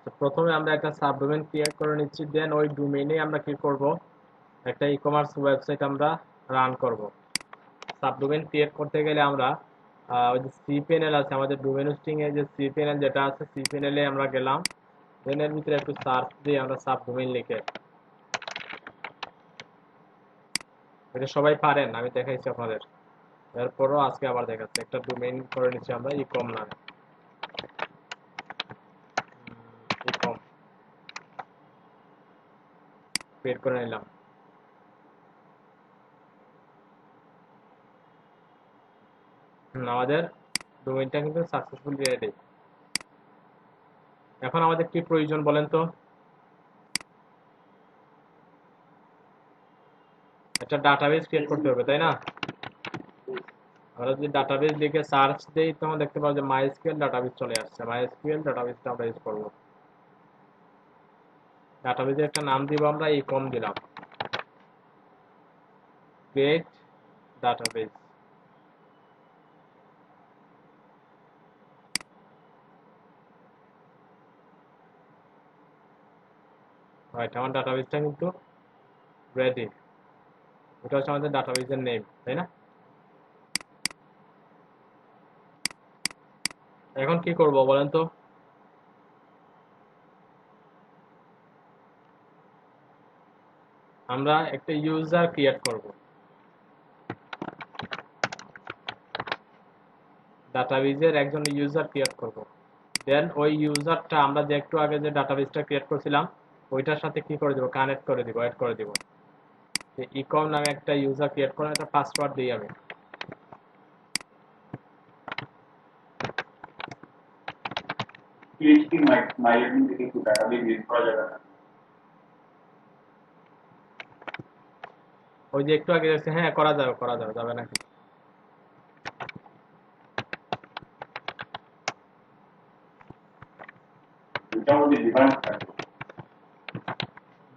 তো প্রথমে আমরা একটা সাবডোমেন ক্রিয়েট করে নিচ্ছি, দেন ওই ডোমেইনে আমরা কি করব, একটা ই কমার্স ওয়েবসাইট আমরা রান করব। সাবডোমেন ক্রিয়েট করতে গেলে আমরা ওই যে cPanel আছে আমাদের ডোমেইন হোস্টিং এর, যে cPanel যেটা আছে cPanel এ আমরা গেলাম, দেন এর ভিতরে একটু সার্চ দিয়ে আমরা সাবডোমেইন লিখে, এটা সবাই পারেন, আমি দেখাইছি আপনাদের, এরপরও আজকে আবার দেখাচ্ছি। একটা ডোমেইন করে নিচ্ছি আমরা ইকম নামে, ইকম ক্রিয়েট করে নিলাম। আমাদের ডোমেইনটা কিন্তু সাকসেসফুলি রেডি। এখন আমাদের কি প্রয়োজন বলেন তো? একটা ডাটাবেস ক্রিয়েট করতে হবে, তাই না? আমরা যদি ডাটাবেস লিখে সার্চ দেই তখন দেখতে পাবো যে মাইএসকিউএল ডাটাবেস চলে আসছে। মাইএসকিউএল ডাটাবেসটা আমরা ইউজ করব। ডাটাবেসের একটা নাম দিব আমরা, ইকম দিলাম, ক্রিয়েট ডাটাবেস। রাইট, আমার ডাটাবেসটা কিন্তু রেডি। এটা হচ্ছে আমাদের ডাটাবেসের নেম, তাই না? এখন কি করব বলেন তো? আমরা একটা ইউজার ক্রিয়েট করব, ডাটাবেসের একজন ইউজার ক্রিয়েট করব। দেন ওই ইউজারটা আমরা যে একটু আগে যে ডাটাবেসটা ক্রিয়েট করছিলাম ওইটার সাথে কি করে দিব, কানেক্ট করে দিব, অ্যাড করে দিব। ইকম নামে একটা ইউজার ক্রিয়েট করে একটা পাসওয়ার্ড দিই আমি। PHP মাইলিন থেকে একটু ডাটাবেস ইউজ করা যাবে না? ওই যে একটু আগে দেখছি, হ্যাঁ করা যাবে, করা যাবে, যাবে নাকি? ওইটার মধ্যে ডিফারেন্স থাকবে।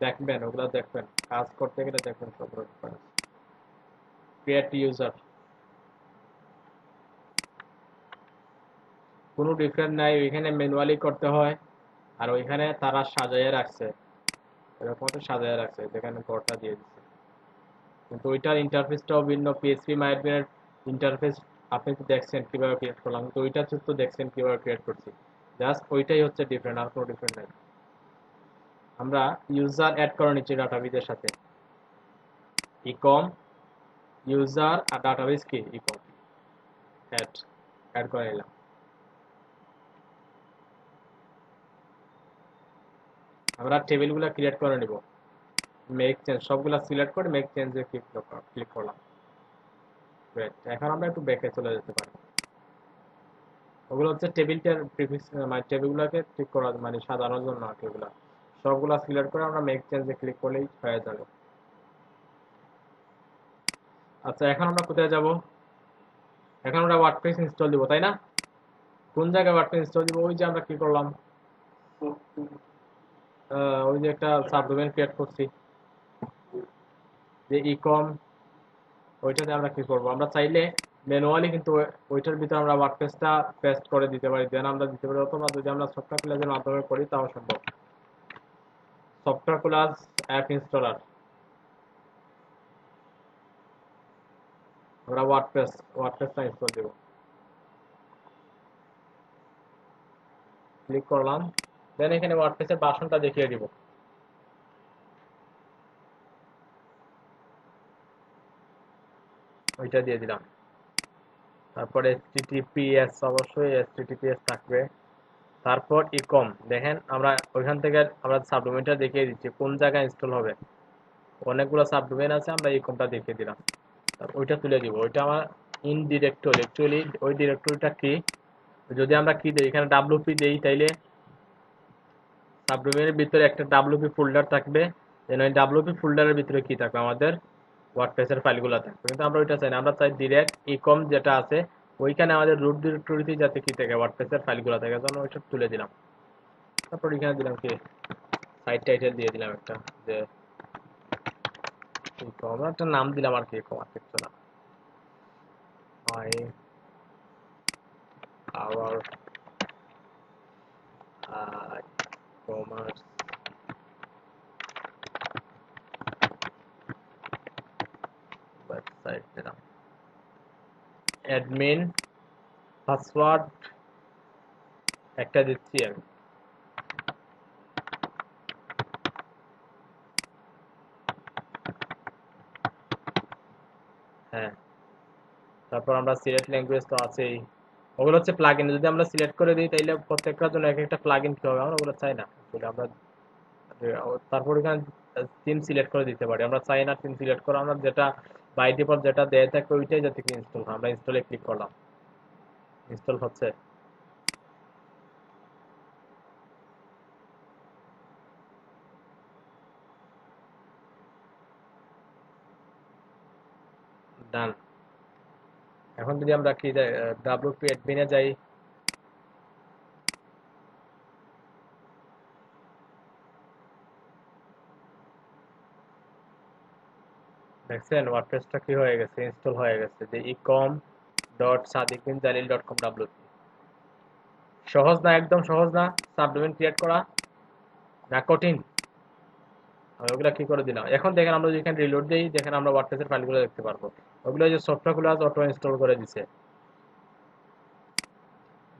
দেখবেন, ওগুলো দেখবেন, কাজ করতে গেলে দেখবেন সব ক্রিয়েট ইউজার, কোনো ডিফারেন্ট নাই। ওইখানে ম্যানুয়ালি করতে হয়, আর ওইখানে তারা সাজাইয়ে রাখছে, এরকম একটা সাজাইয়ে রাখছে যেখানে ঘরটা দিয়ে দিচ্ছে। কিন্তু ওইটার ইন্টারফেসটাও ভিন্ন। পিএসপি মাইগ্রেট ইন্টারফেস আপনি তো দেখছেন কিভাবে ক্রিয়েট করলাম, কিন্তু ওইটা তো দেখছেন কিভাবে ক্রিয়েট করছি। জাস্ট ওইটাই হচ্ছে ডিফারেন্ট, আর কোনো ডিফারেন্ট নাই। আমরা ইউজার অ্যাড করে নিচ্ছি ডাটাবেসের সাথে, ইকম ইউজার আর ডাটাবেস কি ইকম, অ্যাড অ্যাড করে নিলাম। আমরা টেবিলগুলো ক্রিয়েট করে নিব, মেক চেঞ্জ সবগুলা সিলেক্ট করে মেক চেঞ্জে ক্লিক করলাম। গ্রেট, এখন আমরা একটু ব্যাকে চলে যেতে পারি। ওগুলো হচ্ছে টেবিলটার প্রিফিক্স, মানে টেবিলগুলোকে ঠিক করা, মানে সাজানোর জন্য আর কি। ওগুলা সবগুলা সিলেক্ট করে আমরা মেক চেঞ্জে ক্লিক করলেই হয়ে যাবে। আচ্ছা, এখন আমরা কোথায় যাব? এখন আমরা ওয়ার্ডপ্রেস ইনস্টল দিব, তাই না? কোন জায়গায় ওয়ার্ডপ্রেস ইনস্টল দিব? ওই যে আমরা কি করলাম, ওই যে একটা সাবডোমেন ক্রিয়েট করছি যে ইকম, ওইটাতে আমরা কি করব, আমরা চাইলে ম্যানুয়ালি কিন্তু ওইটার ভিতরে আমরা ওয়ার্ডপ্রেসটা পেস্ট করে দিতে পারি, দেন আমরা দিতে পারি, অথবা যদি আমরা সফটওয়্যার প্লাগের মাধ্যমে করি তাও সম্ভব। সফটওয়্যার প্লাস অ্যাপ ইনস্টলার, আমরা ওয়ার্ডপ্রেসটা ইনস্টল দেব, ক্লিক করলাম। দেন এখানে ওয়ার্ডপ্রেসের ভার্সনটা দেখিয়ে দিব, ওইটা দিয়ে দিলাম। তারপর HTTPS, অবশ্যই HTTPS থাকবে। তারপর ইকম, দেখেন আমরা ওইখান থেকে আমরা সাবডোমেনটা দেখিয়ে দিচ্ছি কোন জায়গায় ইনস্টল হবে। অনেকগুলো সাবডোমেন আছে, আমরা ইকমটা দেখিয়ে দিলাম। ওইটা তুলে দিব, ওইটা আমার ইন ডিরেক্টরি। অ্যাকচুয়ালি ওই ডিরেক্টরিটা কি, যদি আমরা কি দিই এখানে ডাব্লিউপি দেই, তাইলে সাবডোমেনের ভিতরে একটা ডাব্লিউপি ফোল্ডার থাকবে। দেন ওই ডাব্লিউপি ফোল্ডারের ভিতরে কি থাকবে, আমাদের ওয়ার্ডপ্রেসের ফাইলগুলো থাকবে। কিন্তু আমরা ওইটা চাই না, আমরা চাই ডিরেক্ট ইকম যেটা আছে ওইখানে আমাদের রুট ডিরেক্টরিতে যাতে কি থাকে, ওয়ার্ডপ্রেসের ফাইলগুলো থাকে, জন্য ওইটা তুলে দিলাম। তারপর এখানে দিলাম কি, সাইট টাইটেল দিয়ে দিলাম একটা, যে ইকম, একটা নাম দিলাম আর কি, ইকম আর কিছু না, মাই আওয়ার কমার্স ওয়েবসাইট দিলাম, অ্যাডমিন পাসওয়ার্ড একটা দিচ্ছি আমি। হ্যাঁ, তারপর আমরা সিলেক্ট ল্যাঙ্গুয়েজ তো আছেই, ওগুলো হচ্ছে প্লাগইন। যদি আমরা সিলেক্ট করে দিই তাহলে প্রত্যেকটার জন্য এক একটা প্লাগইন কি হবে, আমরা ওগুলো চাই না আসলে। আমরা তারপর এখানে থিম সিলেক্ট করে দিতে পারি, আমরা চাই না থিম সিলেক্ট করে, আমরা যেটা বাই ডিফল্ট যেটা দেয়া থাকে ওইটাই যাতে ইনস্টল হয়, আমরা ইনস্টলে ক্লিক করলাম, ইনস্টল হচ্ছে। ডান। এখন যদি আমরা কি WP অ্যাডমিনে যাই, দেখছেন ওয়ার্ডপ্রেসটা কি হয়ে গেছে, ইনস্টল হয়ে গেছে, যে ecom.sadiqbinjalil.com WP। সহজ না, একদম সহজ না সাবডোমেইন ক্রিয়েট করা, না কঠিন? আমি ওগুলা কি করে দিলাম। এখন দেখেন আমরা যদি এখানে রিলোড দিই, দেখেন আমরা ওয়ার্ডপ্রেসের ফাইলগুলো দেখতে পারবো, ওগুলো যে সফটওয়্যারগুলো আছে অটো ইনস্টল করে দিছে।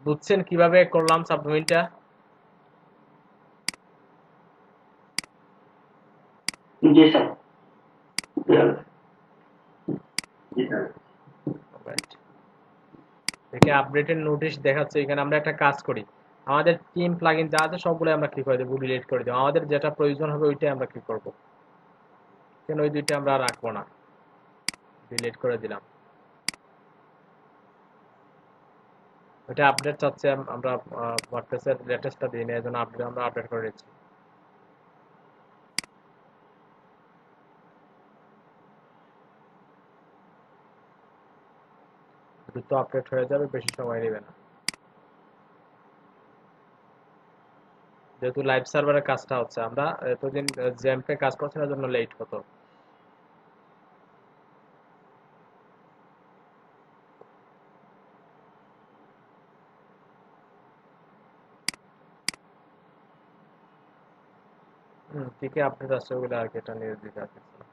বুঝছেন কিভাবে করলাম সাবডোমেইনটা? জি স্যার। জি স্যার। দেখে আপডেটের নোটিশ দেখাচ্ছে। এখানে আমরা একটা কাজ করি, আমাদের টিম প্লাগইন যা আছে সবগুলো আমরা কি করে দেবো, ডিলিট করে দেবো। আমাদের যেটা প্রয়োজন হবে ওইটাই আমরা কি করব, কেন ওই দুইটা আমরা রাখবো না, ডিলিট করে দিলাম। ওইটা আপডেট চাচ্ছে, আমরা ওয়ার্ডপ্রেসের লেটেস্টটা দিই না, এজন্য আপডেট আমরা আপডেট করে দিচ্ছি। দ্রুত আপডেট হয়ে যাবে, বেশি সময় নেবে না, যেহেতু লাইভ সার্ভারের কাজটা হচ্ছে। আমরা এতদিন জ্যাম্পে কাজ করছি না, জন্য লেট হতো। কি কি আপডেট আছে ওগুলো আর কি, এটা নিয়ে দিতে আর কিছু না।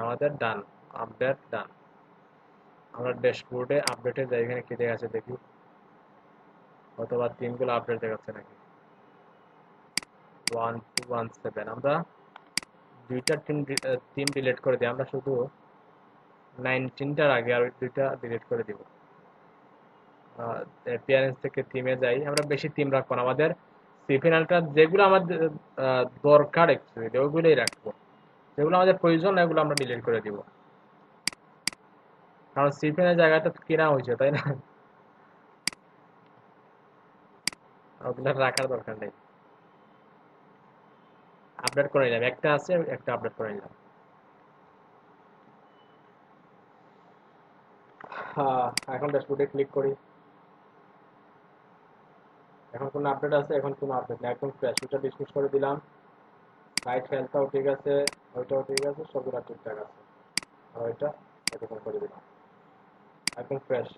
আমাদের ডান, আপডেট ডান। আমরা ড্যাশবোর্ডে আপডেটে যাই, এখানে কি দেখা আছে দেখি, অথবা টিমগুলো আপডেট দেখাচ্ছে নাকি। 1217, আমরা দুইটা টিম ডিলিট করে দিই, আমরা শুধু 19টার আগে আর ওই দুইটা ডিলিট করে দিব। অ্যাপিয়ারেন্স থেকে টিমে যাই, আমরা বেশি টিম রাখবো না, আমাদের সিফিনালটা যেগুলো আমাদের দরকার অ্যাকচুয়ালি ওইগুলোই রাখবো, যেগুলো আমাদের প্রয়োজন এগুলো আমরা ডিলিট করে দিব, কারণ সিফিনের জায়গাটা তো কেনা হয়েছে তাই না, ওগুলো রাখার দরকার নেই। আপডেট করে নিলাম, একটা আছে একটা আপডেট করে নিলাম। এখন ড্যাশবোর্ডে ক্লিক করি, এখন কোনো আপডেট আছে? এখন কোনো আপডেট নেই, একদম ফ্রেশ। ওইটা ডিসমিস করে দিলাম, রাইট হেলথটাও ঠিক আছে, ওইটাও ঠিক আছে, সবগুলো ঠিকঠাক আছে, আর ওইটা এরকম করে দিলাম, একদম ফ্রেশ।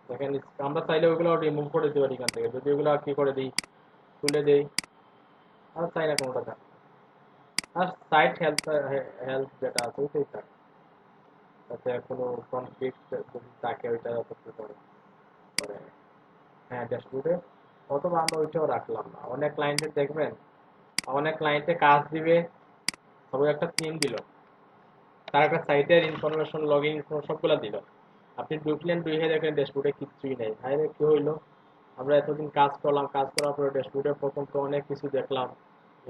দেখেন আমরা চাইলে ওইগুলো রিমুভ করে দিতে পারি এখান থেকে, যদি ওগুলো কি করে দিই, তুলে দেই, আর চাই না কোনোটা থাক, আর সাইট হেলথ হেলথ যেটা আছে ওইটাই থাক, তাতে কোনো কনফ্লিক্ট যদি থাকে ওইটা করতে পারে করে। হ্যাঁ ড্যাশবোর্ডে, অথবা আমরা ওইটাও রাখলাম না। অনেক ক্লায়েন্টের দেখবেন, অনেক ক্লায়েন্টে কাজ দিবে, সবাই একটা থিম দিল, তার একটা সাইটের ইনফরমেশন লগইন সবগুলা দিল, আপনি ঢুকলেন, ঢুকে দেখেন ড্যাশবোর্ডে কিচ্ছুই নেই। হাইরে কি হইলো, আমরা এতদিন কাজ করলাম, কাজ করার পরে ড্যাশবোর্ডে প্রথম তো অনেক কিছু দেখলাম,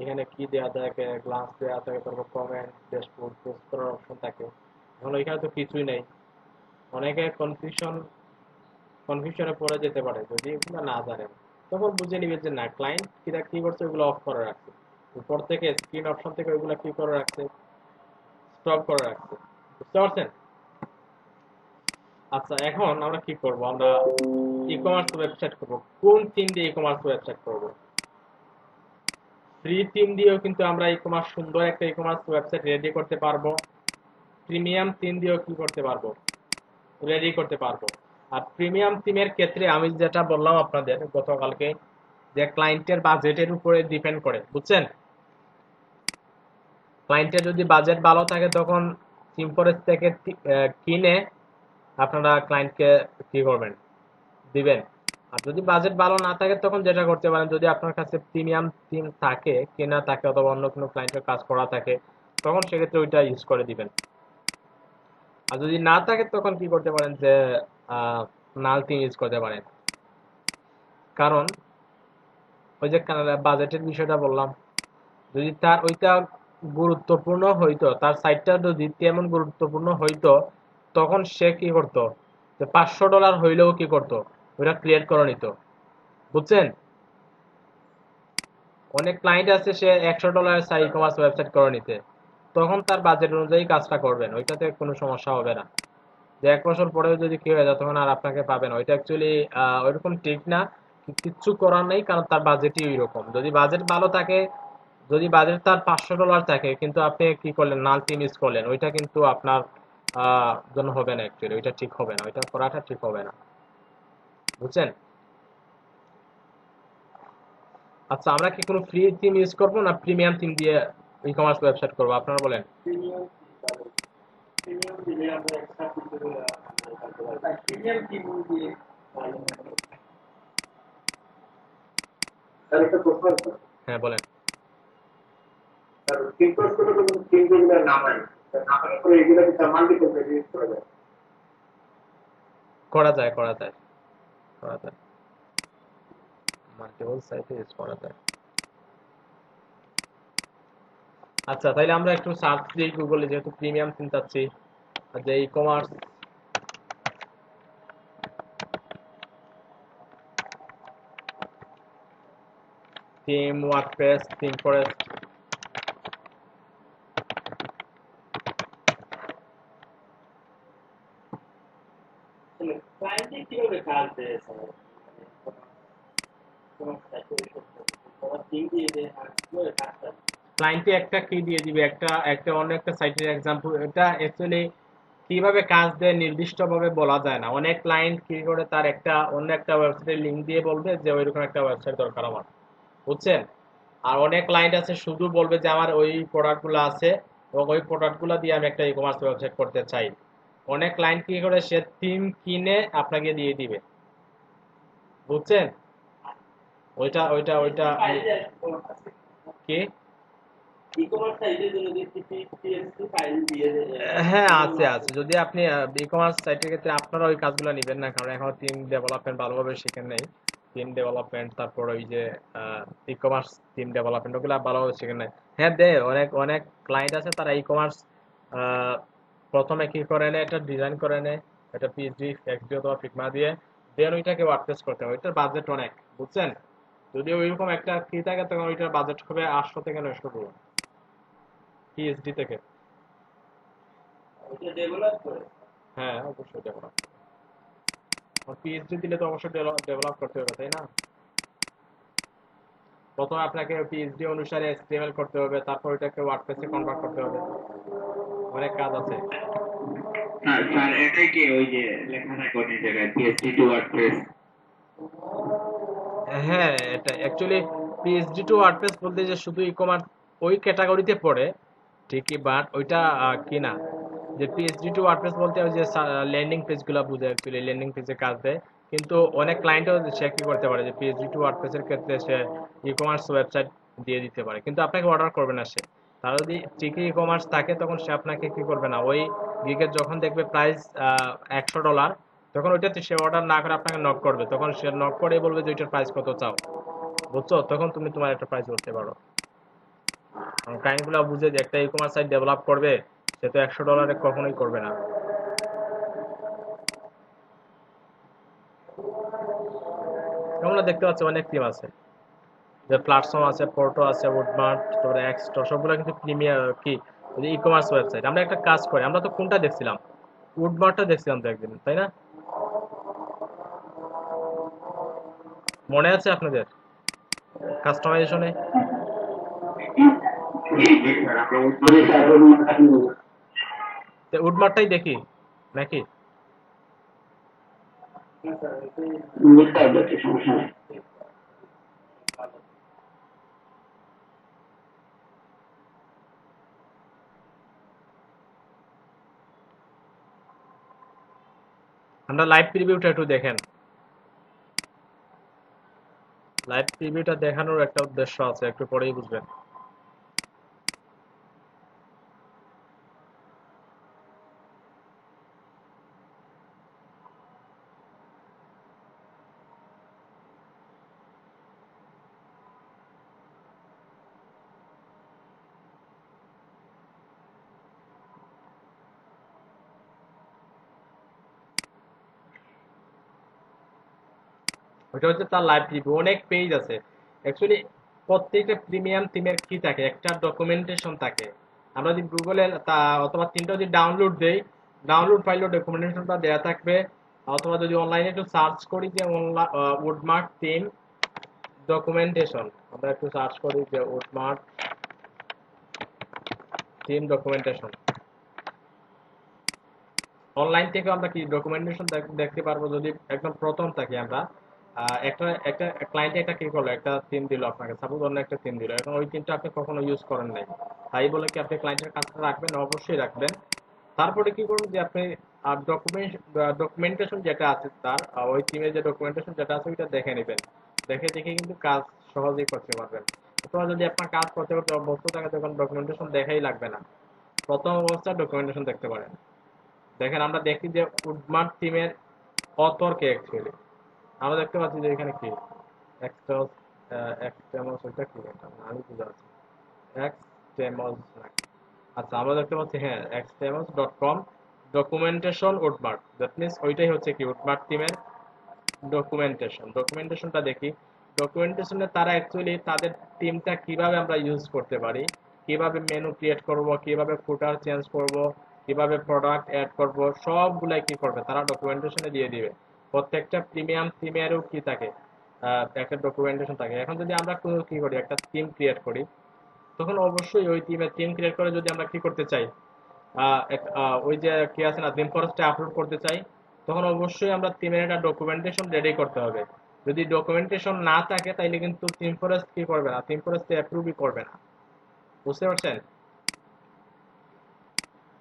এখানে কি দেওয়া থাকে, গ্লান্স দেওয়া থাকে, তারপর কমেন্ট, ড্যাশবোর্ড পোস্ট করার অপশন থাকে, এখন ওইখানে তো কিছুই নেই। অনেকে কনফিউশনে পড়ে যেতে পারে যদি এগুলো না জানেন, তখন বুঝে নিবে যে না, ক্লায়েন্ট কিরা কি করছে ওগুলো অফ করে রাখছে, উপর থেকে স্ক্রিন অপশন থেকে ওইগুলো কি করে রাখছে, স্টপ করে রাখছে। বুঝতে পারছেন? আচ্ছা, এখন আমরা কি করব, আমরা ই কমার্স ওয়েবসাইট করব। কোন থিম দিয়ে ই কমার্স ওয়েবসাইট করব? ফ্রি থিম দিয়েও কিন্তু আমরা ই কমার্স, সুন্দর একটা ই কমার্স ওয়েবসাইট রেডি করতে পারবো। প্রিমিয়াম থিম দিয়েও কি করতে পারবো, রেডি করতে পারবো। আর প্রিমিয়াম থিমের ক্ষেত্রে আমি যেটা বললাম আপনাদের গতকালকে, যে ক্লায়েন্টের বাজেটের উপরে ডিপেন্ড করে, বুঝছেন? ক্লায়েন্টের যদি বাজেট ভালো থাকে তখন থিম ফরেস্ট থেকে কিনে আপনারা ক্লায়েন্টকে কি করবেন, দিবেন। আর যদি বাজেট ভালো না থাকে তখন যেটা করতে পারেন, যদি আপনার কাছে প্রিমিয়াম থিম থাকে, কেনা থাকে অথবা অন্য কোনো ক্লায়েন্টের কাজ করা থাকে, তখন সেক্ষেত্রে ওইটা ইউজ করে দিবেন। আর যদি না থাকে তখন কি করতে পারেন, যে নাল থিম ইউজ করতে পারেন। কারণ ওই যে বাজেটের বিষয়টা বললাম, যদি তার ওইটা গুরুত্বপূর্ণ হইতো, তার সাইটটা যদি তেমন গুরুত্বপূর্ণ হইতো, তখন সে কি করতো, যে $500 হইলেও কি করতো, ওইটা ক্রিয়েট করে নিত, বুঝছেন? অনেক ক্লায়েন্ট আছে সে $100 চাই ই কমার্স ওয়েবসাইট করে নিতে, তখন তার বাজেট অনুযায়ী কাজটা করবেন, ওইটাতে কোনো সমস্যা হবে না। যে 1 বছর পরেও যদি কি হয়ে যায় তখন আর আপনাকে পাবে না, ওইটা অ্যাকচুয়ালি ওইরকম ঠিক না। কিচ্ছু করার নেই, কারণ তার বাজেটই ওইরকম। যদি বাজেট ভালো থাকে, যদি বাজেট তার $500 থাকে, কিন্তু আপনি কি করলেন, নাল মিস করলেন, ওইটা কিন্তু আপনার জন্য হবে না, অ্যাকচুয়ালি ওইটা ঠিক হবে না, ওইটা করাটা ঠিক হবে না, বুঝছেন? আচ্ছা, আমরা কি কোনো ফ্রি থিম ইউজ করবো না প্রিমিয়াম থিম দিয়ে ই কমার্স ওয়েবসাইট করবো, আপনারা বলেন? প্রিমিয়াম প্রিমিয়াম দিলে আমরা এক্সট্রা কিছু প্রিমিয়াম কি দিয়ে তাহলে একটা প্রশ্ন আছে। হ্যাঁ, বলেন। আর সিম্পল করে যখন থিম যেগুলো নামাই নামানোর পরে এগুলো কি মাল্টিপল পেজে ইউজ করা যায়? করা যায়, করা যায়, করা যায়, মাল্টিপল সাইটে ইউজ করা যায়। আচ্ছা, তাইলে আমরা একটু সার্চ দিই গুগলে, যেহেতু প্রিমিয়াম থিম চাচ্ছি, যে e commerce theme, WordPress, ThemeForest. ক্লায়েন্টে কিভাবে কাজ দেয় স্যার? মানে কোন সাইটে থিম দিয়ে দেয় আর কিভাবে কাজটা ক্লায়েন্টে একটা কি দিয়ে দিবে, একটা একটা অন্য একটা সাইটের এক্সাম্পল, এটা অ্যাকচুয়ালি কিভাবে কাজ দেয় নির্দিষ্টভাবে বলা যায় না। অনেক ক্লায়েন্ট কি করে, তার একটা অন্য একটা ওয়েবসাইটের লিংক দিয়ে বলবে যে ওইরকম একটা ওয়েবসাইট দরকার আমার, বুঝছেন? আর অনেক ক্লায়েন্ট আছে শুধু বলবে যে আমার ওই প্রোডাক্টগুলো আছে এবং ওই প্রোডাক্টগুলো দিয়ে আমি একটা ই কমার্স ওয়েবসাইট করতে চাই। অনেক ক্লায়েন্ট কি করে, সে থিম কিনে আপনাকে দিয়ে দিবে, বুঝছেন? ওইটা ওইটা ওইটা কি? ই-কমার্স সাইটের জন্য যে পিএসপি ফাইল দিয়ে হ্যাঁ, আছে আছে। যদি আপনি ই কমার্স সাইটের ক্ষেত্রে আপনারা ওই কাজগুলো নেবেন না, কারণ এখনো টিম ডেভেলপমেন্ট ভালোভাবে শিখেন নাই। টিম ডেভেলপমেন্ট, তারপর ওই যে ই কমার্স টিম ডেভেলপমেন্ট, ওগুলো ভালোভাবে শিখেন নাই। হ্যাঁ, অনেক অনেক ক্লায়েন্ট আছে, তারা ই কমার্স প্রথমে কি করে নেয়, এটা ডিজাইন করে নেয়, এটা পিএইচডি এক্সডি অথবা ফিগমা দিয়ে, দেন ওইটাকে ওয়ার্ডপ্রেস করতে হবে। ওইটার বাজেট অনেক, বুঝছেন? যদি ওইরকম একটা কি থাকে তখন ওইটার বাজেট হবে 800 থেকে 900 ডলার পিএইচডি থেকে। ওটা ডেভেলপ করে। হ্যাঁ, অবশ্যই ডেভেলপ। পিএইচডি দিলে তো অবশ্যই ডেভেলপ করতে হবে, তাই না? প্রথমে আপনাকে পিএইচডি অনুসারে এসটিএমএল করতে হবে, তারপর ওইটাকে ওয়ার্ডপ্রেসে কনভার্ট করতে হবে, অনেক কাজ আছে। হ্যাঁ স্যার, এটাই কি ওই যে লেখা থাকে অনেক জায়গায় পিএইচডি টু ওয়ার্ডপ্রেস? হ্যাঁ, এটা অ্যাকচুয়ালি পিএইচডি টু ওয়ার্ডপ্রেস বলতে যে শুধু ই কমার্স ওই ক্যাটাগরিতে পড়ে ঠিকই, বাট ওইটা কি না, যে পিএইচডি টু ওয়ার্ডপ্রেস বলতে ওই যে ল্যান্ডিং পেজগুলো বুঝে, অ্যাকচুয়ালি ল্যান্ডিং পেজে কাজ দেয়। কিন্তু অনেক ক্লায়েন্টও সে কি করতে পারে, যে পিএইচডি টু ওয়ার্ডপ্রেসের ক্ষেত্রে সে ই কমার্স ওয়েবসাইট দিয়ে দিতে পারে, কিন্তু আপনাকে অর্ডার করবে না সে। তার যদি ঠিকই ই কমার্স থাকে তখন সে আপনাকে কি করবে না, ওই গিগের যখন দেখবে প্রাইস $100, তখন ওইটাতে সে অর্ডার না করে আপনাকে নক করবে, তখন সে নক করে বলবে যে ওইটার প্রাইস কত চাও, বুঝছো? তখন তুমি তোমার একটা প্রাইস বলতে পারো। ক্লায়েন্ট গুলো বুঝে যে একটা ই কমার্স সাইট ডেভেলপ করবে, সে তো $100 কখনোই করবে না। তোমরা দেখতে পাচ্ছ অনেক টিম আছে, যে প্ল্যাটফর্ম আছে, পোর্টো আছে, উডমার্ট, তারপরে এক্সটর, সবগুলো কিন্তু প্রিমিয়ার কি ই কমার্স ওয়েবসাইট। আমরা একটা কাজ করি, আমরা তো কোনটা দেখছিলাম, উডমার্টটা দেখছিলাম তো একদিন, তাই না? মনে আছে আপনাদের কাস্টমাইজেশনে? উডমার্টটাই দেখি নাকি? না স্যার এটাই বুঝতে পারছি, সমস্যা নেই। ভালো। আমরা লাইভ প্রিভিউটা একটু দেখেন। লাইভ প্রিভিউটা দেখানোর একটা উদ্দেশ্য আছে, একটু পরেই বুঝবেন। ওটা হচ্ছে তার লাইভ প্রিভিউ, অনেক পেজ আছে অ্যাকচুয়ালি। প্রত্যেকটা প্রিমিয়াম থিমের কি থাকে, একটা ডকুমেন্টেশন থাকে। আমরা যদি গুগলে তা অথবা তিনটা যদি ডাউনলোড দেই, ডাউনলোড ফাইলে ডকুমেন্টেশনটা দেওয়া থাকবে। অথবা যদি অনলাইনে একটু সার্চ করি যে উডমার্ক থিম ডকুমেন্টেশন, আমরা একটু সার্চ করি যে উডমার্ক থিম ডকুমেন্টেশন, অনলাইন থেকে আমরা কি ডকুমেন্টেশন দেখতে পারবো। যদি একদম প্রথম থাকি আমরা, একটা একটা ক্লায়েন্ট একটা কি করলো, একটা থিম দিল আপনাকে, সাপোজ অন্য একটা থিম দিল, এখন ওই থিমটা আপনি কখনো ইউজ করেন নাই, তাই বলে কি আপনি ক্লায়েন্টের কাছে রাখবেন? অবশ্যই রাখবেন। তারপরে কি করুন যে আপনি ডকুমেন্টেশন যেটা আছে তার, ওই থিমের যে ডকুমেন্টেশন যেটা আছে ওইটা দেখে নেবেন। দেখে দেখে কিন্তু কাজ সহজেই করতে পারবেন। অথবা যদি আপনার কাজ করতে করতে অভ্যস্ত থাকে তখন ডকুমেন্টেশন দেখাই লাগবে না, প্রথম অবস্থায় ডকুমেন্টেশন দেখতে পারেন। দেখেন আমরা দেখি যে উডমার্ক টিমের অথর কে অ্যাকচুয়ালি, আমরা দেখতে পাচ্ছি যে এখানে কি এক্সট্রাস এক্সটেমস, ওইটা কি এটা আমি বুঝতে পারছি, এক্সটেমস নাকি? আচ্ছা আমরা দেখতে পাচ্ছি হ্যাঁ এক্সটেমস.com ডকুমেন্টেশন উডমার্ক, দ্যাট মিন্স ওইটাই হচ্ছে কি উডমার্ক টিমের ডকুমেন্টেশনটা দেখি। ডকুমেন্টেশনে তারা অ্যাকচুয়ালি তাদের টিমটা কিভাবে আমরা ইউজ করতে পারি, কিভাবে মেনু ক্রিয়েট করব, কিভাবে ফুটার চেঞ্জ করব, কিভাবে প্রোডাক্ট অ্যাড করব, সবগুলাই কি করবে তারা ডকুমেন্টেশনে দিয়ে দিবে। প্রত্যেকটা প্রিমিয়াম থিমেরও কি থাকে, একটা ডকুমেন্টেশন থাকে। এখন যদি আমরা কোনো কি করি, একটা থিম ক্রিয়েট করি, তখন অবশ্যই ওই থিম ক্রিয়েট করে যদি আমরা কি করতে চাই, ওই যে কি আছে না থিম ফরেস্টে আপলোড করতে চাই, তখন অবশ্যই আমরা থিমের একটা ডকুমেন্টেশন রেডি করতে হবে। যদি ডকুমেন্টেশন না থাকে তাইলে কিন্তু থিম ফরেস্ট কি করবে না, থিম ফরেস্ট অ্যাপ্রুভই করবে না। বুঝতে পারছেন?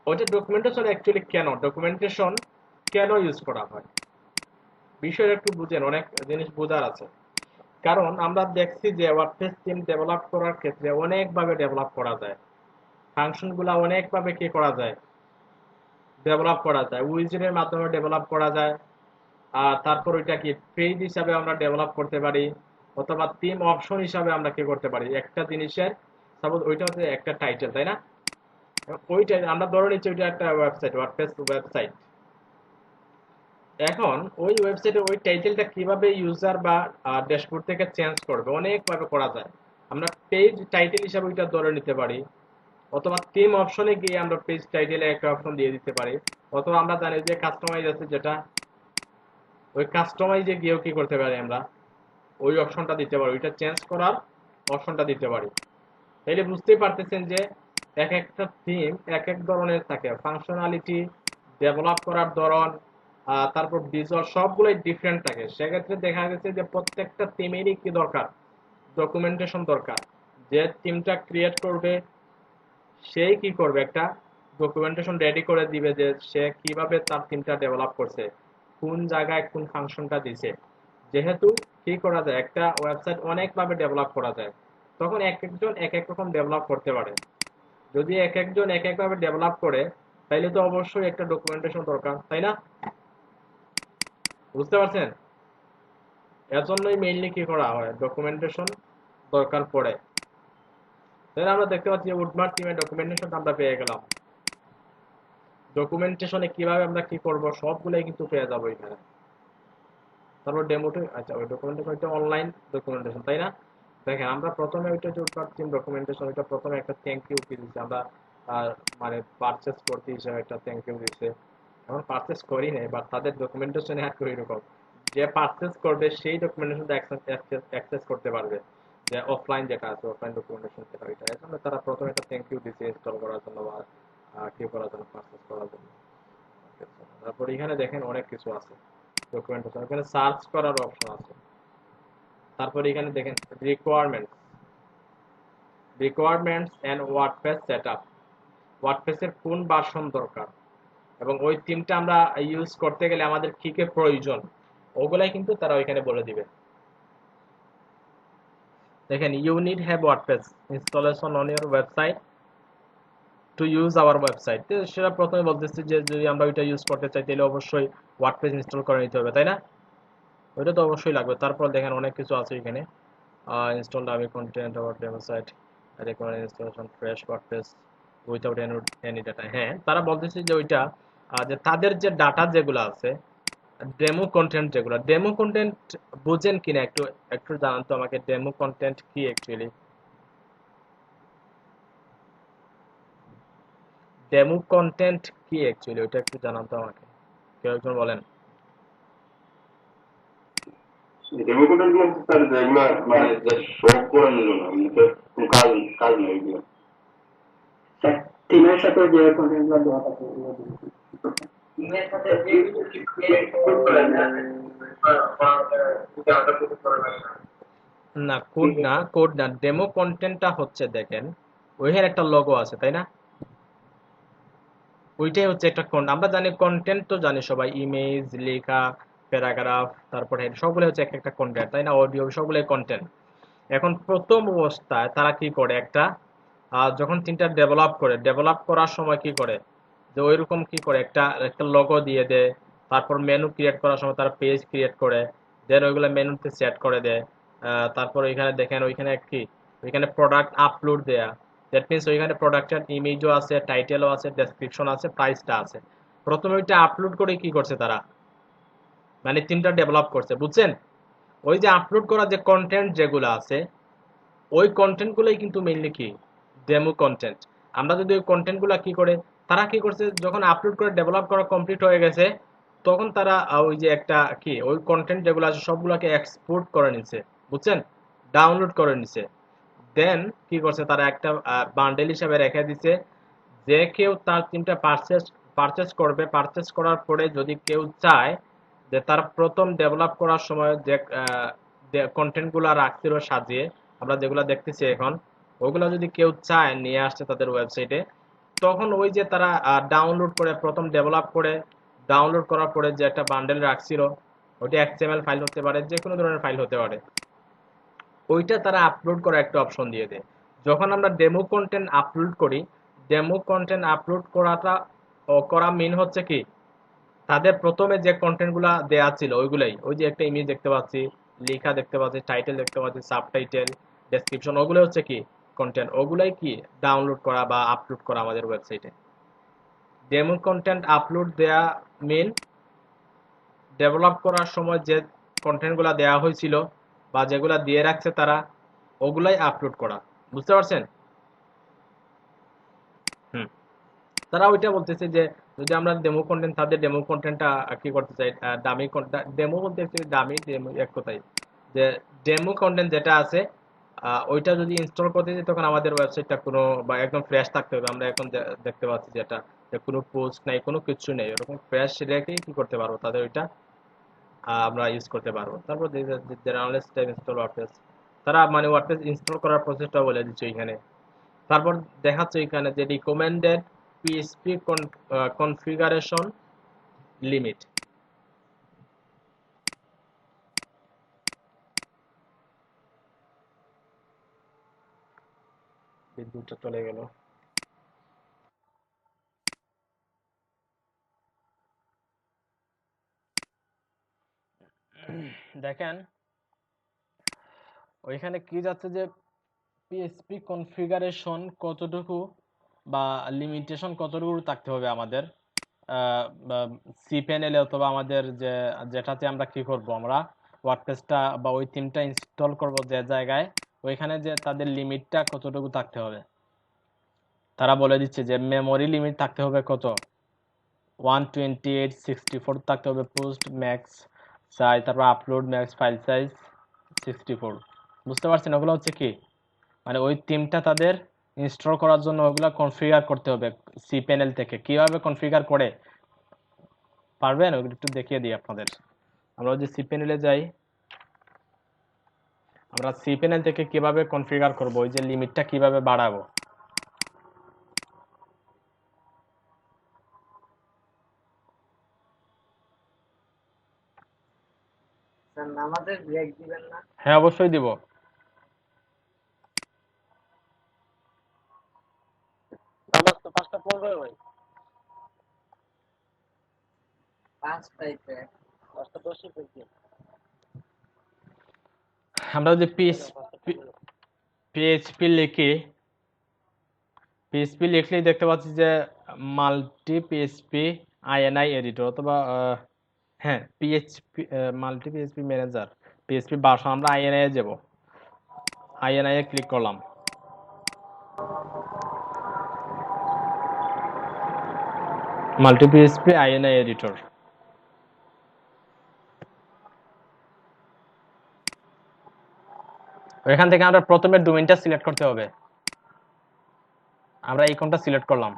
ওইটা ডকুমেন্টেশন অ্যাকচুয়ালি কেন, ডকুমেন্টেশন কেন ইউজ করা হয়, বিষয়টা একটু বুঝেন, অনেক জিনিস বোঝার আছে। কারণ আমরা দেখছি যে ওয়ার্ডপ্রেস থিম ডেভেলপ করার ক্ষেত্রে অনেকভাবে ডেভেলপ করা যায়, ফাংশনগুলো অনেকভাবে কি করা যায়, ডেভেলপ করা যায়। উইজেটের মাধ্যমে ডেভেলপ করা যায়। আর তারপর ওইটা কি পেজ হিসাবে আমরা ডেভেলপ করতে পারি, অথবা থিম অপশন হিসাবে আমরা কি করতে পারি, একটা জিনিসের সাপোজ ওইটা হচ্ছে একটা টাইটেল, তাই না? ওইটা আমরা ধরে নিচ্ছি ওইটা একটা ওয়েবসাইট, ওয়ার্ডপ্রেস ওয়েবসাইট। এখন ওই ওয়েবসাইটে ওই টাইটেলটা কিভাবে ইউজার বা ড্যাশবোর্ড থেকে চেঞ্জ করবে, অনেকভাবে করা যায়। আমরা পেজ টাইটেল হিসাবে ওইটা ধরে নিতে পারি, অথবা থিম অপশনে গিয়ে আমরা পেজ টাইটেলে একটা অপশন দিয়ে দিতে পারি। অথবা আমরা জানি যে কাস্টমাইজ আছে যেটা, ওই কাস্টমাইজে গিয়েও কি করতে পারি আমরা, ওই অপশনটা দিতে পারি, ওইটা চেঞ্জ করার অপশনটা দিতে পারি। তাইলে বুঝতেই পারতেছেন যে এক একটা থিম এক এক ধরনের থাকে, ফাংশনালিটি, ডেভেলপ করার ধরন, তারপর ভিজুয়াল সবগুলোই ডিফারেন্ট থাকে। সেক্ষেত্রে দেখা গেছে যে প্রত্যেকটা থিমেরই কি দরকার, ডকুমেন্টেশন দরকার। যে থিমটা ক্রিয়েট করবে সেই কি করবে, একটা ডকুমেন্টেশন রেডি করে দিবে যে সে কিভাবে তার থিমটা ডেভেলপ করছে, কোন জায়গায় কোন ফাংশনটা দিছে। যেহেতু কি করা যায়, একটা ওয়েবসাইট অনেকভাবে ডেভেলপ করা যায়, তখন এক একজন এক এক রকম ডেভেলপ করতে পারে। যদি এক একজন এক একভাবে ডেভেলপ করে, তাইলে তো অবশ্যই একটা ডকুমেন্টেশন দরকার, তাই না? বুঝতে পারছেন? এর জন্যই মেইনলি কি করা হয়, ডকুমেন্টেশন দরকার পড়ে। তাহলে আমরা দেখতে পাচ্ছি যে উডমার্ক টিমের ডকুমেন্টেশন আমরা পেয়ে গেলাম। ডকুমেন্টেশনে কিভাবে আমরা কি করব সবগুলাই কিন্তু পেয়ে যাবো এখানে। তারপর ডেমোতে, আচ্ছা ওই ডকুমেন্টেশন এটা অনলাইন ডকুমেন্টেশন, তাই না? দেখেন আমরা প্রথমে ওইটা যে উৎপাদন ডকুমেন্টেশন, ওইটা প্রথমে একটা থ্যাংক ইউ কি দিচ্ছি আমরা, মানে পারচেস করতে হিসাবে একটা থ্যাংক ইউ দিচ্ছে। এখন পারচেস করি নাই, বাট তাদের ডকুমেন্টেশনে এক এরকম যে পারচেস করবে সেই ডকুমেন্টেশনটা অ্যাক্সেস করতে পারবে, যে অফলাইন যেটা আছে, অফলাইন ডকুমেন্টেশন যেটা, ওইটা এর জন্য তারা প্রথমে একটা থ্যাংক ইউ দিচ্ছে ইনস্টল করার জন্য বা কি করার জন্য, পারচেস করার জন্য। তারপর এখানে দেখেন অনেক কিছু আছে। ডকুমেন্টেশন, এখানে সার্চ করার অপশন আছে। তারপরে এখানে দেখেন রিকোয়ারমেন্টস এন্ড ওয়ার্ডপ্রেস সেটআপ, ওয়ার্ডপ্রেসের কোন ভার্সন দরকার এবং ওই থিমটা আমরা ইউজ করতে গেলে আমাদের কি কি প্রয়োজন, ওগুলাই কিন্তু তারা ওইখানে বলে দিবে। দেখেন you need have WordPress installation on your website to use our website. সেটা প্রথমে বলতেছি যে যদি আমরা ওইটা ইউজ করতে চাই তাহলে অবশ্যই ওয়ার্ডপ্রেস ইনস্টল করে নিতে হবে, তাই না? ওইটা তো অবশ্যই লাগবে। তারপর দেখেন অনেক কিছু আছে এখানে, install dummy content hour website, recommend installation fresh WordPress without any data. হ্যাঁ, তারা বলতেছে যে ওইটা যে তাদের যে ডাটা যেগুলো আছে, ডেমো কন্টেন্ট বুঝেন কিনা একটু একটু জানান তো আমাকে, ডেমো কন্টেন্ট কি অ্যাকচুয়ালি? ডেমো কন্টেন্ট কি অ্যাকচুয়ালি ওইটা একটু জানান তো আমাকে, কেউ একজন বলেন। ডেমো কন্টেন্ট গুলো স্যার যেগুলো মানে শো করানোর জন্য আমাদের কোনো কাজ নেই এগুলো। স্যার টিমের সাথে যে কন্টেন্ট গুলো দেওয়া থাকে টিমের সাথে যে ক্রিয়েট করেন না কোড না, ডেমো কন্টেন্টটা হচ্ছে দেখেন ওইখানে একটা লোগো আছে তাই না, ওইটাই হচ্ছে একটা আমরা জানি কন্টেন্ট তো জানি সবাই, ইমেজ, লেখা, প্যারাগ্রাফ, তারপর হেড, সবগুলো হচ্ছে একটা একটা কন্টেন্ট তাই না, অডিও, সবগুলোই কন্টেন্ট। এখন প্রথম অবস্থায় তারা কি করে একটা যখন তিনটা ডেভেলপ করার সময় কি করে যে ওইরকম কি করে একটা একটা লোগো দিয়ে দেয়, তারপর মেনু ক্রিয়েট করার সময় তারা পেজ ক্রিয়েট করে দেন ওইগুলো মেনুতে সেট করে দেয়। তারপর ওইখানে দেখেন ওইখানে কি ওইখানে প্রোডাক্ট আপলোড দেয়া, দ্যাট মিনস ওইখানে প্রোডাক্টের ইমেজও আছে, টাইটেলও আছে, ডেসক্রিপশন আছে, প্রাইসটা আছে। প্রথমে ওইটা আপলোড করে কি করছে তারা, মানে তিনটা ডেভেলপ করছে, বুঝছেন? ওই যে আপলোড করা যে কন্টেন্ট যেগুলো আছে ওই কন্টেন্টগুলোই কিন্তু মেইনলি কি ডেমো কন্টেন্ট। আমরা যদি ওই কন্টেন্টগুলো কি করে তারা কি করছে যখন আপলোড করে ডেভেলপ করা কমপ্লিট হয়ে গেছে তখন তারা ওই যে একটা কি ওই কন্টেন্ট যেগুলো আছে সবগুলোকে এক্সপোর্ট করে নিছে, বুঝছেন, ডাউনলোড করে নিছে। দেন কি করছে তারা একটা বান্ডেল হিসাবে রেখে দিছে, যে কেউ তার তিনটা পারচেস করবে, পারচেস করার পরে যদি কেউ চায় যে তার প্রথম ডেভেলপ করার সময় যে কন্টেন্টগুলো রাখছিল সাজিয়ে আমরা যেগুলো দেখতেছি এখন, ওগুলো যদি কেউ চায় নিয়ে আসছে তাদের ওয়েবসাইটে, তখন ওই যে তারা ডাউনলোড করে প্রথম ডেভেলপ করে ডাউনলোড করার পরে যে একটা বান্ডেল রাখছিল, ওইটা এক্সএমএল ফাইল হতে পারে, যে কোনো ধরনের ফাইল হতে পারে, ওইটা তারা আপলোড করার একটা অপশন দিয়ে দেয়। যখন আমরা ডেমো কন্টেন্ট আপলোড করি, ডেমো কন্টেন্ট আপলোড করা মিন হচ্ছে কি তাদের প্রথমে যে কন্টেন্টগুলো দেয়া ছিল ওইগুলাই, ওই যে একটা ইমেজ দেখতে পাচ্ছি, লেখা দেখতে পাচ্ছি, টাইটেল দেখতে পাচ্ছি, সাবটাইটেল, ডেসক্রিপশন, ওগুলো হচ্ছে কি কন্টেন্ট, ওগুলাই কি ডাউনলোড করা বা আপলোড করা আমাদের ওয়েবসাইটে। ডেমো কন্টেন্ট আপলোড দেয়া মিন ডেভেলপ করার সময় যে কন্টেন্টগুলো দেয়া হয়েছিল বা যেগুলো দিয়ে রাখছে তারা ওগুলাই আপলোড করা, বুঝতে পারছেন? হুম, তারা ওইটা বলতেছে যে যদি আমরা ডেমো কন্টেন্ট তাদের ডেমো কন্টেন্টটা কি করতে চাই, দামি ডেমো বলতে দামি ডেমো এক কথাই, যে ডেমো কন্টেন্ট যেটা আছে ওইটা যদি ইনস্টল করতে চাই তখন আমাদের ওয়েবসাইটটা কোনো বা একদম ফ্রেশ থাকতে হবে। আমরা এখন দেখতে পাচ্ছি যেটা যে কোনো পোস্ট নাই, কোনো কিছু নেই, ওরকম ফ্রেশ রেখেই কি করতে পারবো তাদের ওইটা আমরা ইউজ করতে পারবো। তারপর জার্নালিস্ট টাইপ ইনস্টল ওয়ার্ডপ্রেস, তারা মানে ওয়ার্ডপ্রেস ইনস্টল করার প্রসেসটা বলে দিচ্ছে এখানে। তারপর দেখাচ্ছে এখানে যে রিকমেন্ডেড পিএইচপি কনফিগারেশন লিমিট। বিদ্যুৎটা চলে গেল। দেখেন ওইখানে কি যাচ্ছে যে পিএইচপি কনফিগারেশন কতটুকু বা লিমিটেশন কতটুকু থাকতে হবে আমাদের সি প্যানেলে অথবা আমাদের যেটাতে আমরা কি করব, আমরা ওয়ার্ডপ্রেসটা বা ওই থিমটা ইনস্টল করব যে জায়গায়, ওইখানে যে তাদের লিমিটটা কতটুকু থাকতে হবে। তারা বলে দিচ্ছে যে মেমোরি লিমিট থাকতে হবে কত, 128/64 থাকতে হবে পোস্ট ম্যাক্স সাইজ, তারপর আপলোড ম্যাক্স ফাইল সাইজ 64। বুঝতে পারছেন? ওগুলো হচ্ছে কি মানে ওই থিমটা তাদের ইনস্টল করার জন্য ওগুলো কনফিগার করতে হবে সি প্যানেল থেকে। কিভাবে কনফিগার করে পারবেন ওগুলো একটু দেখিয়ে দিই আপনাদের। আমরা যদি সি প্যানেলে যাই, আমরা সি প্যানেল থেকে কিভাবে কনফিগার করব, ওই যে লিমিটটা কিভাবে বাড়াবো। স্যার নামাজের ব্রেক দিবেন না? হ্যাঁ অবশ্যই দিব। নামাজ তো 5টা 15 ভাই। 5টাই তো 5টা 10 থেকে। আমরা যদি পিএইচপি লিখলেই দেখতে পাচ্ছি যে মাল্টি পিএইচপি আইএনআই এডিটর, অথবা হ্যাঁ PHP multi PHP manager PHP version. আমরা আইএনআই এ যাব, আইএনআই এ ক্লিক করলাম। Multi PHP INI editor. এখান থেকে আমরা প্রথমে ডোমেইনটা সিলেক্ট করতে হবে। আমরা এই কোনটা সিলেক্ট করলাম।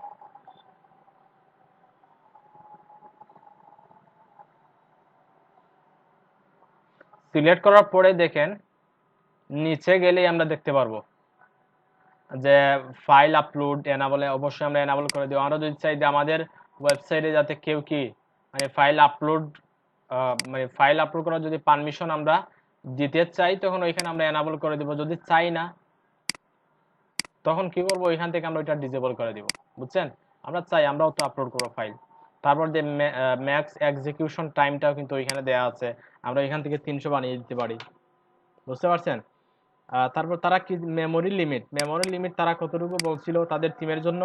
সিলেক্ট করার পরে দেখেন নিচে গেলেই আমরা দেখতে পারবো যে ফাইল আপলোড এনাবলে অবশ্যই আমরা এনাবল করে দেব। আমরা যদি চাই যে আমাদের ওয়েবসাইটে যাতে কেউ কি মানে ফাইল আপলোড করার যদি পারমিশন আমরা দিতে চাই, তখন ওইখানে আমরা এনাবল করে দেব। যদি চাই না তখন কি করব, ওইখান থেকে আমরা ওইটা ডিসেবল করে দিব। বুঝছেন? আমরা চাই আমরাও তো আপলোড করব ফাইল। তারপর যে ম্যাক্স এক্সিকিউশন টাইমটাও কিন্তু ওইখানে দেওয়া আছে, আমরা এখান থেকে 300 বানিয়ে দিতে পারি। বুঝতে পারছেন? তারপর তারা কি মেমোরি লিমিট তারা কতটুকু বলছিল তাদের থিমের জন্য?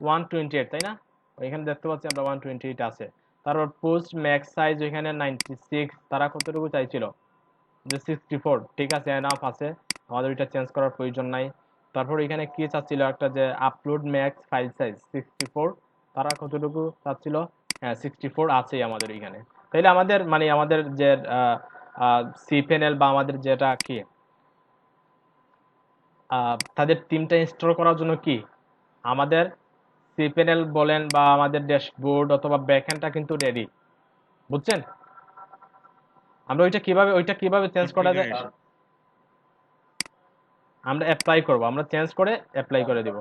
128, তাই না? ওইখানে দেখতে পাচ্ছি আমরা 128 আছে। তারপর পোস্ট ম্যাক্স সাইজ ওইখানে 96, তারা কতটুকু চাইছিল? যে 64। ঠিক আছে, এনাফ আছে, আমাদের এটা চেঞ্জ করার প্রয়োজন নাই। তারপর এখানে কি চাচ্ছিল একটা, যে আপলোড ম্যাক্স ফাইল সাইজ 64, তারা কতটুকু চাচ্ছিল? হ্যাঁ 64 আছেই আমাদের এখানে। তাইলে আমাদের মানে আমাদের যে সি প্যানেল বা আমাদের যেটা কি তাদের টিমটা ইনস্টল করার জন্য কি আমাদের সি প্যানেল বলেন বা আমাদের ড্যাশবোর্ড অথবা ব্যাকএন্ডটা কিন্তু রেডি। বুঝছেন? আমরা ওইটা কিভাবে চেঞ্জ করা যায়, আমরা অ্যাপ্লাই করব, আমরা চেঞ্জ করে অ্যাপ্লাই করে দিব।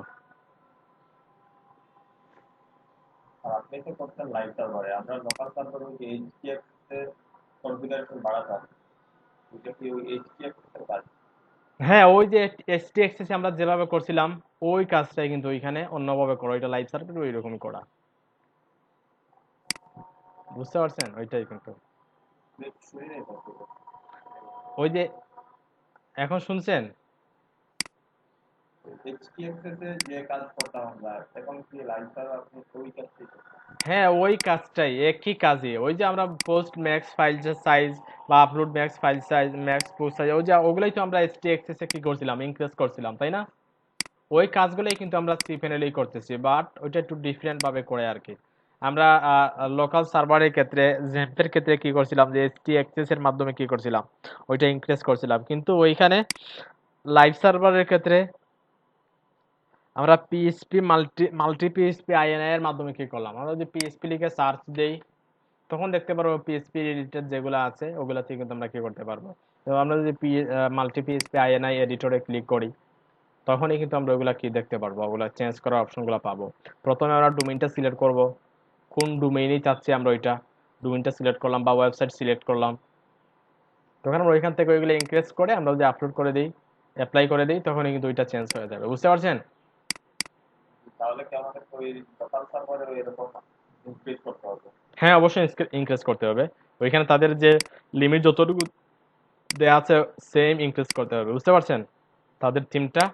আপনি তো করতেন লাইভ সার্ভারে, আমরা লোকাল সার্ভারে ওই এইচটিএক্স এর কনফিগারেশন বাড়াতাম, এটা কি ওই এইচটিএক্স এর কাজ? হ্যাঁ ওই যে এসটিএক্সএস আমরা যেভাবে করছিলাম ওই কাজটাই কিন্তু ওইখানে অন্যভাবে করা, ওইটা লাইভ সার্ভারে ওইরকমই করা। বুঝতে পারছেন? ওইটাই কিন্তু শুনি নাই তো। ওই যে এখন শুনছেন এইচটিএক্স এর যে কাজ করতাম আমরা, এখন কি লাইভ সার্ভার আপনি ওই কাজটাই করতেন? হ্যাঁ ওই কাজটাই, একই কাজই। ওই যে আমরা পোস্ট ম্যাক্স ফাইল সাইজ বা upload max file size max post size, ওই যে ওগুলাই তো আমরা এসটিএক্সএস এ কি করছিলাম, ইনক্রিজ করছিলাম, তাই না? ওই কাজগুলোই কিন্তু আমরা সি প্যানেলেই করতেছি, বাট ওইটা একটু ডিফারেন্ট ভাবে করে আর কি। আমরা লোকাল সার্ভারের ক্ষেত্রে জ্যাম্পের ক্ষেত্রে কি করছিলাম, যে এসটিএক্সএস এর মাধ্যমে কি করছিলাম, ওইটা ইনক্রিজ করছিলাম। কিন্তু ওইখানে লাইভ সার্ভারের ক্ষেত্রে আমরা পিএইচপি মাল্টি পিএইচপি আইএনআই এর মাধ্যমে কি করলাম, আমরা যদি পিএইচপি লিখে সার্চ দেই তখন দেখতে পারবো পিএইচপি রিলেটেড যেগুলো আছে ওগুলা থেকে কিন্তু আমরা কি করতে পারবো। তো আমরা যদি মাল্টি পিএইচপি আইএনআই এডিটরে ক্লিক করি তখনই কিন্তু আমরা ওগুলা কি দেখতে পারবো, ওগুলা চেঞ্জ করার অপশনগুলো পাবো। প্রথমে আমরা ডোমেইনটা সিলেক্ট করব, কোন ডোমেইনই চাচ্ছি আমরা, ওইটা ডোমেইনটা সিলেক্ট করলাম বা ওয়েবসাইট সিলেক্ট করলাম। তখন আমরা ওইখান থেকে ওইগুলো ইনক্রিজ করে আমরা যদি আপলোড করে দিই, অ্যাপ্লাই করে দিই, তখনই কিন্তু ওইটা চেঞ্জ হয়ে যাবে। বুঝতে পারছেন? তাহলে কি আমাদের ওই লোকাল সার্ভারে এরকম ইনক্রিজ করতে হবে? হ্যাঁ অবশ্যই ইনক্রিজ করতে হবে। ওইখানে তাদের যে লিমিট যতটুকু দেয়া আছে সেম ইনক্রিজ করতে হবে। বুঝতে পারছেন? তাদের থিমটা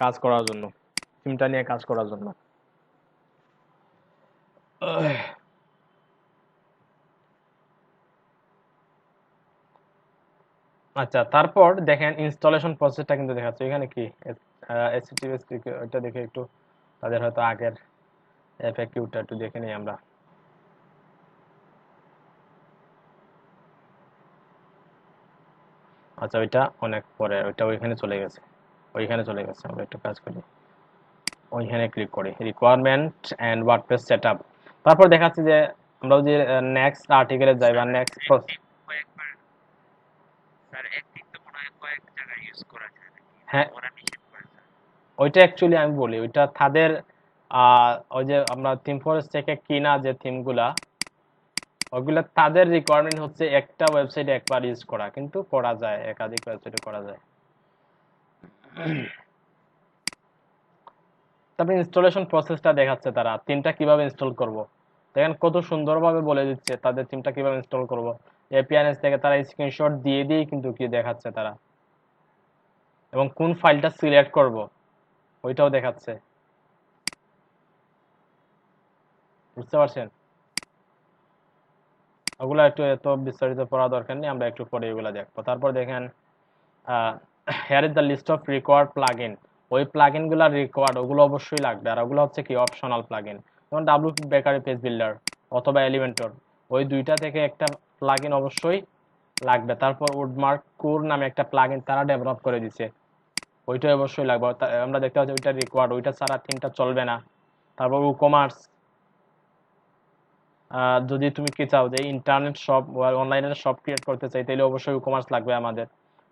কাজ করার জন্য, থিমটা নিয়ে কাজ করার জন্য। আচ্ছা তারপর দেখেন ইনস্টলেশন প্রসেসটা কিন্তু দেখাচ্ছে এখানে কি HTTPS ওইটা দেখে একটু তাদের হয়তো আগের এফএকিউটা একটু দেখে নিই আমরা। আচ্ছা ওইটা অনেক পরে, ওইটা ওইখানে চলে গেছে, আমরা একটু কাজ করি, ওইখানে ক্লিক করি রিকোয়ারমেন্ট এন্ড ওয়ার্ডপ্রেস সেটআপ। তারপর দেখাচ্ছে যে আমরা যদি নেক্সট আর্টিকেলে যাই বা নেক্সট হ্যাঁ, ওইটা অ্যাকচুয়ালি আমি বলি ওইটা তাদের ওই যে আমরা থিম ফরেস্ট থেকে কিনা যে থিমগুলা ওগুলা তাদের রিকোয়ারমেন্ট হচ্ছে একটা ওয়েবসাইটে একবার ইউজ করা, কিন্তু করা যায় একাধিক ওয়েবসাইটে করা যায়। তারপরে ইনস্টলেশন প্রসেসটা দেখাচ্ছে তারা থিমটা কিভাবে ইনস্টল করব। দেখেন কত সুন্দরভাবে বলে দিচ্ছে তাদের থিমটা কিভাবে ইনস্টল করব। এপিআইএস থেকে তারা স্ক্রিনশট দিয়ে দিয়ে কিন্তু কি দেখাচ্ছে তারা, এবং কোন ফাইলটা সিলেক্ট করব ওইটাও দেখাচ্ছে। বুঝতে পারছেন? ওগুলা একটু এত বিস্তারিত পড়া দরকার নেই, আমরা একটু পরে এগুলা দেখবো। তারপর দেখেন here is the list of required plugin. ওই প্লাগইন গুলা রিকোয়ার্ড, ওগুলো অবশ্যই লাগবে, আর ওগুলো হচ্ছে কি অপশনাল প্লাগইন। যেমন ডাব্লিউপি বেকারি পেজ বিল্ডার অথবা এলিমেন্টর, ওই দুইটা থেকে একটা প্লাগইন অবশ্যই লাগবে। তারপর উডমার্ক কোর নামে একটা প্লাগইন তারা ডেভেলপ করে দিছে, ওইটা অবশ্যই লাগবে। আমরা দেখতে পাচ্ছি ওইটা রিকোয়ার্ড, ওইটা ছাড়া থিমটা চলবে না। তারপর উকমার্স, যদি তুমি কি চাও যে ইন্টারনেট শপ অনলাইনে শপ ক্রিয়েট করতে চাই, তাহলে অবশ্যই উকমার্স লাগবে আমাদের।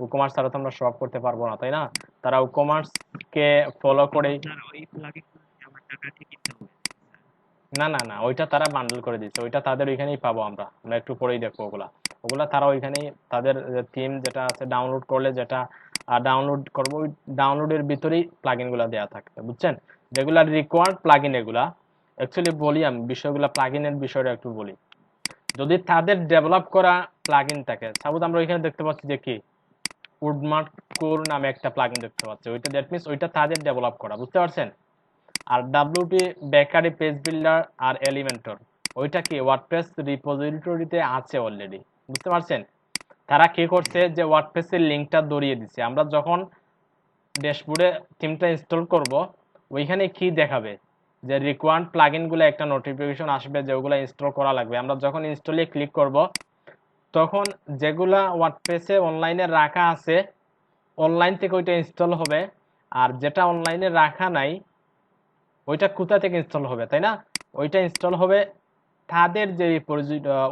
উকমার্স ছাড়া তো আমরা শপ করতে পারবো না, তাই না? তারা উকমার্স কে ফলো করেই, না না না, ওইটা তারা বান্ডেল করে দিচ্ছে, ওইটা তাদের ওইখানেই পাবো আমরা আমরা একটু পরেই দেখবো ওগুলা। ওগুলা তারা ওইখানেই তাদের থিম যেটা আছে ডাউনলোড করলে যেটা ডাউনলোড করবো, ওই ডাউনলোডের ভিতরেই প্লাগইন গুলা দেওয়া থাকে, বুঝছেন? যেগুলা রিকোয়ার্ড প্লাগইন এগুলা অ্যাকচুয়ালি বলি আমি বিষয়গুলো, প্লাগইনের বিষয়টা একটু বলি। যদি তাদের ডেভেলপ করা প্লাগইন থাকে, সাপোজ আমরা ওইখানে দেখতে পাচ্ছি যে কি উডমার্ক কোর নামে একটা প্লাগইন দেখতে পাচ্ছি, ওইটা দ্যাট মিন্স ওইটা তাদের ডেভেলপ করা, বুঝতে পারছেন? আর ডাব্লিউপি বেকারি পেজ বিল্ডার আর এলিমেন্টর, ওইটা কি ওয়ার্ডপ্রেস রিপোজিটরিতে আছে অলরেডি, বুঝতে পারছেন? তারা কি করছে যে ওয়ার্ডপ্রেসের লিংকটা ধরিয়ে দিচ্ছে, আমরা যখন ড্যাশবোর্ডে থিমটা ইনস্টল করব ওইখানে কি দেখাবে যে রিকোয়ার্ড প্লাগইনগুলো একটা নোটিফিকেশন আসবে যে ওগুলো ইনস্টল করা লাগবে। আমরা যখন ইনস্টলে ক্লিক করব তখন যেগুলা ওয়ার্ডপ্রেসে অনলাইনে রাখা আছে অনলাইন থেকে ওইটা ইনস্টল হবে, আর যেটা অনলাইনে রাখা নাই ওইটা কোথা থেকে ইনস্টল হবে, তাই না? ওইটা ইনস্টল হবে তাদের যে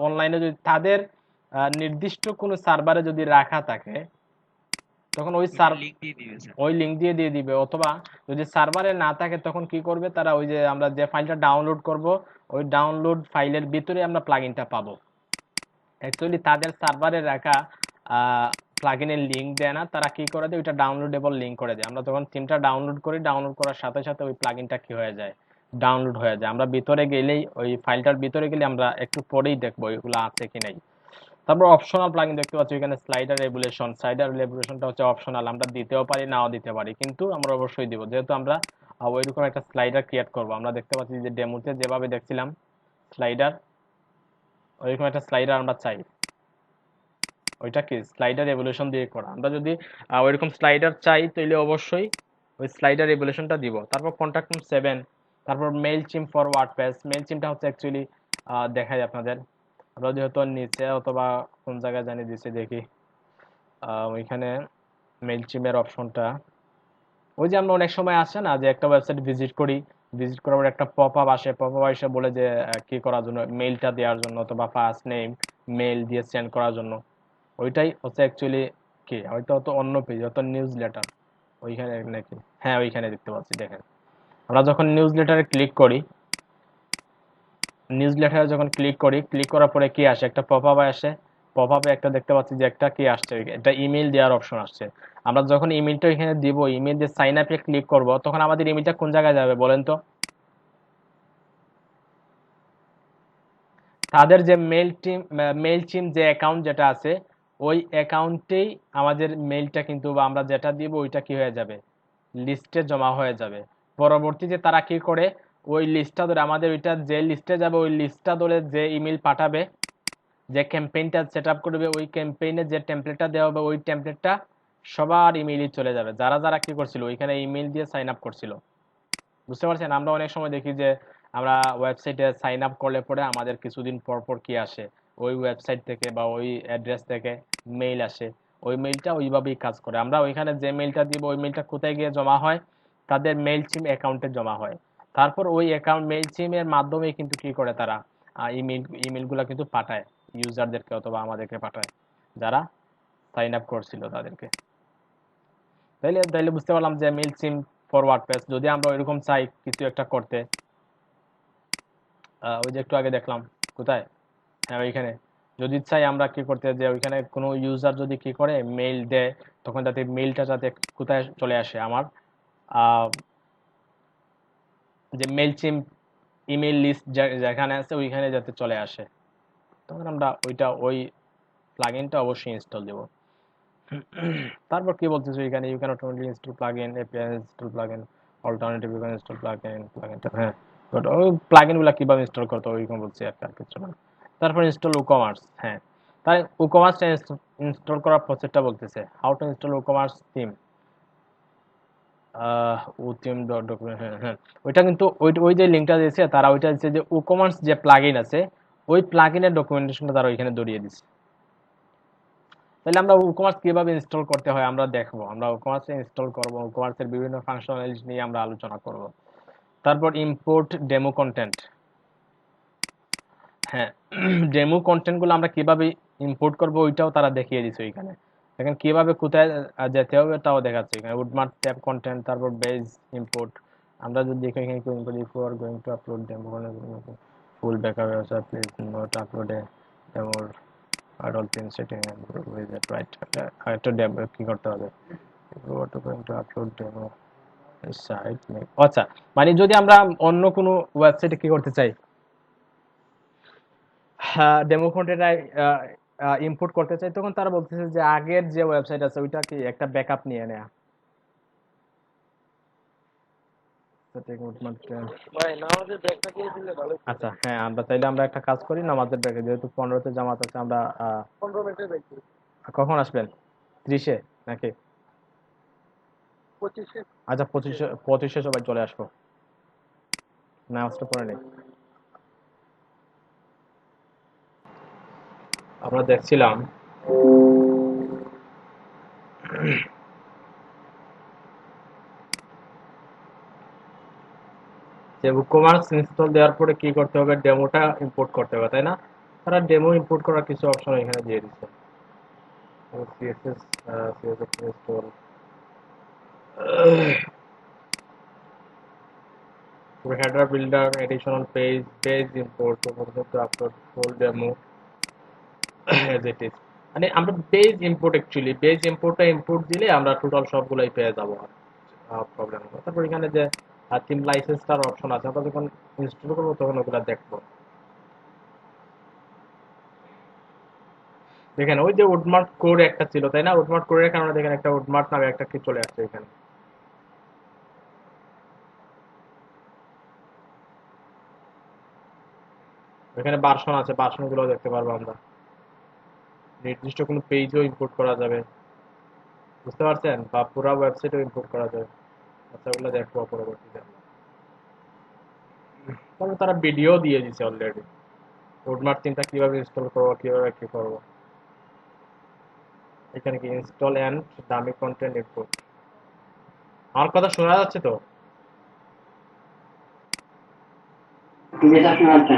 অনলাইনে যদি তাদের নির্দিষ্ট কোনো সার্ভারে যদি রাখা থাকে তখন ওই লিঙ্ক দিয়ে দিয়ে দিবে, অথবা যদি সার্ভারে না থাকে তখন কি করবে তারা, ওই যে আমরা যে ফাইলটা ডাউনলোড করব ওই ডাউনলোড ফাইলের ভিতরে আমরা প্লাগইনটা পাবো। অ্যাকচুয়ালি তাদের সার্ভারে রাখা প্লাগইনের লিঙ্ক দেয় না, তারা কি করে দেয় ওইটা ডাউনলোডেবল লিঙ্ক করে দেয়। আমরা যখন থিমটা ডাউনলোড করি, ডাউনলোড করার সাথে সাথে ওই প্লাগইনটা কি হয়ে যায়, ডাউনলোড হয়ে যায়। আমরা ভিতরে গেলেই ওই ফাইলটার ভিতরে গেলে আমরা একটু পরেই দেখবো এগুলো আছে কি নাই। তারপর অপশনাল প্লাগইন দেখতে পাচ্ছি এখানে স্লাইডার রেগুলেশন। স্লাইডার রেগুলেশনটা হচ্ছে অপশনাল, আমরা দিতেও পারি নাও দিতে পারি, কিন্তু আমরা অবশ্যই দিব যেহেতু আমরা ওইরকম একটা স্লাইডার ক্রিয়েট করব। আমরা দেখতে পাচ্ছি যে ডেমোতে যেভাবে দেখছিলাম স্লাইডার, ওইরকম একটা স্লাইডার আমরা চাই। ওইটা কি স্লাইডার রেগুলেশন দিয়ে করা। আমরা যদি ওইরকম স্লাইডার চাই তাহলে অবশ্যই ওই স্লাইডার রেগুলেশনটা দিব। তারপর কন্ট্যাক্ট 7, তারপর মেইল চিম ফর ওয়ার্ডপ্রেস। মেইল চিমটা হচ্ছে অ্যাকচুয়ালি দেখাই আপনাদের, আমরা যেহেতু নিচে অথবা কোন জায়গায় জানি দিছে দেখি, ওইখানে মেইল চিমের অপশনটা, ওই যে আমরা অনেক সময় আসে না যে একটা ওয়েবসাইট ভিজিট করি, ভিজিট করার পর একটা পপ আপ আসে, পপ আপ এসে বলে যে কি করার জন্য, মেইলটা দেওয়ার জন্য অথবা ফার্স্ট নেম মেইল দিয়ে সেন্ড করার জন্য। ওইটাই হচ্ছে অ্যাকচুয়ালি কি, হয়তো হয়তো অন্য পেজ, হয়তো নিউজ লেটার ওইখানে নাকি, হ্যাঁ ওইখানে দেখতে পাচ্ছি। দেখেন আমরা যখন নিউজ লেটারে ক্লিক করি, নিউজ লেটারে যখন ক্লিক করি, ক্লিক করার পরে কি আসে, একটা পপ আপ আসে। পপ আপে একটা দেখতে পাচ্ছি যে একটা কি আসছে, এটা ইমেল দেওয়ার অপশন আসছে। আমরা যখন ইমেলটা এখানে দিব, ইমেল দিয়ে সাইন আপে ক্লিক করব, তখন আমাদের ইমেলটা কোন জায়গায় যাবে বলেন তো? তাদের যে মেইল চিম যে অ্যাকাউন্ট যেটা আছে ওই অ্যাকাউন্টেই আমাদের মেইলটা কিন্তু, বা আমরা যেটা দিব ওইটা কি হয়ে যাবে, লিস্টে জমা হয়ে যাবে। পরবর্তীতে তারা কি করে ওই লিস্টটা ধরে আমাদের ওইটা যে লিস্টে যাবে ওই লিস্টটা ধরে যে ইমেল পাঠাবে, যে ক্যাম্পেইনটা সেট আপ করবে, ওই ক্যাম্পেইনে যে টেমপ্লেটটা দেওয়া হবে ওই টেমপ্লেটটা সবার ইমেইলে চলে যাবে, যারা যারা কি করছিল ওইখানে ইমেইল দিয়ে সাইন আপ করছিল। বুঝতে পারছেন? আমরা অনেক সময় দেখি যে আমরা ওয়েবসাইটে সাইন আপ করলে পরে আমাদের কিছুদিন পর পর কি আসে, ওই ওয়েবসাইট থেকে বা ওই অ্যাড্রেস থেকে মেইল আসে, ওই মেইলটা ওইভাবেই কাজ করে। আমরা ওইখানে যে মেইলটা দিব ওই মেইলটা কোথায় গিয়ে জমা হয়, তাদের মেইল চিম অ্যাকাউন্টে জমা হয়। তারপর ওই অ্যাকাউন্ট মেইল চিমের মাধ্যমে কিন্তু কি করে তারা ইমেলগুলো কিন্তু পাঠায় ইউজারদেরকে অথবা আমাদেরকে পাঠায়, যারা সাইন আপ করছিল তাদেরকে। তাইলে তাইলে বুঝতে পারলাম যে মেইলচিম ফর ওয়ার্ডপ্রেস যদি আমরা এরকম চাই কিছু একটা করতে, ওই যে একটু আগে দেখলাম কোথায়, হ্যাঁ ওইখানে যদি চাই আমরা কি করতে, যে ওইখানে কোনো ইউজার যদি কি করে মেইল দেয়, তখন যাতে মেইলটা যাতে কোথায় চলে আসে আমার যে মেইলচিম ইমেল লিস্ট যেখানে আছে ওইখানে যাতে চলে আসে, তখন আমরা ওই প্লাগইনটা অবশ্যই ইনস্টল দেব। তারপর কি বলতেছে এখানে, you can automatically install plugin, API install plugin, alternative you can install প্লাগইনটা, হ্যাঁ বাট ওই প্লাগইনগুলো কিভাবে ইনস্টল করতে হবে ওইরকম বলছি আর কিছু না। তারপর ইনস্টল উকমার্স, হ্যাঁ তাই উকমার্সটা ইনস্টল করার প্রসেসটা বলতেছে, how to install WooCommerce theme, theme dot document, হ্যাঁ হ্যাঁ ওইটা কিন্তু ওই যে লিঙ্কটা দিয়েছে তারা ওইটা দিচ্ছে যে উকমার্স যে প্লাগইন আছে ওই প্লাগইনের ডকুমেন্টেশনটা তারা ওইখানে ধরিয়ে দিচ্ছে। তাহলে আমরা উকমার্স কিভাবে ইনস্টল করতে হয় আমরা দেখবো, আমরা উকমার্স ইনস্টল করব, উকমার্সের বিভিন্ন ফাংশনালিটি নিয়ে আমরা আলোচনা করব। তারপর ইম্পোর্ট ডেমো কন্টেন্ট, হ্যাঁ ডেমো কন্টেন্টগুলো আমরা কিভাবে ইম্পোর্ট করব ওইটাও তারা দেখিয়ে দিচ্ছে ওইখানে। দেখেন কিভাবে কোথায় যেতে হবে তাও দেখাচ্ছে এখানে, উডমার্ট ট্যাব কন্টেন্ট, তারপর বেজ ইম্পোর্ট। আমরা যদি দেখি এখানে import if you are going to upload demo full backup আছে, please not upload a demo or all pin setting with that right. একটা ডেমো কি করতে হবে, going to upload demo site, আচ্ছা মানে যদি আমরা অন্য কোনো ওয়েবসাইটে কি করতে চাই, ডেমো কন্টেন্ট ইম্পোর্ট করতে চাই, তখন তারা বলতেছে যে আগের যে ওয়েবসাইট আছে ওইটা কি একটা ব্যাকআপ নিয়ে নেয়া। ভাই নামাজের ব্রেকটা দিয়ে দিলে ভালো হতো। আচ্ছা হ্যাঁ আমরা একটা কাজ করি, নামাজের ব্রেকে যেহেতু 15তে জামাত আছে আমরা 15 মিনিটের ব্রেক দিই। কখন আসবেন, 30-এ নাকি? 25-এ। আচ্ছা 25-এ সবাই চলে আসবো, নামাজটা পড়ে নেই। আমরা দেখছিলাম যে বুকমার্কস ইনস্টল দেওয়ার পরে কি করতে হবে, ডেমোটা ইম্পোর্ট করতে হবে তাই না? তারা ডেমো ইম্পোর্ট করার কিছু অপশন এখানে দিয়ে দিচ্ছে, CSS install, header builder, additional page import, to upload full demo as it is। মানে আমরা পেজ ইম্পোর্ট অ্যাকচুয়ালি পেজ ইম্পোর্টটা ইম্পোর্ট দিলে আমরা টোটাল সবগুলাই পেয়ে যাবো, প্রবলেম হবে। তারপর এখানে যে থিম লাইসেন্সটার অপশন আছে, আমরা যখন ইনস্টল করবো তখন ওগুলা দেখবো। দেখেন ওই যে উডমার্ক কোড একটা ছিল তাই না, উডমার্ক কোডের কারণে দেখেন একটা উডমার্ক নামে একটা কি চলে আসছে এখানে। এখানে ভার্সন আছে, ভার্সন গুলো দেখতে পারবো আমরা, নির্দিষ্ট কোনো পেজও ইম্পোর্ট করা যাবে, বুঝতে পারছেন, বা পুরো ওয়েবসাইটও ইম্পোর্ট করা যাবে। আচ্ছা ওগুলো দেখবো পরবর্তীতে। তবে তারা ভিডিও দিয়ে দিছে অলরেডি, উডমার্ক থিমটা কিভাবে ইনস্টল করবো, কিভাবে কি করবো। এখানে কি install and dummy content import, আমার কথা শোনা যাচ্ছে তো? যেটা শোনা যাচ্ছে।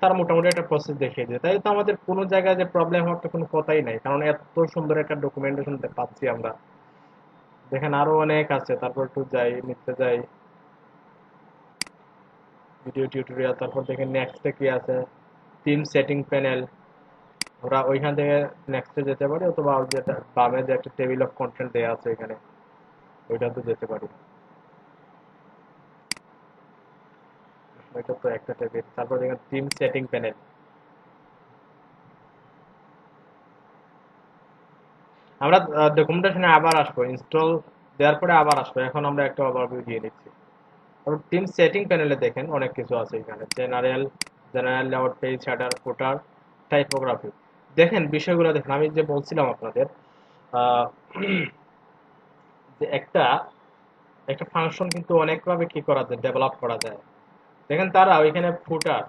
তারা মোটামুটি একটা প্রসেস দেখিয়ে দেয়, তাই তো আমাদের কোনো জায়গায় যে প্রবলেম হওয়ার তো কোনো কথাই নাই, কারণ এত সুন্দর একটা ডকুমেন্টেশন পাচ্ছি আমরা। দেখেন আরো অনেক আছে, তারপর একটু যাই নিতে যাই ভিডিও টিউটোরিয়াল, তারপর দেখেন নেক্সটে কি আছে, থিম সেটিং প্যানেল, আমরা ওইখান থেকে নেক্সটে যেতে পারি, অথবা যেটা বামে যে একটা টেবিল অফ কন্টেন্ট দেওয়া আছে এখানে ওইটাতে যেতে পারি, ওইটা তো একটা টেবিল। তারপর দেখেন থিম সেটিং প্যানেল, আমরা ডকুমেন্টেশনে আবার আসবো, ইনস্টল দেওয়ার পরে আবার আসবো, এখন আমরা একটা ওভারভিউ দিয়ে নিচ্ছি। তারপর থিম সেটিং প্যানেলে দেখেন অনেক কিছু আছে এখানে, জেনারেল লেআউট, পেজ হেডার, ফুটার, টাইপোগ্রাফি। দেখেন বিষয়গুলো দেখেন, আমি যে বলছিলাম আপনাদের আহ, যে একটা একটা ফাংশন কিন্তু অনেকভাবে কি করা যায়, ডেভেলপ করা যায়। দেখেন তারা ওইখানে ফুটার,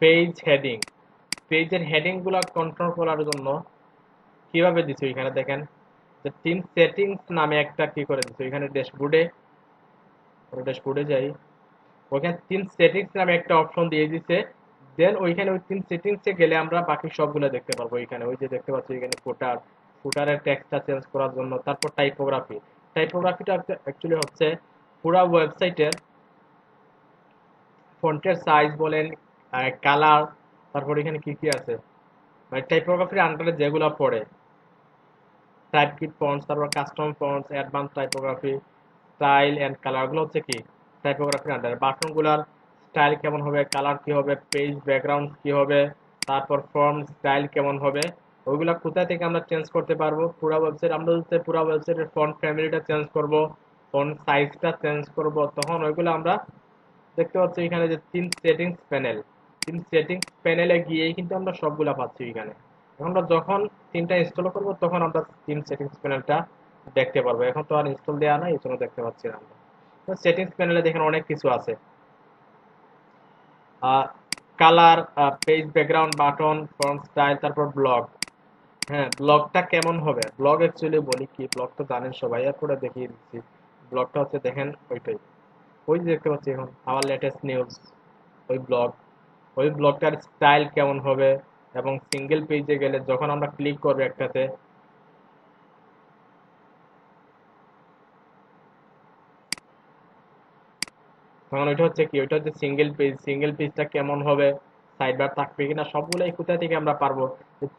পেজ হেডিং, পেজের হেডিং গুলা কন্ট্রোল করার জন্য কিভাবে দিচ্ছে এখানে দেখেন, যে টিম সেটিংস নামে একটা কি করে দিচ্ছে এখানে ড্যাশবোর্ডে, ড্যাশবোর্ডে যাই, ওখানে তিন সেটিংস নামে একটা অপশন দিয়ে দিছে। দেন ওইখানে ওই তিন সেটিংসে গেলে আমরা বাকি সবগুলো দেখতে পারবো। এখানে ওই যে দেখতে পাচ্ছি এখানে ফুটারের টেক্সটটা চেঞ্জ করার জন্য, তারপর টাইপোগ্রাফিটা অ্যাকচুয়ালি হচ্ছে পুরো ওয়েবসাইটের ফন্টের সাইজ বলেন, কালার, তারপর এখানে কি কি আছে মানে টাইপোগ্রাফির আন্ডারে যেগুলো পড়ে, টাইপকিট ফন্টস, তারপর custom fonts, advance typography, style and colour, গুলো হচ্ছে কি টাইপোগ্রাফির আন্ডারে। বাটনগুলার স্টাইল কেমন হবে, কালার কি হবে, পেজ ব্যাকগ্রাউন্ড কি হবে, তারপর ফর্ম স্টাইল কেমন হবে, ওইগুলা কোথা থেকে আমরা চেঞ্জ করতে পারবো। পুরো ওয়েবসাইট আমরা যদি পুরো ওয়েবসাইটের ফন্ট ফ্যামিলিটা চেঞ্জ করব, ফন্ট সাইজটা চেঞ্জ করব, তখন ওইগুলো আমরা দেখতে পাচ্ছি এখানে যে তিন সেটিংস প্যানেলে গিয়েই কিন্তু আমরা সবগুলা পাচ্ছি এখানে। এখন আমরা যখন তিনটা ইনস্টল করব তখন আমরা তিন সেটিংস প্যানেলটা দেখতে পারবো। এখন তো আর ইনস্টল দেওয়া নাই, এই জন্য দেখতে পাচ্ছি না আমরা। সেটিংস প্যানেলে দেখেন অনেক কিছু আছে, colour, page background, button, font style, তারপর ব্লগ। হ্যাঁ, ব্লগটা কেমন হবে, ব্লগ অ্যাকচুয়ালি বলি কি, ব্লগ তো জানেন সবাই, এরপরে দেখিয়ে দিচ্ছি। ব্লগটা হচ্ছে দেখেন ওইটাই, ওই যে দেখতে পাচ্ছি এখন আওয়ার লেটেস্ট নিউজ, ওই ব্লগ, ওই ব্লগটার স্টাইল কেমন হবে, এবং সিঙ্গেল পেজে গেলে যখন আমরা ক্লিক করবো একটাতে, তখন ওইটা হচ্ছে কি, ওইটা হচ্ছে সিঙ্গেল পেজটা কেমন হবে, সাইড বার থাকবে কিনা, সবগুলাই কোথা থেকে আমরা পারবো,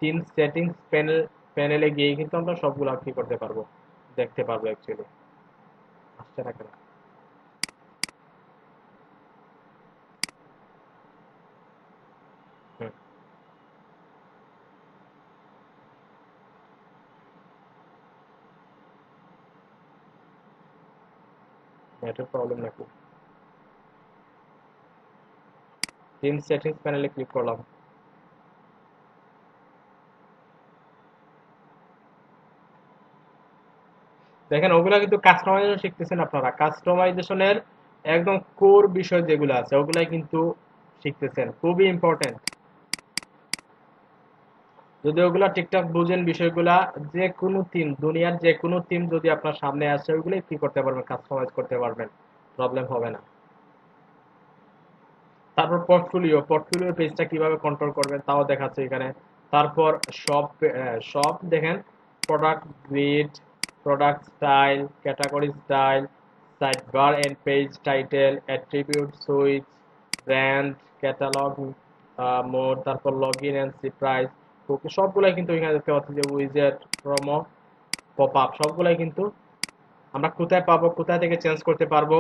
তিন সেটিংস প্যানেলে গিয়ে কিন্তু আমরা সবগুলো কি করতে পারবো, দেখতে পারবো অ্যাকচুয়ালি। আসছে না কেন? হুম, নেটের প্রবলেম নাকি? তিন সেটিংস প্যানেলে ক্লিক করলাম, দেখেন ওগুলা কিন্তু কাস্টমাইজেশন শিখতেছেন আপনারা। কাস্টমাইজেশনের একদম কোর বিষয় যেগুলো আছে ওগুলাই কিন্তু শিখতেছেন, খুবই ইম্পর্টেন্ট। যদি ওগুলা ঠিকঠাক বুঝেন বিষয়গুলা, যে কোনো টিম, দুনিয়ার যে কোনো টিম যদি আপনার সামনে আসে ওগুলাই কি করতে পারবেন, কাস্টমাইজ করতে পারবেন, প্রবলেম হবে না। তারপর পোর্টফোলিও পেজটা কিভাবে কন্ট্রোল করবেন তাও দেখাচ্ছে এখানে। তারপর সব দেখেন, product grid, product style, category style, sidebar and page title, attribute switch, brand, catalogue mode, তারপর log in and see price, okay সবগুলাই কিন্তু এখানে দেখতে পাচ্ছি যে উইজেট, প্রোমো, পপ আপ, সবগুলাই কিন্তু আমরা কোথায় পাবো, কোথায় থেকে চেঞ্জ করতে পারবো,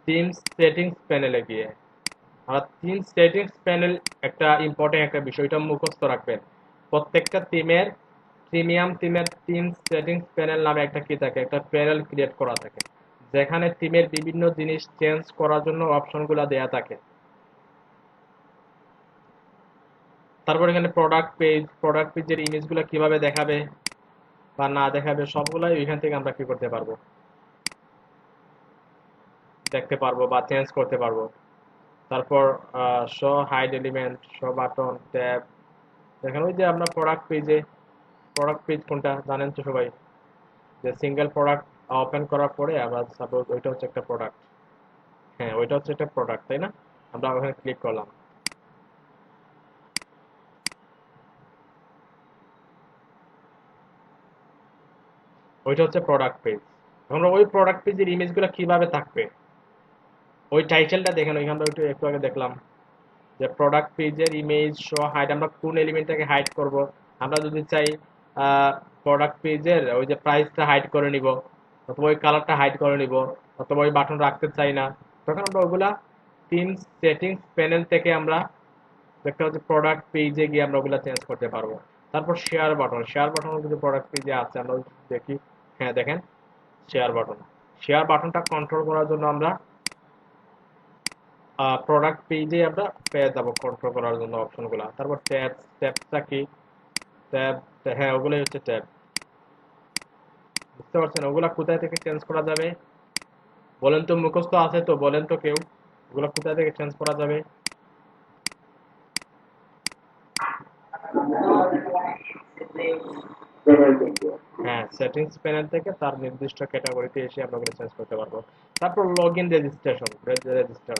থিমস সেটিংস প্যানেলে গিয়ে। আর থিম সেটিংস প্যানেল একটা ইম্পর্টেন্ট একটা বিষয়টা মুখস্থ রাখবেন। প্রত্যেকটা প্রিমিয়াম থিমের থিম সেটিংস প্যানেল নামে একটা কি থাকে, একটা প্যানেল ক্রিয়েট করা থাকে, যেখানে থিমের বিভিন্ন জিনিস চেঞ্জ করার জন্য অপশনগুলো দেয়া থাকে। তারপর এখানে প্রোডাক্ট পেজের ইমেজগুলো কিভাবে দেখাবে বা না দেখাবে সবগুলাই এখান থেকে আমরা কি করতে পারবো, দেখতে পারবো বা চেঞ্জ করতে পারবো। তারপর show hide element, show button, tab, দেখেন ওই যে আমরা প্রোডাক্ট পেজ কোনটা জানেন তো সবাই, যে সিঙ্গেল প্রোডাক্ট ওপেন করার পরে আবার সাপোজ ওইটা হচ্ছে একটা প্রোডাক্ট, হ্যাঁ ওইটা হচ্ছে একটা প্রোডাক্ট, তাই না? আমরা ওখানে ক্লিক করলাম, ওইটা হচ্ছে প্রোডাক্ট পেজ। আমরা ওই প্রোডাক্ট পেজের ইমেজগুলো কিভাবে থাকবে, ওই টাইটেলটা দেখেন ওইখানে আমরা ওইটা একটু আগে দেখলাম যে প্রোডাক্ট পেজের ইমেজ শো হাইড, আমরা কোন এলিমেন্টটাকে হাইড করব। আমরা যদি চাই প্রোডাক্ট পেজের ওই যে প্রাইসটা হাইড করে নিব, অথবা ওই কালারটা হাইড করে নিব, অথবা ওই বাটন রাখতে চাই না, তখন আমরা ওগুলা থিম সেটিংস প্যানেল থেকে আমরা দেখতে পাচ্ছি প্রোডাক্ট পেজে গিয়ে আমরা ওগুলা চেঞ্জ করতে পারবো। তারপর শেয়ার বাটন যদি প্রোডাক্ট পেজে আছে আমরা যদি দেখি, হ্যাঁ দেখেন শেয়ার বাটনটা কন্ট্রোল করার জন্য আমরা প্রোডাক্ট পেজে আমরা পেয়ে যাবো কন্ট্রোল করার জন্য অপশনগুলো। তারপর ট্যাবটা কি, ট্যাব, হ্যাঁ ওগুলোই হচ্ছে ট্যাব। বুঝতে পারছেন ওগুলা কোথায় থেকে চেঞ্জ করা যাবে বলেন তো, মুখস্থ আছে তো বলেন তো কেউ, ওগুলা কোথায় থেকে চেঞ্জ করা যাবে? হ্যাঁ, সেটিংস প্যানেল থেকে তার নির্দিষ্ট ক্যাটাগরিতে এসে আমরা ওগুলো চেঞ্জ করতে পারবো। তারপর লগ ইন রেজিস্ট্রেশন, রেজিস্টার,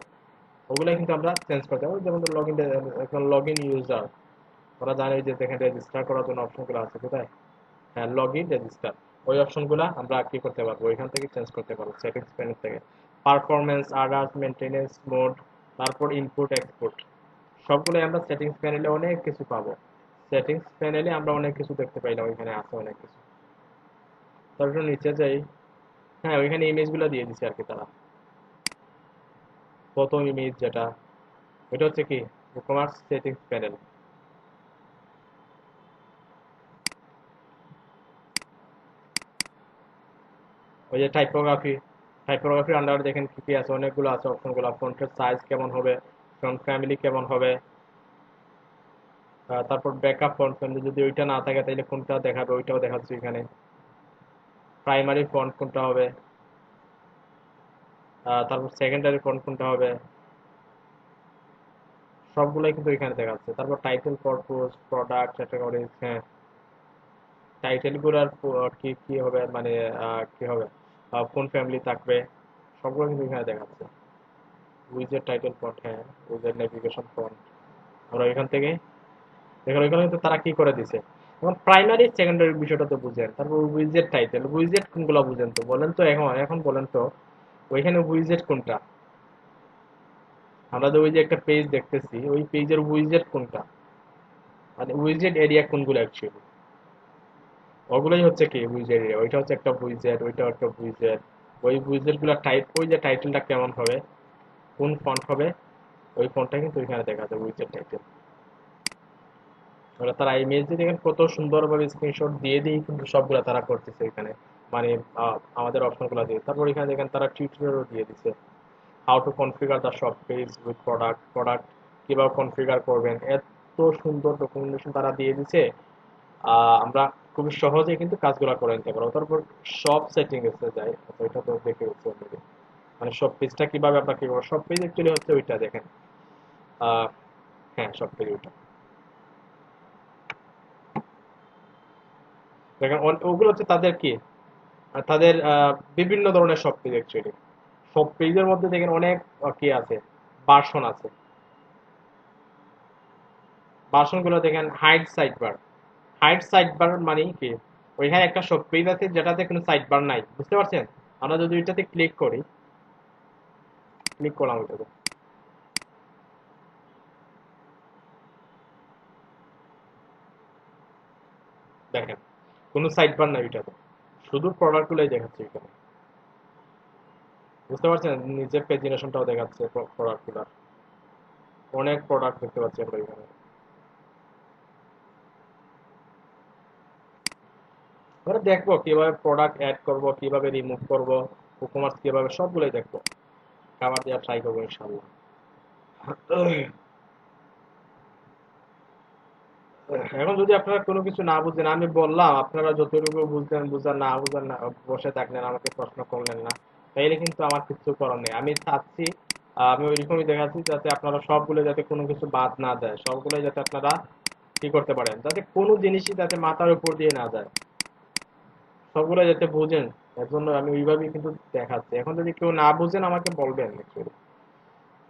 ওগুলো কিন্তু আমরা চেঞ্জ করতে পারবো। যেমন লগ ইন, এখন লগ ইন ইউজার, ওরা জানে যে দেখেন রেজিস্টার করার জন্য অপশনগুলো আছে কোথায়, হ্যাঁ লগ ইন রেজিস্টার, ওই অপশনগুলো আমরা কি করতে পারবো, ওইখান থেকে চেঞ্জ করতে পারবো সেটিংস প্যানেল থেকে। পারফরমেন্স, আদার্স, মেনটেনেন্স মোড, তারপর ইনপুট এক্সপোর্ট, সবগুলো আমরা সেটিংস প্যানেলে অনেক কিছু পাবো। সেটিংস প্যানেলে আমরা অনেক কিছু দেখতে পাইলাম, ওইখানে আছে অনেক কিছু। তারপর নিচে যাই, হ্যাঁ ওইখানে ইমেজগুলো দিয়ে দিছে আর কি তারা। প্রথম ইমেজ যেটা, এটা হচ্ছে কি WooCommerce সেটিংস প্যানেল। ওই যে টাইপোগ্রাফি, টাইপোগ্রাফির আন্ডারে দেখেন কি কি আছে, অনেকগুলো আছে অপশনগুলো। ফন্টের সাইজ কেমন হবে, ফন্ট ফ্যামিলি কেমন হবে, তারপর ব্যাকআপ ফন্ট ফ্যামিলি যদি ওইটা না থাকে তাহলে কোনটা দেখাবে, ওইটাও দেখাচ্ছে এখানে। প্রাইমারি ফন্ট কোনটা হবে, তারপর সেকেন্ডারি ফন্ট কোনটা হবে, সবগুলাই কিন্তু এখানে দেখাচ্ছে। তারপর টাইটেল, পারপোজ, প্রোডাক্ট, ক্যাটাগরিজ, হ্যাঁ টাইটেল গুলার কি কি হবে, মানে কি হবে, কোন ফ্যামিলি থাকবে, সবগুলো কিন্তু এখানে দেখাচ্ছে। উইজেট টাইটেল ফন্ট, হ্যাঁ উইজেট নেভিগেশন ফন্ট, আমরা এখান থেকে দেখেন। ওইখানে কিন্তু তারা কি করে দিছে, এখন প্রাইমারি সেকেন্ডারি বিষয়টা তো বুঝেন। তারপর উইজেট টাইটেল, উইজেট কোনগুলো বুঝেন তো বলেন তো, এখন এখন বলেন তো ওইখানে উইজেট কোনটা। আমরা যে ওই যে একটা পেজ দেখতেছি, ওই পেজের উইজেট কোনটা, মানে উইজেট এরিয়া কোনগুলো অ্যাকচুয়ালি, ওগুলোই হচ্ছে কি উইজেট এরিয়া। ওইটা হচ্ছে একটা উইজেট, ওইটাও একটা উইজেট। ওই উইজেট গুলা টাইপ, ওই যে টাইটেলটা কেমন হবে, কোন ফন্ট হবে, ওই ফন্টটা কিন্তু ওইখানে দেখা যায় উইজেট টাইটেল। ওরা তারা ইমেজ দিয়ে দেখেন কত সুন্দরভাবে স্ক্রিনশট দিয়ে দিয়ে কিন্তু সবগুলা তারা করতেছে এখানে, মানে আমাদের অপশনগুলো দিয়ে। তারপর এখানে দেখেন তারা টিউটোরিয়ালও দিয়ে দিছে, how to configure the shop page with product, product কিভাবে কনফিগার করবেন, এত সুন্দর ডকুমেন্টেশন তারা দিয়ে দিছে। আমরা খুবই সহজে কিন্তু কাজগুলো করে নিতে পারবো। তারপর সব সেটিং এসে যায়, আচ্ছা ওইটা তো দেখে গেছি অলরেডি, মানে সব পেজটা কিভাবে আমরা কি করবো, সব পেজ অ্যাকচুয়ালি হচ্ছে ওইটা দেখেন। আহ, হ্যাঁ সব পেজ ওইটা দেখেন। ওগুলো হচ্ছে তাদের কি, তাদের বিভিন্ন ধরনের সব পেজ অ্যাকচুয়ালি। সব পেজের মধ্যে দেখেন অনেক কি আছে, ভার্সন আছে। ভার্সন গুলো দেখেন, hide sidebar, hide sidebar মানে কি, ওইখানে একটা সব পেজ আছে যেটাতে কোনো সাইড বার নাই, বুঝতে পারছেন। আমরা যদি ওইটাতে ক্লিক করি, ক্লিক করলাম ওইটাতে, দেখেন কোনো সাইড বার নাই ওইটাতে, শুধু প্রোডাক্ট গুলোই দেখাচ্ছে এখানে, বুঝতে পারছেন। নিজের পেজিনেশনটাও দেখাচ্ছে প্রোডাক্ট গুলার, অনেক প্রোডাক্ট দেখতে পাচ্ছি আমরা এখানে। এবারে দেখবো কিভাবে প্রোডাক্ট অ্যাড করব, কিভাবে রিমুভ করব, WooCommerce কিভাবে, সবগুলোই দেখবো, খাবার দেওয়া ট্রাই করবো ইনশাল্লাহ। এখন যদি আপনারা কোনো কিছু না বুঝেন, আমি বললাম আপনারা যতটুকু বুঝলেন বুঝার, না বুঝার না বসে থাকলেন, আমাকে প্রশ্ন করলেন না, তাইলে কিন্তু আমার কিছু করার নেই। আমি চাচ্ছি, আমি ওইরকমই দেখাচ্ছি যাতে আপনারা সবগুলো, যাতে কোনো কিছু বাদ না যায়, সবগুলো যাতে আপনারা কি করতে পারেন, যাতে কোনো জিনিসই যাতে মাথার উপর দিয়ে না যায়, সবগুলো যাতে বুঝেন। এর জন্য আমি ওইভাবেই কিন্তু দেখাচ্ছি। এখন যদি কেউ না বুঝেন আমাকে বলবেন, actually।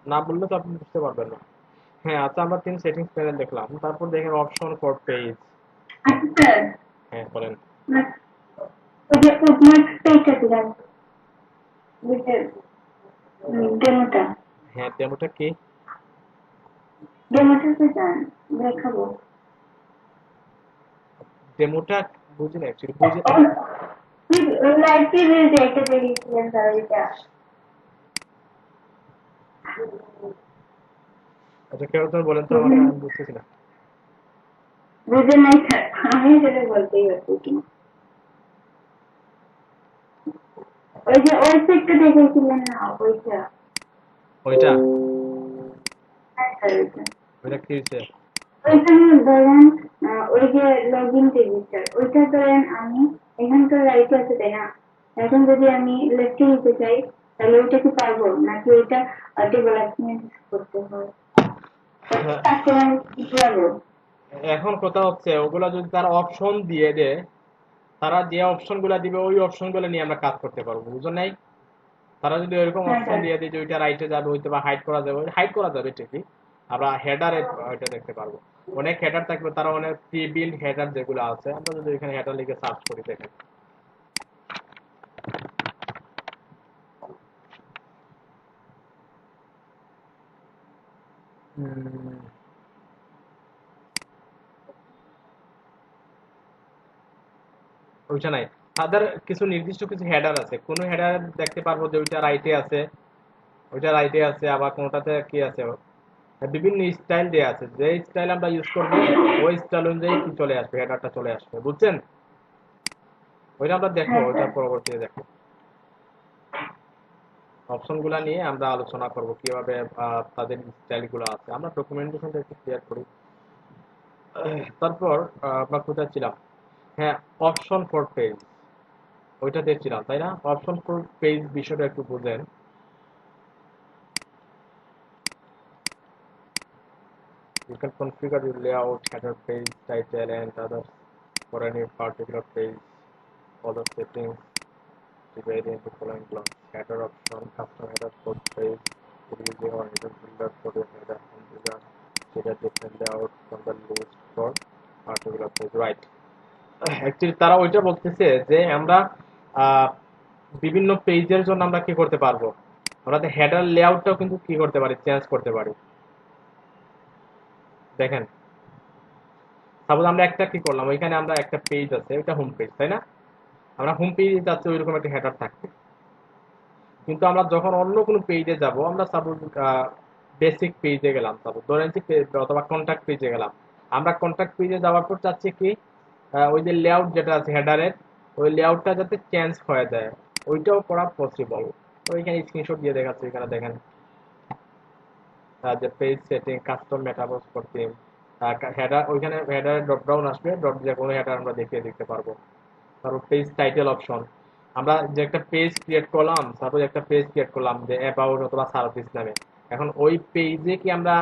না বললে তো আপনি বুঝতে পারবেন না। হ্যাঁ আচ্ছা, আমরা 3 সেটিংস প্যানেল দেখলাম, তারপর দেখেন অপশন ফর পেজ। আচ্ছা স্যার, হ্যাঁ বলেন। ওই যে পেজটা দিলাম, ডেমোটা, হ্যাঁ ডেমোটা কি, ডেমোটা তো জান দেখাবো। ডেমোটা বুঝি না অ্যাকচুয়ালি, বুঝি। লাইভ টিভি দেখে দেখেছিলেন স্যার ওইটা। আচ্ছা কেউ একজন বলেন তো আমাকে, আমি বুঝতেছি না। বুঝেন নাই স্যার, আমি সেটা বলতেই পারছি কি, ওই যে ওয়েবসাইটটা দেখেছিলেন না, ওইটা। ওইটা, হ্যাঁ স্যার ওইটা। ওইটা কি হয়েছে? ওইখানে ধরেন ওই যে লগ ইন রেজিস্টার, ওইটা ধরেন আমি এখানে তো রাইট আছে তাই না, এখন যদি আমি লেফটে নিতে চাই তাহলে ওইটা কি পারবো, নাকি ওইটা ডেভেলপমেন্ট করতে হয়, হ্যাঁ, তারপরে আমি কি পারবো? এখন কথা হচ্ছে ওগুলা যদি তারা অপশন দিয়ে দেয়, তারা যে অপশনগুলো দিবে ওই অপশনগুলো নিয়ে আমরা কাজ করতে পারবো, বুঝো নাই? তারা যদি ওইরকম হ্যাঁ অপশন স্যার। দিয়ে দিই যে ওইটা রাইটে যাবে, হয়তো বা হাইড করা যাবে, হাইড করা যাবে ঠিকই, আমরা হেডারে ওইটা দেখতে পারবো। অনেক হেডার থাকবে, তারা অনেক প্রি বিল্ড হেডার যেগুলো আছে, আমরা যদি এখানে হেডার লিখে সার্চ করি দেখেন ওইটা নাই। তাদের কিছু নির্দিষ্ট কিছু হেডার আছে, কোনো হেডার দেখতে পারবো যে ওইটা রাইটে আছে, ওইটা রাইটে আছে, আবার কোনোটাতে কি আছে, বিভিন্ন স্টাইল দেওয়া আছে, যে স্টাইল আমরা ইউজ করবো ওই স্টাইল অনুযায়ী কি চলে আসবে, হেডারটা চলে আসবে, বুঝছেন? ওইটা আমরা দেখবো, হ্যাঁ ওইটা স্যার। পরবর্তীতে দেখবো। অপশন গুলা নিয়ে আমরা আলোচনা করব কিভাবে তাদের স্টাইল গুলো আছে, আমরা ডকুমেন্টেশনটা একটু ক্লিয়ার করি। তারপর আমরা কোথায় ছিলাম? হ্যাঁ, অপশন ফর পেজ, ওইটা দেখছিলাম তাই না? অপশন ফর পেজ বিষয়টা একটু বুঝেন। You can configure your layout, header page, title and others for any particular page. Other settings divide into following blocks: header option, custom header for page, release or header builder for your header configure, header different layout from the list for particular page. Right. Actually তারা ওইটা বলতেছে যে আমরা আহ, বিভিন্ন পেজের জন্য আমরা কি করতে পারবো, আমরা হেডার লেআউটটাও কিন্তু কি করতে পারি, চেঞ্জ করতে পারি। দেখেন, সাপোজ আমরা একটা কি করলাম, ওইখানে আমরা একটা পেজ আছে, ওইটা হোম পেজ তাই না? আমরা হোম পেজে যাচ্ছি, ওইরকম একটা হেডার থাকবে। কিন্তু আমরা যখন অন্য কোনো পেজে যাব, আমরা সাপোজ বেসিক পেজে গেলাম, সাপোজ ধরেন যে অথবা কন্ট্যাক্ট পেজে গেলাম, আমরা কন্ট্যাক্ট পেজে যাওয়ার পর চাচ্ছি কি ওই যে লেআউট যেটা আছে হেডারের, ওই লেআউটটা যাতে চেঞ্জ হয়ে যায়, ওইটাও করা পসিবল। তো এখানে স্ক্রিনশট দিয়ে দেখাচ্ছি, এখানে দেখেন যে পেজ সেটিং, কাস্টম মেটাবক্স করতে হেডার, ওইখানে হেডারের ড্রপ ডাউন আসবে, ড্রপ যে কোনো হেডার আমরা দেখিয়ে দিতে পারবো। তারপর পেজ টাইটেল অপশন, আমরা যে একটা পেজ ক্রিয়েট করলাম, সাপোজ একটা পেজ ক্রিয়েট করলাম যে অ্যাবাউট অথবা সার্ভিস নামে, এখন ওই পেজে কি আমরা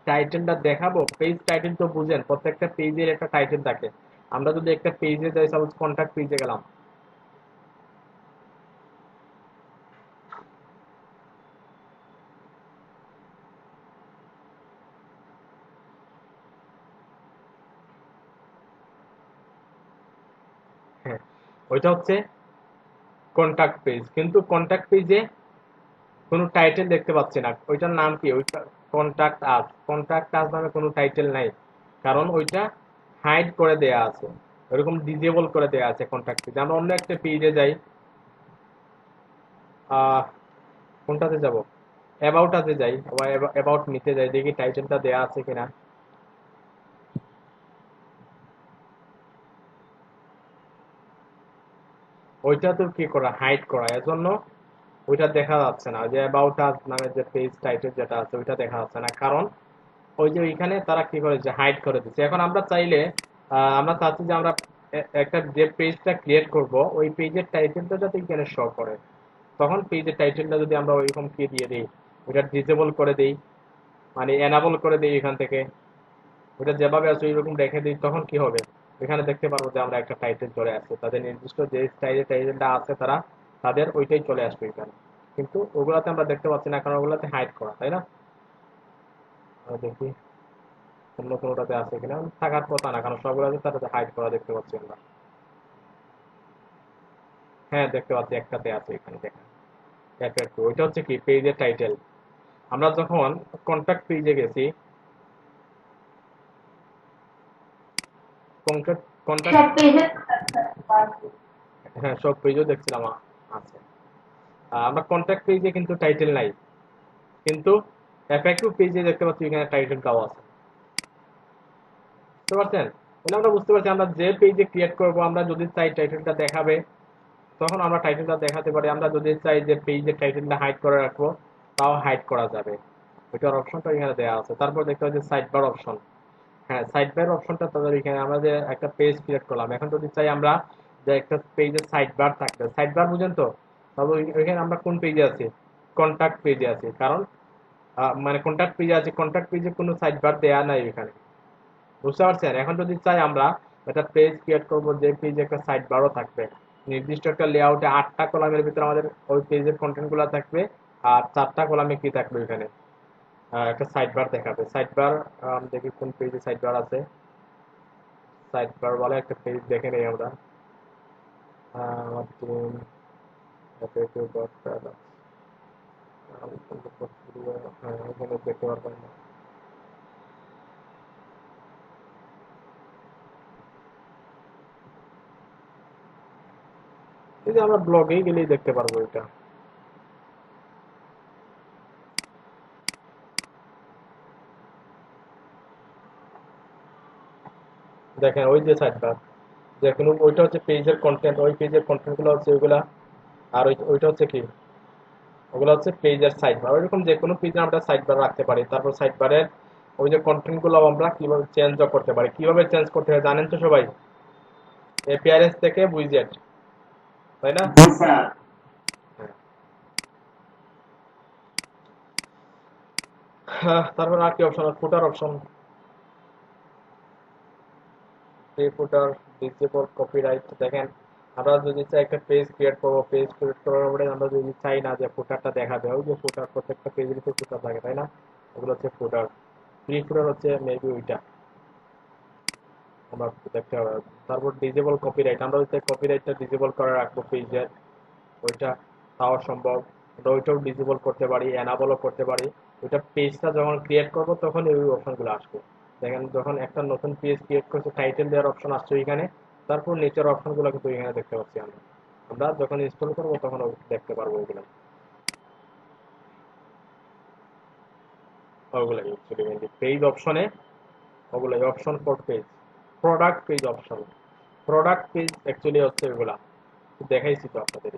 টাইটেলটা দেখাবো? পেজ টাইটেল তো বুঝেন, প্রত্যেকটা পেজের একটা টাইটেল থাকে। আমরা যদি একটা পেজে যাই, সাপোজ কন্ট্যাক্ট পেজে গেলাম, হ্যাঁ ওইটা হচ্ছে কন্ট্যাক্ট পেজ, কিন্তু কন্ট্যাক্ট পেজে কোনো টাইটেল দেখতে পাচ্ছি না, ওইটার নাম কি? ওইটা কন্ট্যাক্ট আস নামে কোনো টাইটেল নাই, কারণ ওইটা হাইড করে দেয়া আছে, ওরকম ডিজেবল করে দেয়া আছে কন্ট্যাক্ট পেজে। আমরা অন্য একটা পেজে যাই, কোনটাতে যাব, অ্যাবাউট আতে যাই, অ্যাবাউট নিতে যাই, দেখি টাইটেলটা দেয়া আছে কিনা। ওইটা তো কি করা, হাইড করা, এর জন্য ওইটা দেখা যাচ্ছে না, যে অ্যাবাউট আস নামে যে পেজ টাইটেল যেটা আছে ওইটা দেখা যাচ্ছে না, কারণ ওই যে ওইখানে তারা কি করেছে, হাইড করে দিচ্ছে। এখন আমরা চাইলে আমরা চাচ্ছি যে আমরা একটা যে পেজটা ক্রিয়েট করব, ওই পেজের টাইটেলটা যাতে এখানে শো করে, তখন পেজের টাইটেলটা যদি আমরা ওইরকম কি দিয়ে দিই, ওইটা ডিসেবল করে দিই, মানে এনাবল করে দিই এখান থেকে, ওইটা যেভাবে আছে ওইরকম রেখে দিই, তখন কি হবে, এখানে দেখতে পারবো যে আমরা একটা টাইটেল চলে আসছে, তাদের নির্দিষ্ট যে স্টাইলের টাইটেলটা আছে তারা তাদের ওইটাই চলে আসবে এখানে। কিন্তু ওগুলাতে আমরা দেখতে পাচ্ছি না, কারণ ওগুলাতে হাইড করা, তাই না? দেখি অন্য কোনোটাতে আছে কিনা, থাকার কথা না, কারণ সবগুলোতে তাতে হাইড করা দেখতে পাচ্ছি আমরা। হ্যাঁ দেখতে পাচ্ছি, একটাতে আছে এখানে, দেখেন ওইটা হচ্ছে কি পেজের টাইটেল। আমরা যখন কন্ট্যাক্ট পেজে গেছি, কন্ট্যাক্ট কন্ট্যাক্ট সব পেজে। হ্যাঁ সব পেজও দেখছিলাম আছে। আমরা কন্ট্যাক্ট পেজে কিন্তু টাইটেল নাই, কিন্তু এফএকিউ পেজে দেখতে পাচ্ছি এখানে টাইটেলটাও আছে, বুঝতে পারছেন? তাহলে আমরা বুঝতে পারছি আমরা যে পেজে ক্রিয়েট করব, আমরা যদি চাই টাইটেলটা দেখাবে, তখন আমরা টাইটেলটা দেখাতে পারি। আমরা যদি চাই যে পেজের টাইটেলটা হাইড করে রাখবো, তাও হাইড করা যাবে, ওইটার অপশনটা এখানে দেওয়া আছে। তারপর দেখতে পাচ্ছি সাইড বার অপশন, হ্যাঁ সাইড বার অপশনটা তাদের এখানে, আমরা যে একটা পেজ ক্রিয়েট করলাম, এখন যদি চাই আমরা যে একটা পেজের সাইড বার থাকবে, সাইড বার বুঝেন তো? তবে ওইখানে আমরা কোন পেজে আছি, কন্ট্যাক্ট পেজে আছি, কারণ মানে কন্ট্যাক্ট পেজে আছে, কন্ট্যাক্ট পেজে কোনো সাইড বার দেয়া নাই এখানে, বুঝতে পারছেন? এখন যদি চাই আমরা একটা পেজ ক্রিয়েট করব, যে পেজে একটা সাইড বারও থাকবে, নির্দিষ্ট একটা লেআউটে 8টা কলামের ভিতরে আমাদের ওই পেজের কন্টেন্ট গুলো থাকবে, আর 4টা কলামে কি থাকবে এখানে একটা সাইড বার দেখাবে। সাইড বার দেখি কোন পেজে সাইড বার আছে। সাইড বার বলে একটা পেজ দেখে নেই আমরা। আমার টিম এখানে দেখতে পারবেন না। এই যে আমরা ব্লগেই গেলেই দেখতে পারবো এটা। দেখেন ওই যে সাইড বার, যে কোনো ওইটা হচ্ছে পেজের কন্টেন্ট, ওই পেজের কন্টেন্ট গুলো হচ্ছে ওইগুলা, আর ওইটা হচ্ছে কি, ওগুলো হচ্ছে পেজের সাইড বার। ওইরকম যে কোনো পেজে আমরা সাইড বার রাখতে পারি। তারপর সাইড বারের ওই যে কন্টেন্ট গুলো আমরা কিভাবে চেঞ্জও করতে পারি। কিভাবে চেঞ্জ করতে হয় জানেন তো সবাই? অ্যাপিয়ারেন্স থেকে উইজেট, তাই না? জি স্যার। তারপর আর কি অপশন? ফুটার অপশন, প্রি ফুটার, ডিসেবল কপিরাইট। দেখেন আমরা যদি চাই একটা পেজ ক্রিয়েট করবো, পেজ ক্রিয়েট করার পরে আমরা যদি চাই না যে ফুটারটা দেখাবে, ওই যে ফুটার প্রত্যেকটা পেজের উপর ফুটার থাকে, তাই না? ওগুলো হচ্ছে ফুটার। প্রি ফুটার হচ্ছে মেবি ওইটা আমরা দেখতে হবে। তারপর ডিসেবল কপিরাইট, আমরা যদি কপিরাইটটা ডিসেবল করে রাখবো পেজের, ওইটা পাওয়া সম্ভব। আমরা ওইটাও ডিসেবল করতে পারি, এনাবলও করতে পারি। ওইটা পেজটা যখন ক্রিয়েট করবো তখন ওই অপশনগুলো আসবে। দেখেন যখন একটা নতুন পেজ ক্রিয়েট করছে, টাইটেল দেওয়ার অপশন আসছে এখানে, তারপর নিচের অপশনগুলো কিন্তু এখানে দেখতে পাচ্ছি আমরা। আমরা যখন ইনস্টল করবো তখন দেখতে পারবো ওগুলো। ওগুলাই অ্যাকচুয়ালি মেনলি পেজ অপশনে, ওগুলাই option for page, product page option. Product page actually হচ্ছে ওগুলা দেখাইছি তো আপনাদের,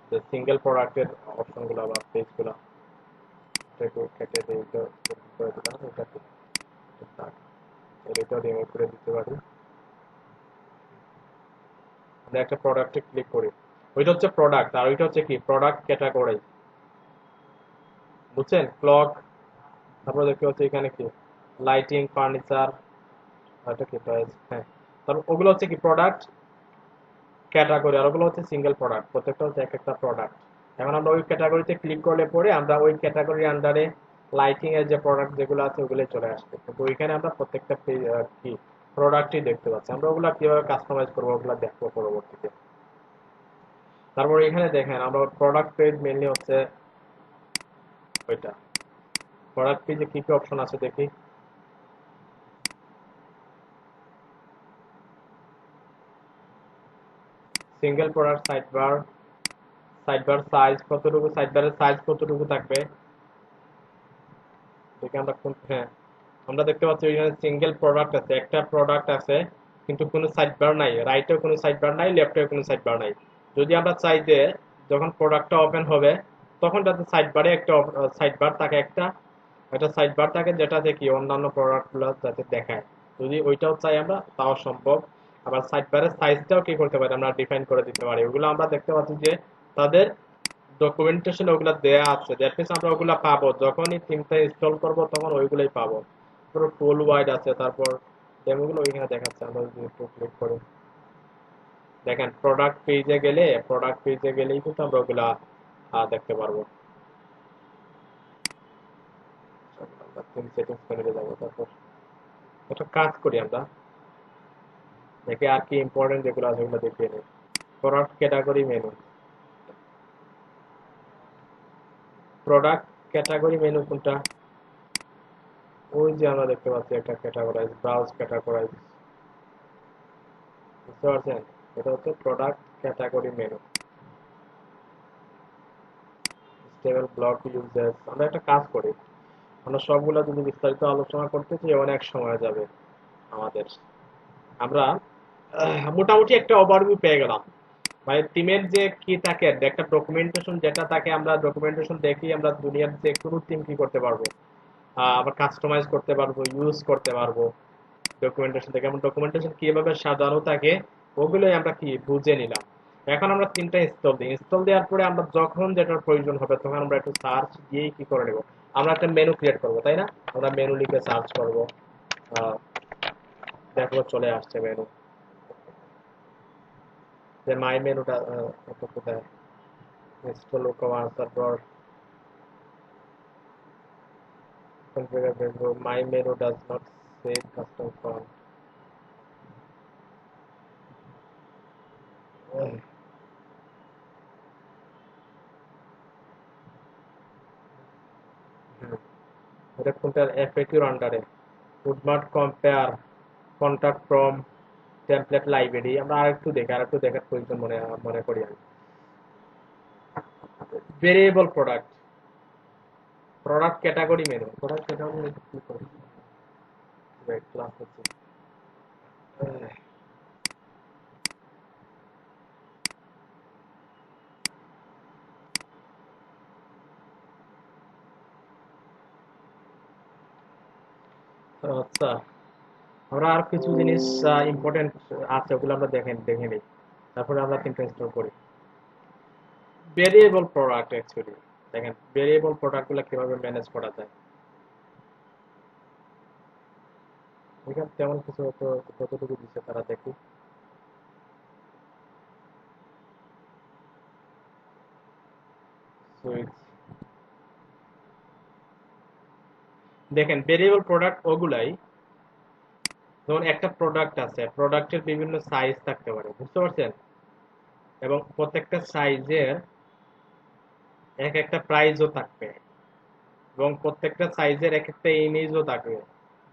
যে সিঙ্গেল প্রোডাক্টের অপশনগুলো বা পেজগুলো। একটু কেটে দিয়ে এটা করে দিলাম, এটা এটা রিমুভ করে দিতে পারি। আমরা একটা প্রোডাক্টে ক্লিক করি, ওইটা হচ্ছে প্রোডাক্ট, আর ওইটা হচ্ছে কি প্রোডাক্ট ক্যাটাগরি, বুঝছেন? ক্লক, তারপর দেখতে হচ্ছে এখানে কি লাইটিং, ফার্নিচার, এটা কি টয়েস, হ্যাঁ। তারপর ওগুলো হচ্ছে কি প্রোডাক্ট ক্যাটাগরি, আর ওগুলো হচ্ছে সিঙ্গেল প্রোডাক্ট, প্রত্যেকটা হচ্ছে এক একটা প্রোডাক্ট। এখন আমরা ওই ক্যাটাগরিতে ক্লিক করলে পরে আমরা ওই ক্যাটাগরির আন্ডারে লাইটিং এর যে প্রোডাক্ট যেগুলো আছে ওগুলো চলে আসবে, কিন্তু ওইখানে আমরা প্রত্যেকটা কি প্রোডাক্টই দেখতে পাচ্ছি। আমরা ওগুলা কিভাবে কাস্টমাইজ করবো ওগুলা দেখবো পরবর্তীতে। তারপর এখানে দেখেন আমরা প্রোডাক্ট পেজ মেনলি হচ্ছে ওইটা। প্রোডাক্ট পেজে কি কি অপশন আছে দেখি। Single product side bar, side bar size কতটুকু, সাইড বারের সাইজ কতটুকু থাকবে দেখে আমরা কোন, হ্যাঁ আমরা দেখতে পাচ্ছি ওইখানে সিঙ্গেল প্রোডাক্ট আছে, একটা প্রোডাক্ট আছে কিন্তু কোনো সাইড বার নাই, রাইটেও কোনো সাইড বার নাই, লেফটেও কোনো সাইড বার নাই। যদি আমরা চাই যে যখন প্রোডাক্টটা ওপেন হবে তখন যাতে সাইড বারে একটা সাইড বার থাকে, একটা সাইড বার থাকে যেটাতে কি অন্যান্য প্রোডাক্টগুলো যাতে দেখায়, যদি ওইটাও চাই আমরা তাও সম্ভব। আবার সাইড বারের সাইজটাও কি করতে পারি আমরা ডিফাইন করে দিতে পারি। ওগুলো আমরা দেখতে পাচ্ছি যে তাদের ডকুমেন্টেশন ওগুলা দেয়া আছে, দ্যাট মিনস আমরা ওগুলা পাবো যখনই থিমটা ইনস্টল করব তখন ওইগুলাই পাবো। পুরো ফুল ওয়াইড আছে, তারপর ডেমোগুলো ওইখানে দেখাচ্ছে। আমরা যদি একটু ক্লিক করি দেখেন প্রোডাক্ট পেজে গেলেই কিন্তু আমরা ওগুলা দেখতে পারবো। আমরা থিম সেটিংস প্যানেলে যাবো, তারপর একটা কাজ করি আমরা দেখি আর কি ইম্পর্টেন্ট যেগুলো আছে ওগুলো দেখিয়ে নিই। Product category menu, product category menu কোনটা? ওই যে আমরা দেখতে পাচ্ছি একটা ক্যাটাগরাইজ, ব্রাউজ ক্যাটাগরাইজ, বুঝতে পারছেন? এটা হচ্ছে product category menu. Stable block users, আমরা একটা কাজ করি, আমরা সবগুলো যদি বিস্তারিত আলোচনা করতে চাই অনেক সময় যাবে আমাদের। আমরা মোটামুটি একটা ওভারভিউ পেয়ে গেলাম, মানে টিমের যে কি থাকে একটা ডকুমেন্টেশন যেটা থাকে, আমরা ডকুমেন্টেশন দেখি আমরা দুনিয়ার যে কোনো টিম কি করতে পারবো, আবার কাস্টমাইজ করতে পারবো, ইউজ করতে পারবো ডকুমেন্টেশন থেকে। আমরা ডকুমেন্টেশন কিভাবে সাজানো থাকে ওগুলোই আমরা কি বুঝে নিলাম। এখন আমরা তিনটা ইনস্টল দিই, ইনস্টল দেওয়ার পরে আমরা যখন যেটার প্রয়োজন হবে তখন আমরা একটু সার্চ দিয়েই কি করে নেব, আমরা একটা মেনু ক্রিয়েট করবো, তাই না? আমরা মেনু লিখে সার্চ করবো, দেখো চলে আসছে মেনু। যে মাই মেনুটা কোথায় ইনস্টল কমান্ড, তারপর configure menu, my menu does not save custom font. এটা কোনটার FAQ আন্ডারে would not compare contact from template library। আমরা আরেকটু দেখার প্রয়োজন মনে করি আমি। Variable product category menu, product category কি করে ক্লাস হচ্ছে। আচ্ছা, আমরা আর কিছু জিনিস ইম্পর্টেন্ট আছে, ওগুলো আমরা দেখে নিই, তারপরে আমরা তিনটা ইনস্টল করি। ভেরিয়েবল প্রোডাক্ট অ্যাকচুয়ালি দেখেন, ভেরিয়েবল প্রোডাক্টগুলো কিভাবে ম্যানেজ করা যায়। এখানে তেমন কিছু কতটুকু দিচ্ছে তারা দেখি। সুইচ দেখেন, ভেরিয়েবল প্রোডাক্ট ওগুলাই, যেমন একটা প্রোডাক্ট আছে, প্রোডাক্টের বিভিন্ন সাইজ থাকতে পারে, বুঝতে পারছেন, এবং প্রত্যেকটা সাইজের এক একটা প্রাইসও থাকবে, এবং প্রত্যেকটা সাইজের এক একটা ইমেজও থাকবে,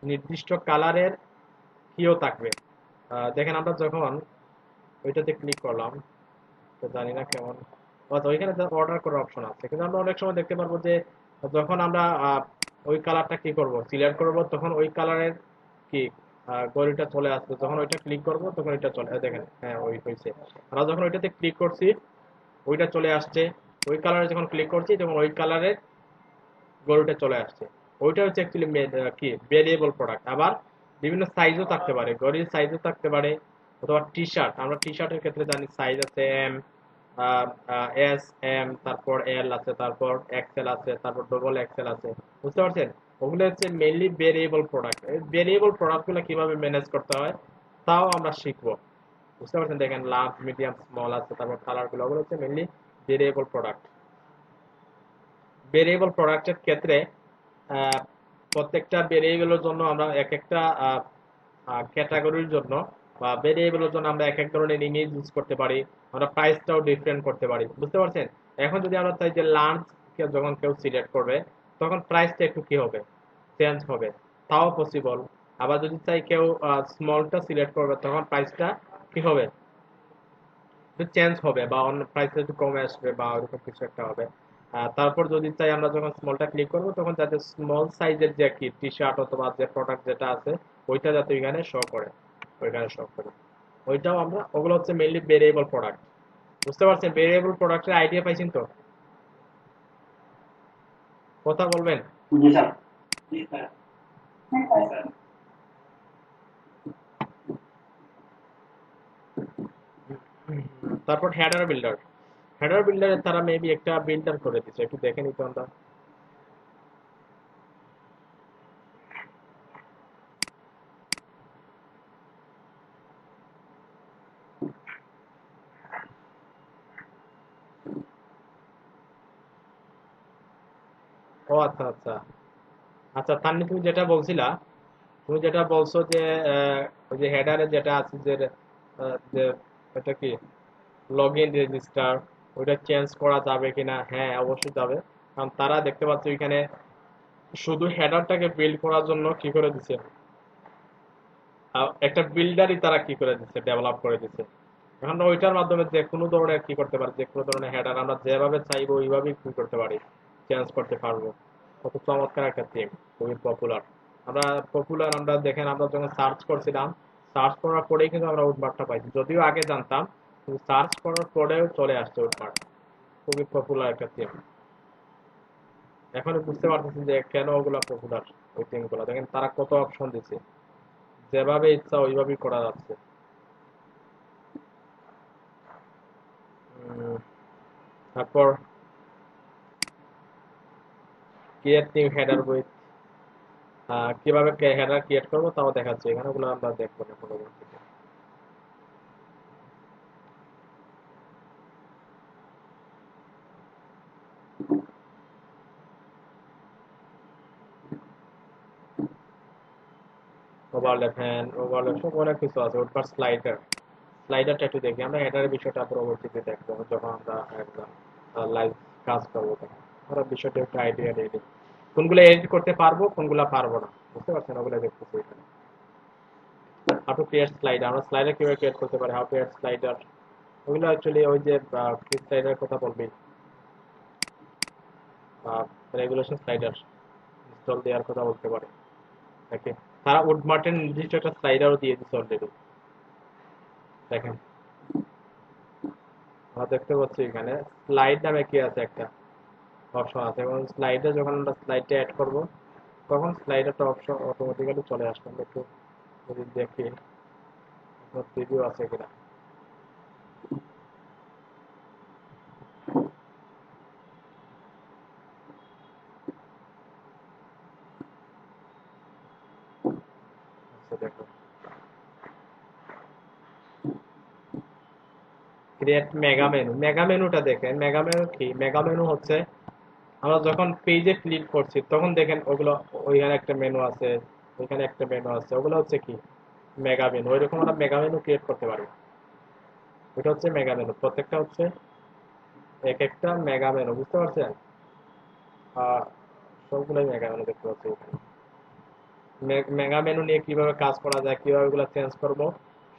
নির্দিষ্ট কালারের কিও থাকবে। দেখেন আমরা যখন ওইটাতে ক্লিক করলাম, তো জানি না কেমন, ওইখানে অর্ডার করার অপশন আছে, কিন্তু আমরা অনেক সময় দেখতে পারবো যে যখন আমরা ওই কালারটা কি করব, সিলেক্ট করব, তখন ওই কালারের কি গড়িটা চলে আসবে, যখন ওইটা ক্লিক করব তখন এটা চলে, দেখেন হ্যাঁ ওই হয়েছে। আমরা যখন ওইটাতে ক্লিক করছি ওইটা চলে আসছে, ওই কালারে যখন ক্লিক করছি তখন ওই কালারের গরুটা চলে আসছে। ওইটা হচ্ছে অ্যাকচুয়ালি কি ভেরিয়েবল প্রোডাক্ট। আবার বিভিন্ন সাইজও থাকতে পারে, গরির সাইজও থাকতে পারে, অথবা টি শার্ট, আমরা টি শার্টের ক্ষেত্রে জানি সাইজ আছে এম, এস, এম, তারপর এল আছে, তারপর এক্সেল আছে, তারপর ডবল এক্সেল আছে, বুঝতে পারছেন। ওগুলো হচ্ছে মেইনলি ভেরিয়েবল প্রোডাক্ট। ভেরিয়েবল প্রোডাক্টগুলো কিভাবে ম্যানেজ করতে হয় তাও আমরা শিখবো, বুঝতে পারছেন। দেখেন লার্জ, মিডিয়াম, স্মল আছে, তারপর কালারগুলো, ওগুলো হচ্ছে মেইনলি ভেরিয়েবল প্রোডাক্ট। ভেরিয়েবল প্রোডাক্টের ক্ষেত্রে প্রত্যেকটা ভেরিয়েবলের জন্য আমরা এক একটা ক্যাটাগরির জন্য বা ভেরিয়েবলের জন্য আমরা এক এক ধরনের ইমেজ ইউজ করতে পারি, আমরা প্রাইসটাও ডিফারেন্ট করতে পারি, বুঝতে পারছেন। এখন যদি আমরা চাই যে লার্জ যখন কেউ সিলেক্ট করবে তখন প্রাইসটা একটু কি হবে, চেঞ্জ হবে, তাও পসিবল। আবার যদি চাই কেউ স্মলটা সিলেক্ট করবে তখন প্রাইসটা কি হবে, একটু চেঞ্জ হবে, বা অন্য প্রাইসটা একটু কমে আসবে, বা ওরকম কিছু একটা হবে। তারপর যদি চাই আমরা যখন স্মলটা ক্লিক করবো তখন যাতে স্মল সাইজের যে কি টি শার্ট অথবা যে প্রোডাক্ট যেটা আছে ওইটা যাতে ওইখানে শো করে, ওইখানে শো করে, ওইটাও আমরা, ওগুলো হচ্ছে মেইনলি ভেরিয়েবল প্রোডাক্ট, বুঝতে পারছেন। ভেরিয়েবল প্রোডাক্টের আইডিয়া পাইছেন তো, কথা বলবেন। জি স্যার। জি স্যার। তারপর হেডার বিল্ডারে তারা মেবি একটা বিল্ডার করে দিচ্ছে, একটু দেখে নিতে আমরা। ও আচ্ছা আচ্ছা আচ্ছা, তান্নি তুমি যেটা বলছো যে ওই যে হেডারে যেটা আছে যে যে এটা কি লগ ইন রেজিস্টার, ওইটা চেঞ্জ করা যাবে কিনা, হ্যাঁ অবশ্যই যাবে। কারণ তারা দেখতে পাচ্ছে ওইখানে শুধু হেডারটাকে বিল্ড করার জন্য কি করে দিছে, একটা বিল্ডারই তারা কি করে দিচ্ছে, ডেভেলপ করে দিচ্ছে। এখন ওইটার মাধ্যমে যে কোনো ধরনের কি করতে পারি, যে কোনো ধরনের হেডার আমরা যেভাবে চাইবো ওইভাবেই কি করতে পারি, চেঞ্জ করতে পারবো। কত চমৎকার একটা থিম, খুবই পপুলার। আমরা দেখেন, আমরা যখন সার্চ করছিলাম, সার্চ করার পরেই কিন্তু আমরা উডমার্টটা পাইছি, যদিও আগে জানতাম, কিন্তু সার্চ করার পরেও চলে আসছে উডমার্ট। খুবই পপুলার একটা থিম। এখন বুঝতে পারতেছি যে কেন ওগুলা পপুলার, ওই থিমগুলো দেখেন তারা কত অপশন দিচ্ছে, যেভাবে ইচ্ছা ওইভাবেই করা যাচ্ছে। তারপর ক্রিয়েট নিউ হেডার উইথ, কিভাবে হেডার ক্রিয়েট করবো তাও দেখাচ্ছে এখানে, ওগুলো আমরা দেখবো না পরবর্তীতে। ওভারল্যাপ, হ্যাঁ ওভারল্যাপ সব অনেক কিছু আছে। ওর স্লাইডারটা একটু দেখি, আমরা হেডারের বিষয়টা পরবর্তীতে দেখবো যখন আমরা একদম লাইভ কাজ করবো তখন আমরা বিষয়টা একটু আইডিয়া নিয়ে নিই, কোনগুলো এডিট করতে পারবো কোনগুলো পারবো না, বুঝতে পারছেন? ওগুলো দেখতেছি এখানে। হাউ টু ক্রিয়েট স্লাইডার, আমরা স্লাইডার কিভাবে ক্রিয়েট করতে পারি, হাউ টু এড স্লাইডার, ওগুলো অ্যাকচুয়ালি ওই যে ক্লিক স্লাইডারের কথা বলবি, রেগুলেশন স্লাইডার ইনস্টল দেওয়ার কথা বলতে পারে। ওকে, তারা উডমার্টের নির্দিষ্ট একটা স্লাইডারও দিয়ে দিচ্ছে অলরেডি, দেখেন আমরা দেখতে পাচ্ছি এখানে স্লাইড নামে কি আছে একটা অপশন আছে, এবং স্লাইডে যখন আমরা স্লাইডটা অ্যাড করব তখন স্লাইডারটা অপশন অটোমেটিক্যালি চলে আসবে। আমরা একটু যদি দেখি প্রিভিউ আছে কিনা। আচ্ছা দেখো, ক্রিয়েট মেগা মেনু, মেগা মেনুটা দেখেন। মেগা মেনু কি? মেগা মেনু হচ্ছে আমরা যখন পেজে ক্লিক করছি তখন দেখেন ওগুলো, ওইখানে একটা মেনু আছে, ওইখানে একটা মেনু আছে, ওগুলো হচ্ছে কি মেগা মেনু। ওইরকম আমরা মেগা মেনু ক্রিয়েট করতে পারি। এটা হচ্ছে মেগা মেনু, প্রত্যেকটা হচ্ছে এক একটা মেগা মেনু, বুঝতে পারছেন? আহ, সবগুলোই মেগা মেনু দেখতে পাচ্ছি এখানে। মেগা মেনু নিয়ে কিভাবে কাজ করা যায়, কিভাবে ওগুলো চেঞ্জ করব,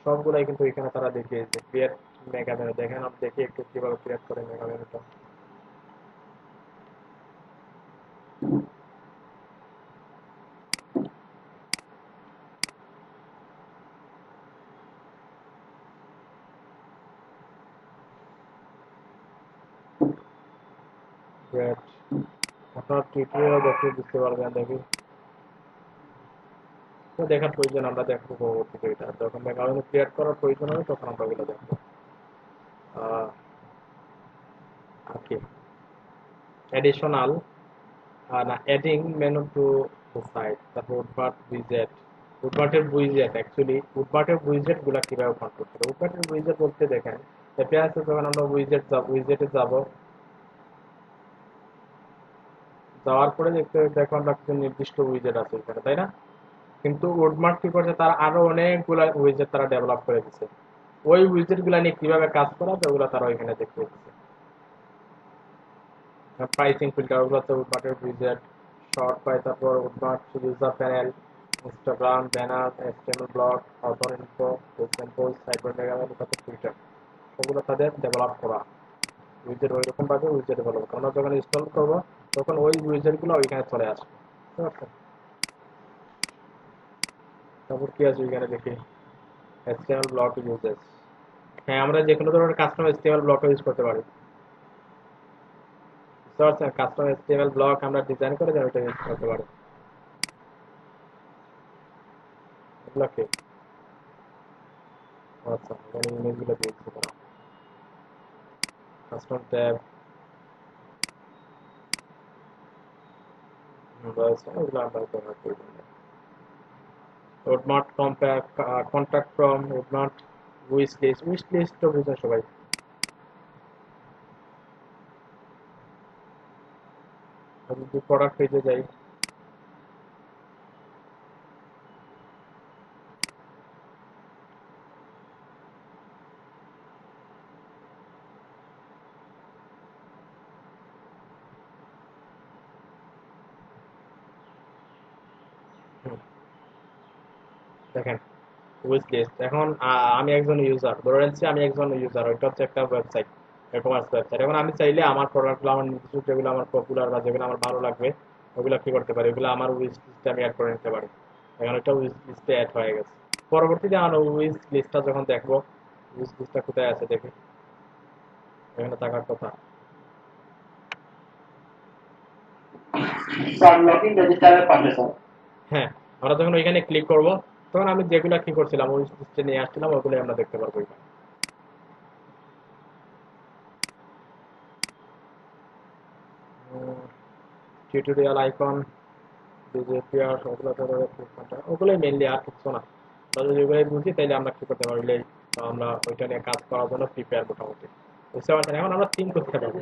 সবগুলাই কিন্তু এখানে তারা দেখিয়েছে। ক্রিয়েট মেগা মেনু দেখেন, আমি দেখি একটু কিভাবে ক্রিয়েট করে মেগা মেনুটা। ক্রিয়েট, আপনার টিউটোরিয়াল দেখে বুঝতে পারবেন। দেখি তো দেখার প্রয়োজন, আমরা দেখবো পরবর্তীতে। এটা যখন মেগা মেনু ক্রিয়েট করার প্রয়োজন হবে তখন আমরা ওগুলো দেখবো। আর কি অ্যাডিশনাল না, adding menu to the site, তারপর উডবার্ট উইজেট। উডবার্টের উইজেট, অ্যাকচুয়ালি উডবার্টের উইজেট গুলা কিভাবে ফান্ড করতে হবে? উডবার্টের উইজেট বলতে দেখেন অ্যাপিয়ারেন্সে যখন আমরা উইজেটে যাব, যাওয়ার পরে দেখো আমরা কিছু নির্দিষ্ট উইজেট আছে এখানে, তাই না? কিন্তু উডমার্ট কি করছে, তারা আরো অনেকগুলা উইজেট তারা ডেভেলপ করে দিচ্ছে। ওই উইজেট গুলা নিয়ে কিভাবে কাজ করা যায় ওগুলা তারা ওইখানে দেখতে দিচ্ছে। প্রাইসিং ফিল্টার, ওগুলো হচ্ছে উডমার্টের উইজেট। শর্ট পাই, তারপর WoodMart user panel, Instagram banner, HTML block, author info, example, সাইবার মেগামেল, তারপর টুইটার, ওগুলো তাদের ডেভেলপ করা উইজেট। ওইরকম ভাবে উইজেট ডেভেলপ আমরা যখন ইনস্টল করবো তখন ওই উইজেট গুলো ওইখানে চলে আসবে, বুঝতে পারছেন? তারপর কি আছে ওইখানে দেখি, এসটিএমএল ব্লক ইউজেস। হ্যাঁ, আমরা যে কোনো ধরনের কাস্টম এসটিএমএল ব্লক ইউজ করতে পারি, বুঝতে পারছেন? কাস্টম এসটিএমএল ব্লক আমরা ডিজাইন করে যেন ওইটা ইউজ করতে পারি। এগুলো কি? আচ্ছা, এখানে ইমেজগুলো দিয়েছি তারা। কাস্টম ট্যাব, বাস এগুলো আমরা ব্যবহার করি। would not compare contact from, would not wish list তো বুঝেন সবাই। আমি যদি প্রোডাক্ট পেজে যাই, দেখেন উইশ লিস্ট। এখন আমি একজন ইউজার, ধরে নিচ্ছি আমি একজন ইউজার, ওইটা হচ্ছে একটা ওয়েবসাইট, কমার্স ওয়েবসাইট। এখন আমি চাইলে আমার প্রোডাক্টগুলো, আমার নির্দিষ্ট যেগুলো আমার পপুলার বা যেগুলো আমার ভালো লাগবে ওগুলো কি করতে পারি, ওগুলো আমার উইশ লিস্টে আমি অ্যাড করে নিতে পারি। এখন ওইটা উইশ লিস্টে অ্যাড হয়ে গেছে। পরবর্তীতে আমার উইশ লিস্টটা যখন দেখবো, উইশ লিস্টটা কোথায় আছে দেখি, এখানে থাকার কথা। স্যার লগইন রেজিস্টারের পাশে স্যার। হ্যাঁ, আমরা যখন ওইখানে ক্লিক করব তখন আমি যেগুলো কি করছিলাম ওই লিস্টে নিয়ে আসছিলাম ওগুলোই আমরা দেখতে পারবো এখানে। টিউটোরিয়াল আইকন, ডিজিপিআর, ওগুলো তো ওগুলোই মেনলি, আর কিছু না। আমরা যদি ওইগুলোই বুঝি তাইলে আমরা কি করতে পারলে আমরা ওইটা নিয়ে কাজ করার জন্য প্রিপেয়ার মোটামুটি, বুঝতে পারছেন? এখন আমরা থিম করতে পারবো,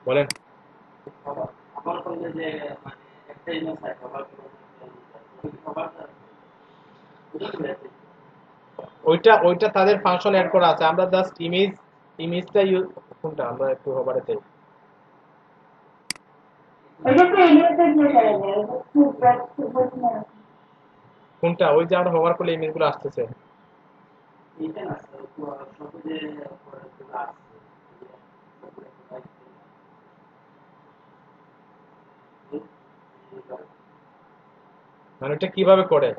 বলেন। আমার করলে যে মানে একটা ইমেজ হয় কভার করে কভার ওইটা তাদের ফাংশন অ্যাড করা আছে, আমরা জাস্ট ইমেজটা ইউজ। কোনটা আমরা একটু হবারে দেই, ওইটা তো এলিভেটর দিয়ে করা যায়, ওটা খুব খুব না। কোনটা ওই যে আমরা হবার করলে ইমেজগুলো আসতেছে। এটা না স্যার, সহজে আসছে মানে এটা কিভাবে করে,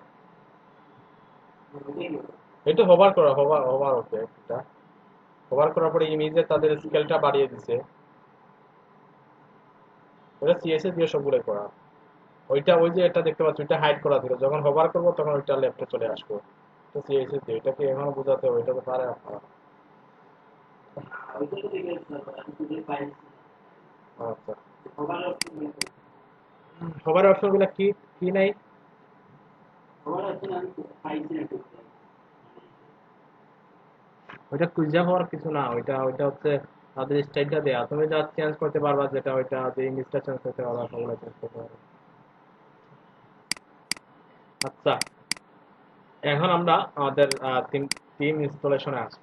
এটা হবার করা, হবার ওকে এটা হবার করার পরে ইমেজে তাদের স্কেলটা বাড়িয়ে দিছে, ওটা সিএসএস দিয়ে সবগুলো করা। ওইটা ওই যে এটা দেখতে পাচ্ছ, ওইটা হাইড করা ছিল, যখন হবার করবো তখন ওইটা লেফটে চলে আসবো। তো সিএসএস দিয়ে এটাকে এখনো বোঝাতে হবে, এটা তো পারে আপনারা। ওইটা তো ঠিক আছে স্যার, আমি খুঁজে পাইছি। আচ্ছা, সবার অপশন হবার অপশন গুলা কি কি নাই? সবার অপশন আমি পাইছি না ঠিক। ওইটা কুইজা হওয়ার কিছু না, ওইটা ওইটা হচ্ছে তাদের স্টাইলটা দেয়া, তুমি জাস্ট চেঞ্জ করতে পারবা, যেটা ওইটা যে ইংলিশটা চেঞ্জ করতে পারবা, সবগুলো চেঞ্জ করতে পারবা। আচ্ছা, এখন আমরা আমাদের টিম ইনস্টলেশনে আসি।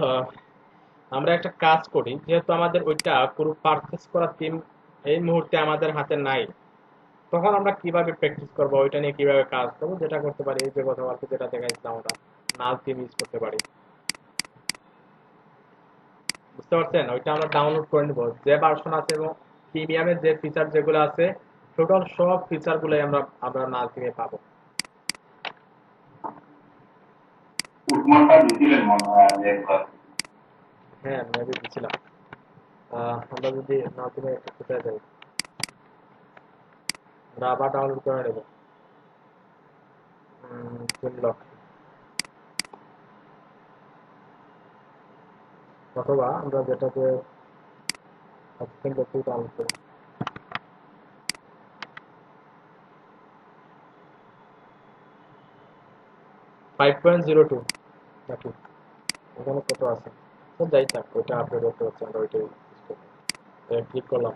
আহ, আমরা একটা কাজ করি, যেহেতু আমাদের ওইটা পুরো পারচেস করা টিম এই মুহূর্তে আমাদের হাতে নাই, তখন আমরা কিভাবে প্র্যাকটিস করবো, ওইটা নিয়ে কিভাবে কাজ করবো, যেটা করতে পারি এই যে কথাবার্তা যেটা দেখাইছিলাম, আমরা নাল টিম ইউজ করতে পারি। বুঝতে পারছেন? ওইটা আমরা ডাউনলোড করে নিব, যে ভার্সন আছে এবং প্রিমিয়ামের যে ফিচার যেগুলো আছে, টোটাল সব ফিচার গুলোই আমরা আমরা নাল টিমে পাবো। উৎমানটা দিছিলেন মনে হয় আমি একবার। হ্যাঁ, মেবি দিছিলাম। আমরা যদি নাল টিমে একটা কোথায় যাই, আমরা আবার ডাউনলোড করে নেব টিম লক, অথবা আমরা যেটাতে টিম লক ডাউনলোড করি। 5.02 নাকি এখানে কত আছে, তো যাই থাক, ওইটা আপলোড করতে হচ্ছে, আমরা ওইটাই ক্লিক করলাম।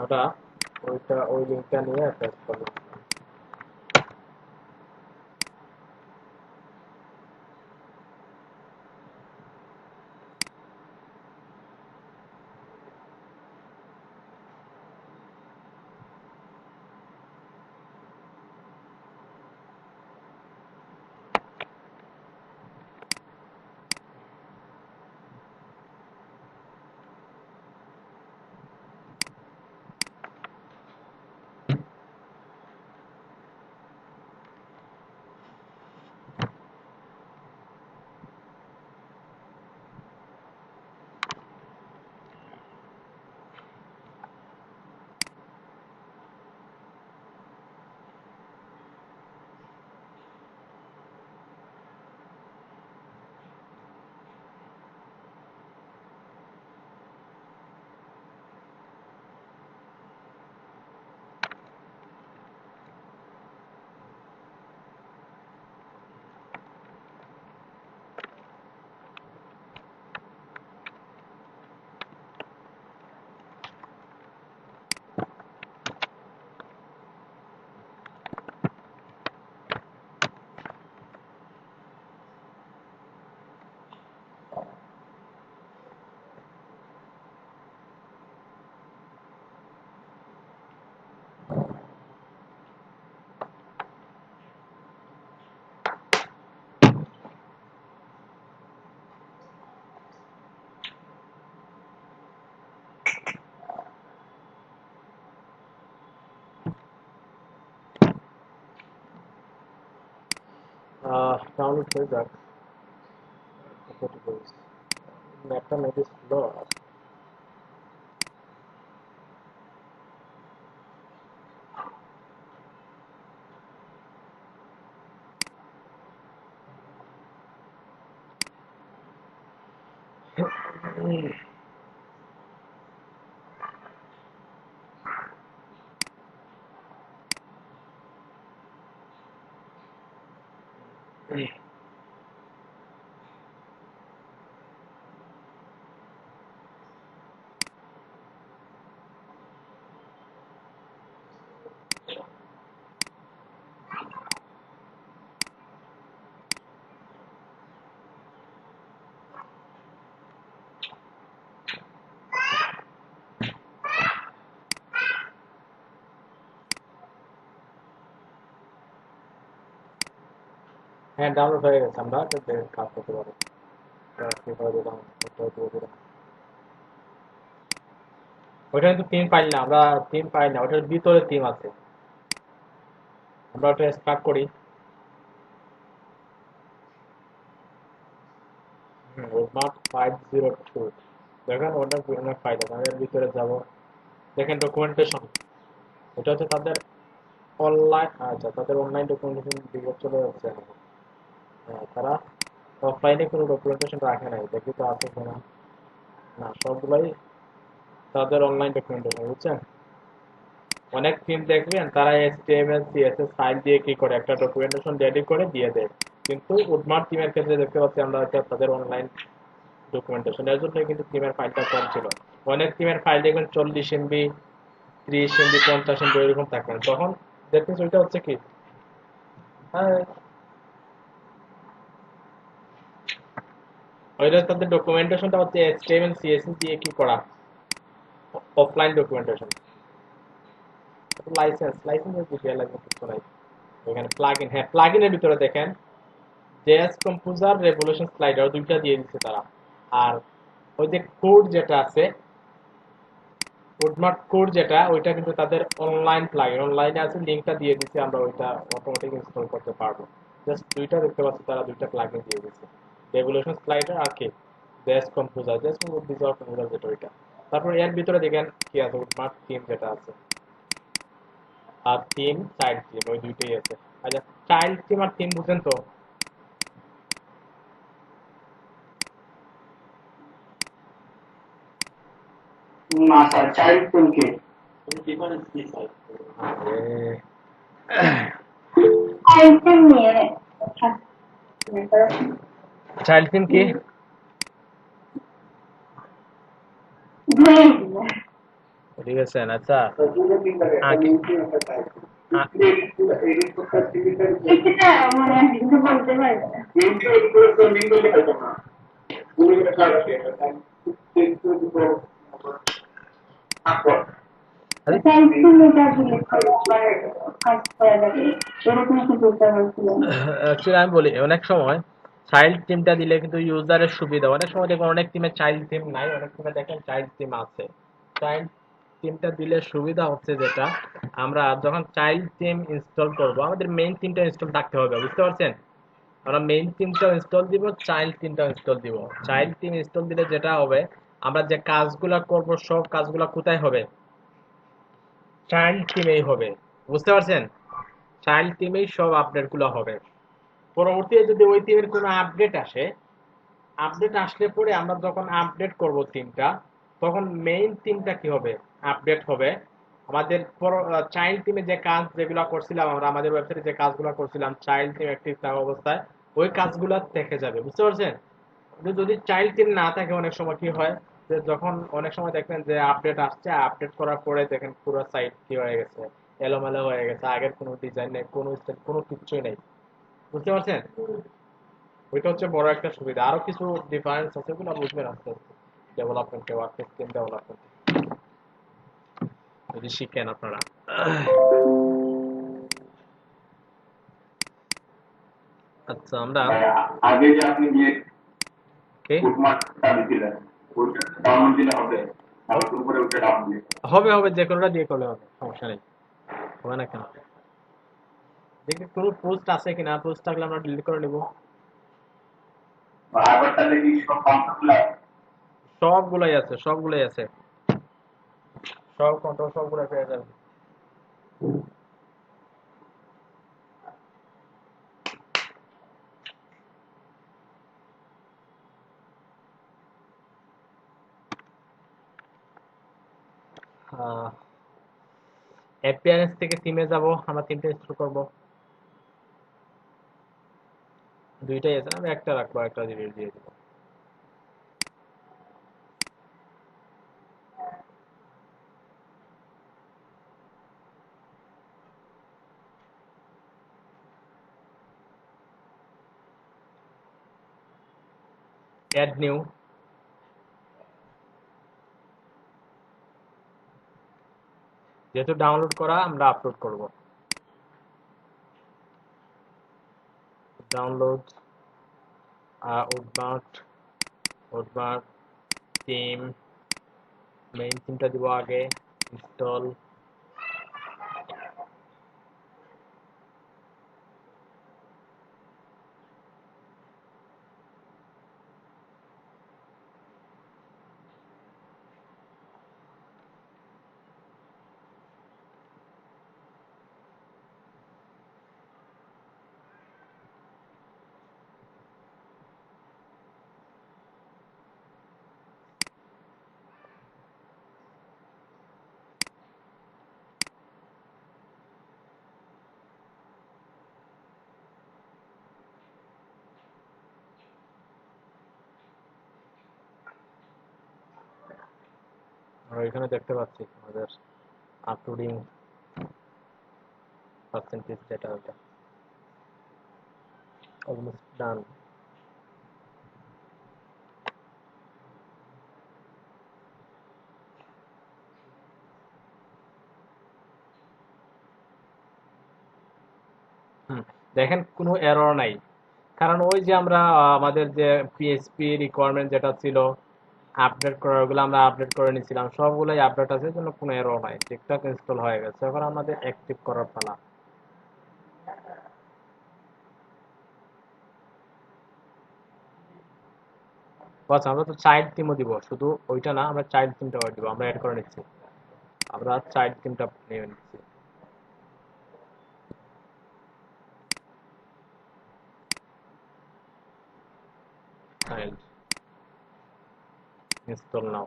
আমরা ওইটা ওই লিঙ্কটা নিয়ে অ্যাটাচ করলাম। ডাউনলোড হয়ে যাক, একটা মেবি স্লো আছে। হ্যাঁ ডাউনলোড হয়ে গেছে, আমরা কাজ করতে পারি। কিভাবে দিলাম, কোথায় দিয়ে দিলাম। ওইটা কিন্তু টিম পাই না, আমরা টিম পাই না, ওটার ভিতরে টিম আছে। আমরা ওটা স্টার্ট করি। রোডম্যাপ 502, দেখেন ওটা অনেক ফাইল আছে, আমি এর ভিতরে যাব। দেখেন ডকুমেন্টেশন, এটা হচ্ছে তাদের অনলাইন, আচ্ছা তাদের অনলাইন ডকুমেন্টেশন দিকে চলে যাচ্ছে এখন। তারা অফলাইনে কোনো ডকুমেন্টেশন রাখে নাই, দেখি তো আছে কিনা। না, সবগুলাই তাদের অনলাইন ডকুমেন্টেশন, বুঝছেন। অনেক টিম দেখবেন তারা HTML CSS ফাইল দিয়ে কি করে একটা ডকুমেন্টেশন রেডি করে দিয়ে দেয়, কিন্তু উডমার্ট টিমের ক্ষেত্রে দেখতে পাচ্ছি আমরা হয়তো তাদের অনলাইন ডকুমেন্টেশন, এর জন্য কিন্তু টিমের ফাইলটা কম ছিল। অনেক টিমের ফাইল দেখবেন 40 MB, 30 MB, 50 MB এরকম থাকবেন, তখন দেখতেছি ওইটা হচ্ছে কি, হ্যাঁ ওইটা তাদের ডকুমেন্টেশনটা হচ্ছে HTML CSS দিয়ে কি করা, অফলাইন ডকুমেন্টেশন। লাইসেন্সের দিকে লাইসেন্স কিছু নাই এখানে। প্লাগইন, হ্যাঁ প্লাগইনের ভিতরে দেখেন জেএস কম্পোজার, রেভলিউশন স্লাইডার দুইটা দিয়ে দিচ্ছে তারা। আর ওই যে কোড যেটা আছে, উডমার্ট কোড যেটা, ওইটা কিন্তু তাদের অনলাইন প্লাগইন, অনলাইনে আছে, লিংকটা দিয়ে দিচ্ছে, আমরা ওইটা অটোমেটিক ইনস্টল করতে পারবো। জাস্ট দুইটা দেখতে পাচ্ছি, তারা দুইটা প্লাগইন দিয়ে দিচ্ছে, রেভলিউশন স্লাইডার আর কি জেএস কম্পোজার, জেএস কম্পোজার যেটা ওইটা। তারপর এর ভিতরে দেখেন কি আছে, উডমার্ট থিম যেটা আছে, আর থিম, চাইল্ড থিম, ওই দুইটাই আছে। আচ্ছা, চাইল্ড থিম আর থিম বুঝেন তো? না স্যার, চাইল্ড কোনকে? ডিফারেন্স কি স্যার? আইটেম নিয়ে চাইল্ড থিম কি? ঠিক আছে, আচ্ছা আগে এটা মানে হিন্দু বলতে পারবে না। অ্যাকচুয়ালি আমি বলি, অনেক সময় চাইল্ড থিমটা দিলে কিন্তু ইউজারের সুবিধা, অনেক সময় দেখবেন অনেক টিমে চাইল্ড থিম নাই, অনেক টিমে দেখেন চাইল্ড থিম আছে। চাইল্ড থিমটা দিলে সুবিধা হচ্ছে যেটা, আমরা যখন চাইল্ড থিম ইনস্টল করব আমাদের মেইন থিমটা ইনস্টল থাকতে হবে, বুঝতে পারছেন। আমরা মেইন থিমটা ইনস্টল দিব, চাইল্ড থিমটা ইনস্টল দিব। চাইল্ড থিম ইনস্টল দিলে যেটা হবে, আমরা যে কাজগুলো করব সব কাজগুলো কোথায় হবে, চাইল্ড থিমেই হবে, বুঝতে পারছেন। চাইল্ড থিমেই সব আপডেটগুলো হবে। পরবর্তীতে যদি ওই থিমের কোনো আপডেট আসে, আপডেট আসলে পরে আমরা যখন আপডেট করব থিমটা, তখন মেইন থিমটা কি হবে, আপডেট হবে। আমাদের চাইল্ড থিমে যে কাজ যেগুলো করছিলাম আমরা, আমাদের ওয়েবসাইটে যে কাজগুলো করছিলাম চাইল্ড থিম অ্যাক্টিভ থাকা অবস্থায়, ওই কাজগুলো দেখে যাবে, বুঝতে পারছেন। কিন্তু যদি চাইল্ড থিম না থাকে, অনেক সময় কি হয়, যে যখন অনেক সময় দেখবেন যে আপডেট আসছে, আপডেট করার পরে দেখেন পুরো সাইট কি হয়ে গেছে, এলোমেলো হয়ে গেছে, আগের কোনো ডিজাইন নেই, কোনো স্টাইল, কোনো কিছুই নেই, বুঝতে পারছেন। ওইটা হচ্ছে বড় একটা সুবিধা। আরো কিছু ডিফারেন্স আছে, ওগুলো বুঝবেন আস্তে আস্তে ডেভেলপমেন্টে, ওয়ার্কপ্লেস স্কিম ডেভেলপমেন্ট যদি শিখেন আপনারা। আচ্ছা, আমরা আগে যে আপনি যে কে বুকমার্কটা দিলেন, ওইটা ডাউনলোড দিলে হবে, তারপর উপরে ওটা ডাউনলোড দিলে হবে, হবে যে কোনোটা দিয়ে করলে হবে, সমস্যা নেই, হবে না কেন। দেখি কোনো পোস্ট আছে কিনা, পোস্ট থাকলে আমরা ডিলিট করে নিব। আবারটাতে কি সব কন্ট্রোল সবগুলাই আছে, সবগুলাই আছে, সব কন্ট্রোল সবগুলাই পেয়ে যাবে। অ্যাপিয়ারেন্স থেকে থিমে যাব, আমরা তিনটে ইনস্টল করব, দুইটাই আছে, আমি একটা রাখবো, একটা ডিলিট দিয়ে দিব। অ্যাড নিউ, যেহেতু ডাউনলোড করা আমরা আপলোড করব, ডাউনলোড উডমার্ট থিম, মেইন থিমটা দিব আগে, ইনস্টল। আমরা এখানে দেখতে পাচ্ছি আমাদের আপলোডিং পার্সেন্টেজ যেটা ওটা অলমোস্ট ডান। দেখেন কোনো এরর নাই, কারণ ওই যে আমরা আমাদের যে পিএইচপি রিকোয়ারমেন্ট যেটা ছিল আপডেট করার, ওগুলো আমরা আপডেট করে নিয়েছিলাম, সবগুলোই আপডেট আছে, জন্য কোনো এরর নাই, ঠিকঠাক ইনস্টল হয়ে গেছে। এবার আমাদের অ্যাক্টিভ করার পালা। বাস, আমরা তো চাইল্ড থিমও দিব, শুধু ওইটা না, আমরা চাইল্ড থিমটাও দিব, আমরা অ্যাড করে নিচ্ছি, আমরা চাইল্ড থিমটা নিয়ে নিচ্ছি। চাইল্ড ইনস্টল নাও।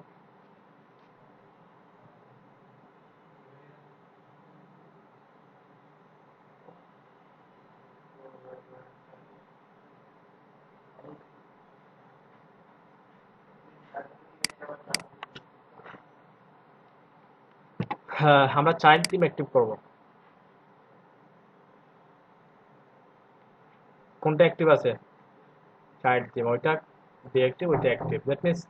হ্যাঁ, আমরা চাইল্ড থিম অ্যাক্টিভ করব। কোনটা অ্যাক্টিভ আছে? চাইল্ড থিম, ওইটা ডিঅ্যাক্টিভ, ওইটা অ্যাক্টিভ। দ্যাট মিনস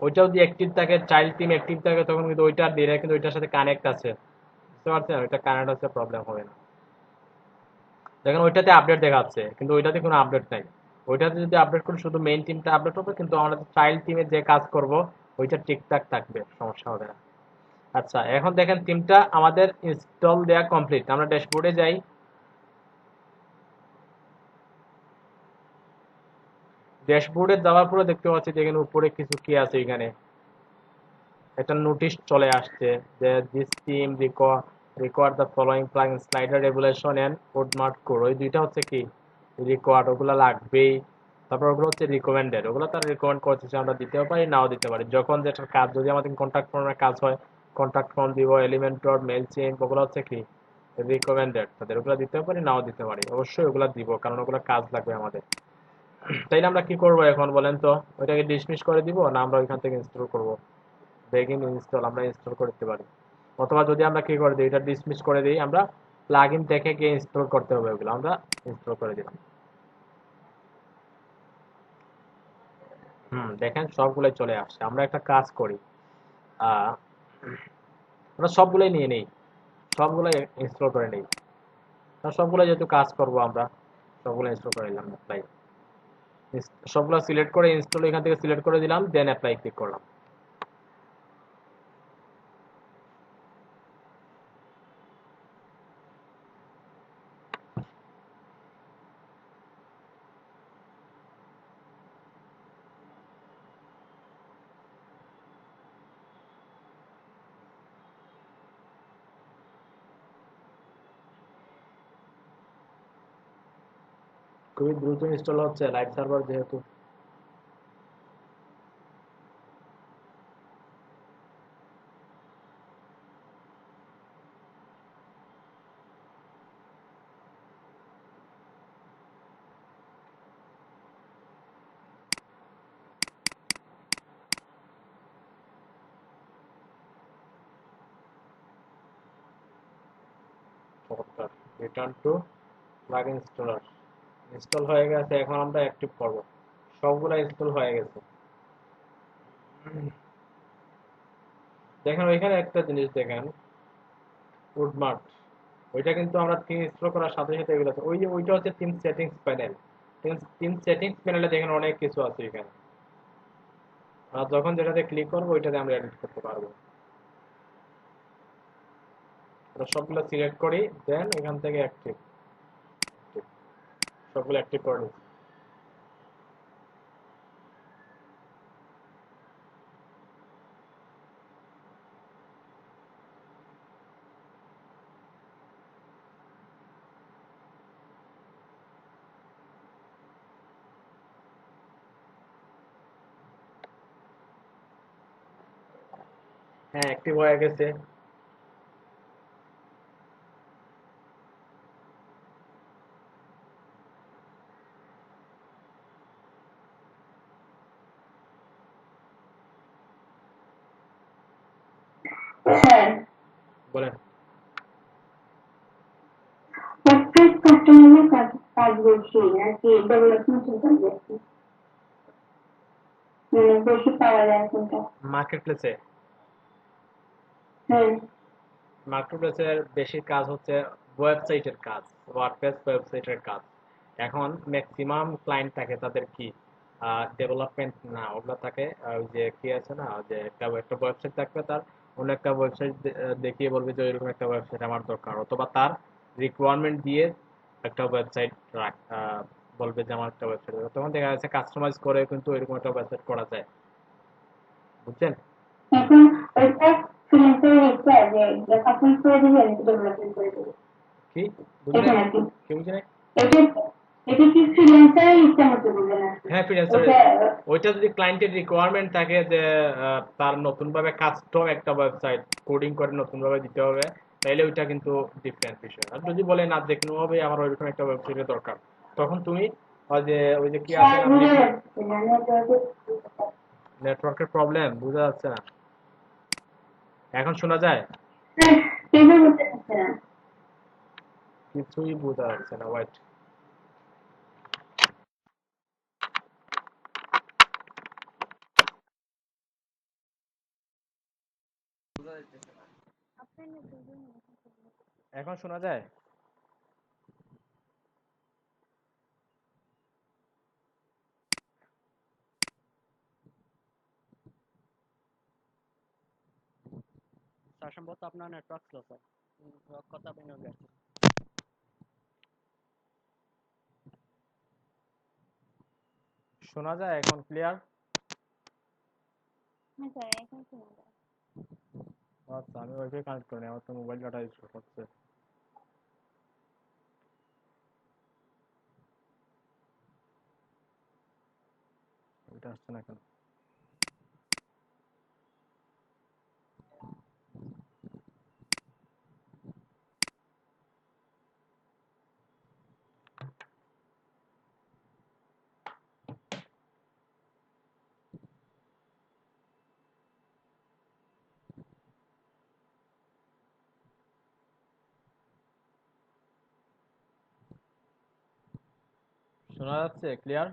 ওইটাও যদি অ্যাক্টিভ থাকে, চাইল্ড থিম অ্যাক্টিভ থাকে, তখন কিন্তু ওইটা ডিরেক্ট কিন্তু ওইটার সাথে কানেক্ট আছে, বুঝতে পারছেন? ওইটা কানেক্ট আছে, প্রবলেম হবে না। দেখেন ওইটাতে আপডেট দেখাচ্ছে, কিন্তু ওইটাতে কোনো আপডেট নাই। ওইটাতে যদি আপডেট করি শুধু মেইন টিমটা আপডেট হবে, কিন্তু আমরা চাইল্ড টিমে যে কাজ করব ওইটা ঠিকঠাক থাকবে, সমস্যা হবে না। আচ্ছা, এখন দেখেন টিমটা আমাদের ইনস্টল দেয়া কমপ্লিট। আমরা ড্যাশবোর্ডে যাই, ড্যাশবোর্ডে যাওয়ার পরে দেখতে পাচ্ছি দেখেন উপরে কিছু কি আছে, এখানে একটা নোটিশ চলে আসছে যে this theme require the following plugin slider revolution and Woodmart core. ওই দুইটা হচ্ছে কি রিকোয়ার্ড, ওগুলো লাগবেই। তারপর ওগুলো হচ্ছে রিকমেন্ডেড, ওগুলো তারা রিকমেন্ড করতেছে, আমরা দিতেও পারি নাও দিতে পারি। যখন যেটার কাজ, যদি আমাদের কন্ট্যাক্ট ফর্মের কাজ হয়, কন্ট্যাক্ট ফর্ম দিব, এলিমেন্টর, মেল চেইন, ওগুলো হচ্ছে কি রিকমেন্ডেড, তাদের ওগুলো দিতেও পারি নাও দিতে পারি। অবশ্যই ওগুলো দিব, কারণ ওগুলো কাজ লাগবে আমাদের। তাইলে আমরা কি করব এখন বলেন তো? ওইটাকে ডিসমিস করে দিব, না আমরা ওইখান থেকে ইনস্টল করব? বেগিন ইনস্টল আমরা ইনস্টল করতে পারি, অথবা যদি আমরা কি করে দিই, এটা ডিসমিস করে দিই, আমরা প্লাগইন থেকে গিয়ে ইনস্টল করতে হবে, ওগুলো আমরা ইনস্টল করে দিলাম। দেখেন সবগুলোই চলে আসছে। আমরা একটা কাজ করি, আমরা সবগুলোই নিয়ে নেই, সবগুলোই ইনস্টল করে নেই, কারণ সবগুলো যেহেতু কাজ করব, আমরা সবগুলো ইনস্টল করে নিলাম। অ্যাপ্লাই, সবগুলো সিলেক্ট করে ইনস্টল এখান থেকে সিলেক্ট করে দিলাম, দেন অ্যাপ্লাই ক্লিক করলাম। খুবই দ্রুত ইনস্টল হচ্ছে, লাইভ সার্ভার যেহেতু। Return to plug installer, install হয়ে গেছে। এখন আমরা অ্যাক্টিভ করব, সবগুলো ইনস্টল হয়ে গেছে। দেখেন ওইখানে একটা জিনিস দেখেন, উডমার্ট, ওইটা কিন্তু আমরা থিম ইনস্টল করার সাথে সাথে এগুলো ওই যে ওইটা হচ্ছে theme settings panel. Team settings প্যানেলে দেখেন অনেক কিছু আছে এখানে, আর যখন যেটাতে ক্লিক করবো ওইটাতে আমরা এডিট করতে পারবো। আমরা সবগুলো সিলেক্ট করি, দেন এখান থেকে অ্যাক্টিভ, সবগুলো অ্যাক্টিভ করে নিচ্ছি। হ্যাঁ, অ্যাক্টিভ হয়ে গেছে। স্যার, বলেন। সাকসেস কাস্টমারের কাজ বেশি নাকি ডেভেলপমেন্টের কাজ বেশি, মানে বেশি পাওয়া যায় কোনটা? মার্কেট প্লেসে, হ্যাঁ। মার্কেট প্লেসের বেশি কাজ হচ্ছে ওয়েবসাইটের কাজ, ওয়ার্ডপ্রেস ওয়েবসাইটের কাজ। এখন ম্যাক্সিমাম ক্লায়েন্ট থাকে তাদের কি ডেভেলপমেন্ট না, ওগুলো থাকে ওই যে কি আছে না, যে একটা একটা ওয়েবসাইট থাকবে, তার অন্য একটা ওয়েবসাইট দেখিয়ে বলবে যে এরকম একটা ওয়েবসাইট আমার দরকার, অথবা তার রিকোয়ারমেন্ট দিয়ে একটা ওয়েবসাইট বলবে যে আমার একটা ওয়েবসাইট, তখন দেখা যাচ্ছে কাস্টমাইজ করে কিন্তু এরকম একটা ওয়েবসাইট করা যায়। বুঝছেন? এখন ওইটা ফ্রিল্যান্সারের ইচ্ছা যে কাস্টমাইজ করে দিবে নাকি ডেভেলপমেন্ট করে দিবে, কি বুঝি এটা নাই, নাকি? কি বুঝি নাই? এটা এটা কি ফ্রিল্যান্সারের ইচ্ছা মতো দিবে নাকি? হ্যাঁ, ফ্রিল্যান্সারের, ওটা ওইটা যদি ক্লায়েন্টের রিকোয়ারমেন্ট থাকে যে তার নতুন ভাবে কাস্টম একটা ওয়েবসাইট কোডিং করে নতুন ভাবে দিতে হবে, তাইলে ওইটা কিন্তু ডিফারেন্ট বিষয়। আর যদি বলে না, যে কোনো ভাবে আমার ওইরকম একটা ওয়েবসাইটের দরকার, তখন তুমি ওই যে কি আছে স্যার না, বুঝে যাচ্ছে না, নেটওয়ার্কের নেটওয়ার্কের প্রবলেম, বোঝা যাচ্ছে না। এখন শোনা যায়? কেউ বুঝতে পারছে না। কিছুই বোঝা যাচ্ছে না, ওয়েট। এখন শোনা যায়? স্যার সম্ভবত আপনার নেটওয়ার্ক স্লো স্যার, কথা আপনি গেছে। শোনা যায় এখন ক্লিয়ার? হ্যাঁ স্যার, এখন শোনা যায়। আচ্ছা, আমি ওয়াইফাই কানেক্ট করিনি, আমার তো মোবাইল ডাটা ইউজ করছে। এটা আসছে না কেন? শোনা যাচ্ছে ক্লিয়ার?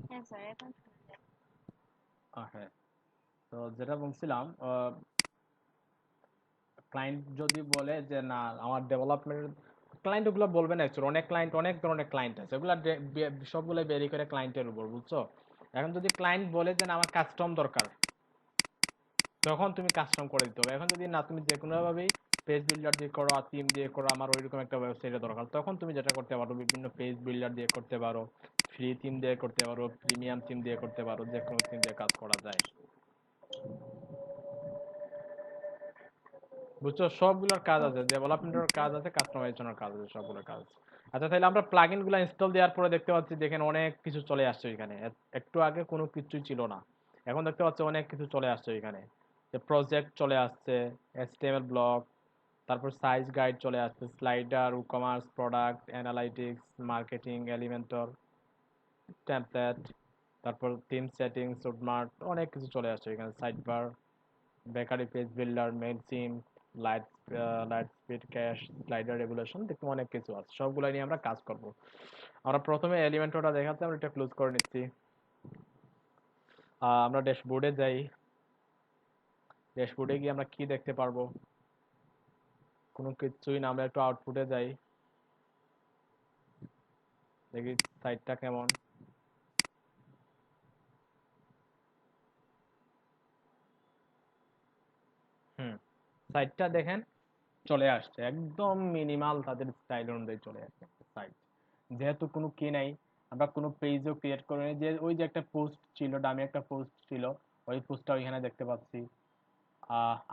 হ্যাঁ স্যার, এখন শোনা যায়। হ্যাঁ, তো যেটা বলছিলাম, ক্লায়েন্ট যদি বলে যে না আমার ডেভেলপমেন্ট, ক্লায়েন্ট ওগুলো বলবে না অ্যাকচুয়ালি, অনেক ক্লায়েন্ট, অনেক ধরনের ক্লায়েন্ট আছে, ওগুলো সবগুলো বেরি করে ক্লায়েন্টের উপর, বুঝছো? এখন যদি ক্লায়েন্ট বলে যে না আমার কাস্টম দরকার, তখন তুমি কাস্টম করে দিতে হবে। এখন যদি না, তুমি যে কোনো ভাবেই পেজ বিল্ডার দিয়ে করো আর থিম দিয়ে করো, আমার ওইরকম একটা ওয়েবসাইটের দরকার, তখন তুমি যেটা করতে পারো, বিভিন্ন পেজ বিল্ডার দিয়ে করতে পারো, ফ্রি থিম দিয়ে করতে পারো, প্রিমিয়াম থিম দিয়ে করতে পারো, যে কোনো থিম দিয়ে কাজ করা যায়। বুঝছো? সবগুলোর কাজ আছে, ডেভেলপমেন্টের কাজ আছে, কাস্টমাইজেশনের কাজ আছে, সবগুলোর কাজ আছে। আচ্ছা, তাহলে আমরা প্লাগইন গুলো ইনস্টল দেওয়ার পরে দেখতে পাচ্ছি, দেখেন অনেক কিছু চলে আসছে এখানে। একটু আগে কোনো কিছুই ছিল না, এখন দেখতে পাচ্ছি অনেক কিছু চলে আসছে এখানে। প্রজেক্ট চলে আসছে, HTML ব্লক, তারপর সাইজ গাইড চলে আসছে, slider, e-commerce, product analytics, marketing, Elementor, template, তারপর থিম সেটিংস, সুটমার্ট, অনেক কিছু চলে আসছে এখানে। Sidebar, Bakery page builder, main theme, light light speed cache, slider revolution, দেখতে অনেক কিছু আছে, সবগুলো নিয়ে আমরা কাজ করব। আমরা প্রথমে এলিমেন্টরটা দেখাচ্ছি, আমরা এটা ক্লোজ করে নিচ্ছি। আমরা ড্যাশবোর্ডে যাই, ড্যাশবোর্ডে গিয়ে আমরা কি দেখতে পারবো? কোনো কিছুই না, আমরা একটু আউটপুটে যাই। দেখি সাইটটা কেমন। হুম, সাইটটা দেখেন চলে আসছে, একদম মিনিমাল তাদের স্টাইল অনুযায়ী চলে আসছে সাইট। যেহেতু কোনো কি নাই, আমরা কোনো পেজও ক্রিয়েট করে নাই, যে ওই যে একটা পোস্ট ছিল, ডামি একটা পোস্ট ছিল, ওই পোস্টটা ওইখানে দেখতে পাচ্ছি।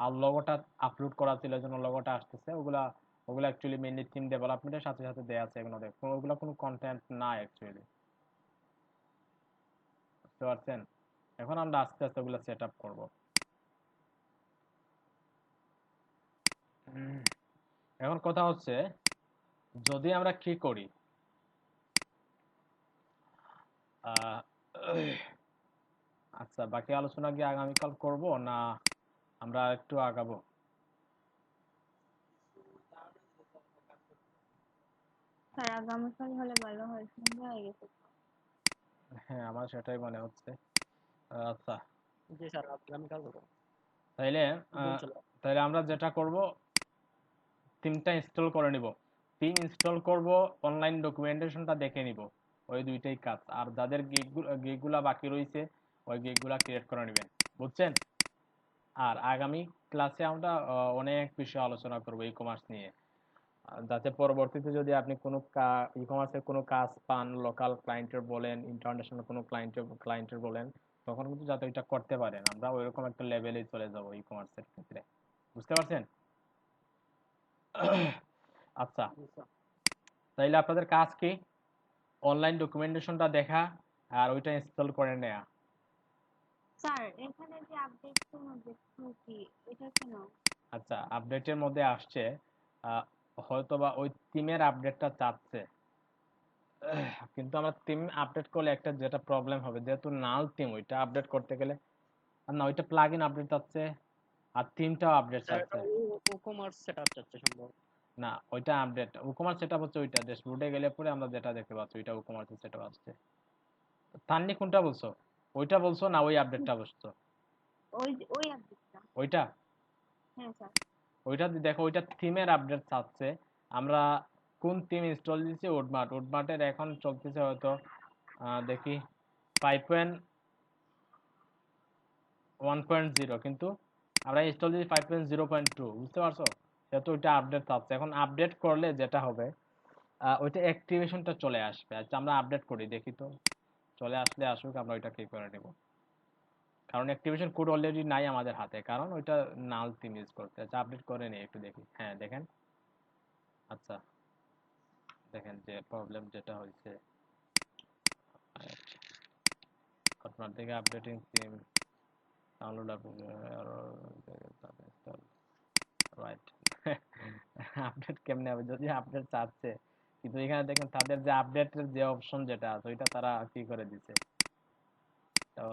আর লগোটা আপলোড করা ছিল, এই জন্য লগোটা আসতেছে। ওগুলা ওগুলা অ্যাকচুয়ালি মেনলি থিম ডেভেলপমেন্টের সাথে সাথে দেয়া আছে, এগুলো দেখো ওগুলা কোনো কন্টেন্ট না অ্যাকচুয়ালি, বুঝতে পারছেন? এখন আমরা আস্তে আস্তে ওগুলো সেট আপ করবো। এখন কথা হচ্ছে, যদি আমরা কি করি, আহ, আচ্ছা বাকি আলোচনা কি আগামীকাল করব না আমরা একটু আগাবো? স্যার আগামীকাল হলে ভালো হয়, সন্ধ্যা হয়ে গেছে। হ্যাঁ, আমার সেটাই মনে হচ্ছে। আচ্ছা, জি স্যার, আগামীকাল করবো। তাইলে বলছিল। তাইলে আমরা যেটা করব, থিমটা ইনস্টল করে নিব, থিম ইনস্টল করব, অনলাইন ডকুমেন্টেশনটা দেখে নিব, ওই দুইটাই কাজ। আর যাদের গিগগুলা বাকি রয়েছে, ওই গিগগুলা ক্রিয়েট করে নেবেন, বুঝছেন? আর আগামী ক্লাসে আমরা অনেক বিষয় আলোচনা করব ই কমার্স নিয়ে, যাতে পরবর্তীতে যদি আপনি কোনো ই কমার্সের কোনো কাজ পান, লোকাল ক্লায়েন্টের বলেন, ইন্টারন্যাশনাল কোনো ক্লায়েন্টের বলেন, তখন কিন্তু যাতে এটা করতে পারেন, আমরা ওইরকম একটা লেভেলেই চলে যাব ই কমার্সের ক্ষেত্রে, বুঝতে পারছেন? আচ্ছা, জি স্যার। তাইলে আপনাদের কাজ কি? অনলাইন ডকুমেন্টেশনটা দেখা আর ওইটা ইনস্টল করে নেওয়া। স্যার এখানে যে আপডেটের মধ্যে ত্রুটি, এটা কেন? আচ্ছা, আপডেটের মধ্যে আসছে, আহ, হয়তোবা ওই থিমের আপডেটটা চাচ্ছে, কিন্তু আমরা থিম আপডেট করলে একটা যেটা প্রবলেম হবে, যেহেতু নাল থিম, ওইটা আপডেট করতে গেলে, আর না ওইটা প্লাগ ইন আপডেট চাচ্ছে, আর থিমটাও আপডেট স্যার এটা চাচ্ছে। ও কমার্স সেটআপ চাচ্ছে সম্ভবত। না, ওইটা আপডেট উকমার সেটআপ হচ্ছে ওইটা, ড্যাশবোর্ডে গেলে পরে আমরা যেটা দেখতে পাচ্ছি ওইটা উকমার্সের সেটআপ আসছে। তান্নি কোনটা বলছো? ওইটা বলছো না ওই আপডেটটা বলছো? ওই আপডেটটা। ওইটা, হ্যাঁ স্যার। ওইটা দেখো, ওইটা থিমের আপডেট চাচ্ছে। আমরা কোন থিম ইনস্টল দিয়েছি? উডমার্টের এখন চলতেছে হয়তো, দেখি 5.1.0, কিন্তু আমরা ইনস্টল দিয়েছি 5.0.2, বুঝতে পারছো? সেহেতু ওইটা আপডেট চাচ্ছে। এখন আপডেট করলে যেটা হবে, ওইটা অ্যাক্টিভেশনটা চলে আসবে। আচ্ছা আমরা আপডেট করি, দেখি তো, চলে আসলে আসুক, আমরা ওইটা কি করে নেব, কারণ অ্যাক্টিভেশন কোড অলরেডি নাই আমাদের হাতে, কারণ ওইটা নাল থিম ইউজ করতে। আচ্ছা আপডেট করে নিই একটু, দেখি। হ্যাঁ দেখেন, আচ্ছা দেখেন যে প্রবলেম যেটা হয়েছে, আপনার থেকে updating theme download right. Update কেমনে হবে যদি আপডেট চাচ্ছে, কিন্তু এখানে দেখেন তাদের যে আপডেটের যে অপশন যেটা আছে ওইটা তারা কি করে দিছে,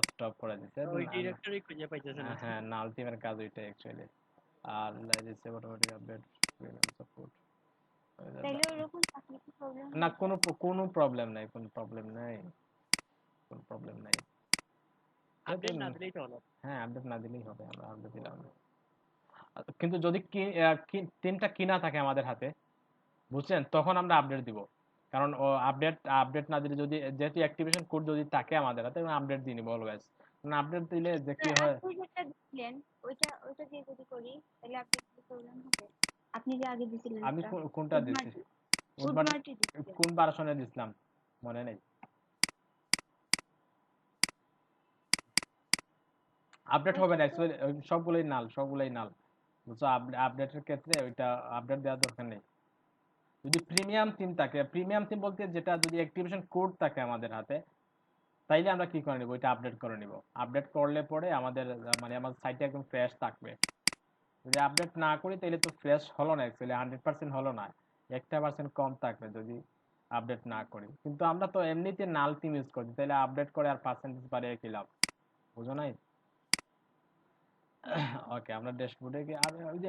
স্টপ করে দিছে। ওই ডিরেক্টরি খুঁজে পাইতেছে না। হ্যাঁ, নাল থিমের কাজ ওইটা অ্যাকচুয়ালি। আর রিসেভ অটোমেটিক আপডেট, প্রিমিয়াম সাপোর্ট। তাইলে ওইরকম থাকলে কি প্রবলেম না, হবে কোনো স্যার? কোনো প্রবলেম নাই, কোনো প্রবলেম নাই, কোনো প্রবলেম নাই। আপডেট না দিলেই তো হলো। হ্যাঁ, আপডেট না দিলেই হবে, আমরা আপডেট দিলাম না। কিন্তু যদি তিনটা কিনা থাকে আমাদের হাতে, বুঝছেন, তখন আমরা আপডেট দিব। কারণ ও আপডেট আপডেট না দিলে, যদি যেহেতু অ্যাক্টিভেশন কোড যদি থাকে আমাদের হাতে, আপডেট দিয়ে নিব অলওয়েজ। আপডেট দিলে যে কি স্যার হয়, আপনি যেটা দিলেন ওইটা দিয়ে যদি করি তাহলে আপডেট কি প্রবলেম হবে? আপনি যে আগে দিছিলেন আমি একটা কোনটা দিছি? উডমার্টি উডবাট উডমার্টি দিছিলেন। কোন ভার্সনে দিছিলাম মনে নেই। আপডেট হবে ওইটা না তো অ্যাকচুয়ালি, সবগুলোই নাল, বুঝছো? আপডেটের ক্ষেত্রে ওইটা আপডেট দেওয়ার দরকার নেই। যদি প্রিমিয়াম থিম থাকে, প্রিমিয়াম থিম বলতে যেটা যদি অ্যাক্টিভেশন কোড থাকে আমাদের হাতে, তাইলে আমরা কি করে নিব, ওইটা আপডেট করে নিব। আপডেট করলে পরে আমাদের মানে আমাদের সাইটে একদম ফ্রেশ থাকবে। যদি আপডেট না করি তাহলে তো ফ্রেশ হলো না, অ্যাকচুয়ালি 100% হলো না, 1% কম থাকবে যদি আপডেট না করি। কিন্তু আমরা তো এমনিতে নাল থিম ইউজ করছি, তাহলে আপডেট করে আর পার্সেন্টেজ বাড়িয়ে কি লাভ, বুঝো নাই? ওকে, আমরা ড্যাশবোর্ডে গিয়ে আর ওই যে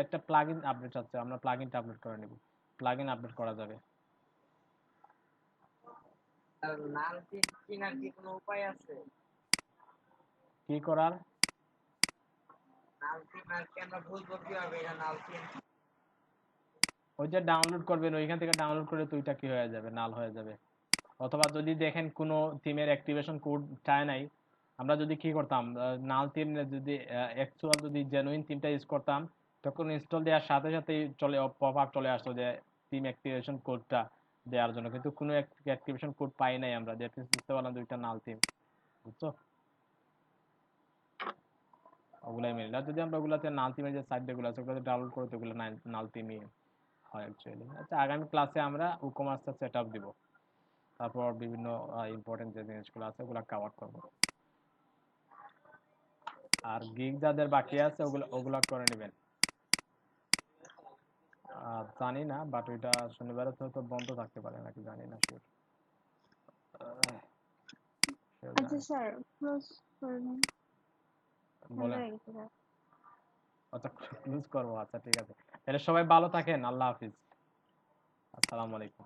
একটা প্লাগইন আপডেট আছে, আমরা প্লাগইনটা আপডেট করে নিব। প্লাগইন আপডেট করা যাবে। লাল কেনার কি কোনো উপায় আছে? কি করার? লাল আর কি আমরা বুঝবো কিভাবে এটা লাল তিন? ওই যে ডাউনলোড করবেন, ওইখান থেকে ডাউনলোড করে তো ওইটা কি হয়ে যাবে, নাল হয়ে যাবে। অথবা যদি দেখেন কোনো থিমের অ্যাক্টিভেশন কোড চায় নাই, আমরা যদি কি করতাম, নাল থিম যদি অ্যাকচুয়াল যদি জেনুইন থিমটা ইউজ করতাম, তখন ইনস্টল দেওয়ার সাথে সাথেই পপ আপ চলে আসতো যে থিম অ্যাক্টিভেশন কোডটা দেওয়ার জন্য, কিন্তু কোনো অ্যাক্টিভেশন কোড পাই নাই আমরা, দ্যাট মিন্স বুঝতে পারলাম দুইটা নাল থিম। বুঝছো? ওগুলাই মেনে, আর যদি আমরা ওগুলাতে নাল থিমের যে সাইট গুলো আছে ওগুলোতে ডাউনলোড করে, তো ওগুলো নাল থিমই হয় অ্যাকচুয়ালি। আচ্ছা, আগামী ক্লাসে আমরা উকমার্সটা সেট আপ দিব, তারপর বিভিন্ন ইম্পর্টেন্ট যে জিনিসগুলো আছে ওগুলো কভার করবো। আর গিগ যাদের বাকি আছে ওগুলো ওগুলা করে নেবেন। জানি না, বাট ওইটা শনিবারে তো বন্ধ থাকতে পারে নাকি, জানি না শিওর। আচ্ছা স্যার, ক্লোজ করে দিন। ভালো বলেন। হয়ে গেছে স্যার। আচ্ছা, ক্লোজ করবো, আচ্ছা ঠিক আছে। তাহলে সবাই ভালো থাকেন, আল্লাহ হাফিজ, আসসালামু আলাইকুম।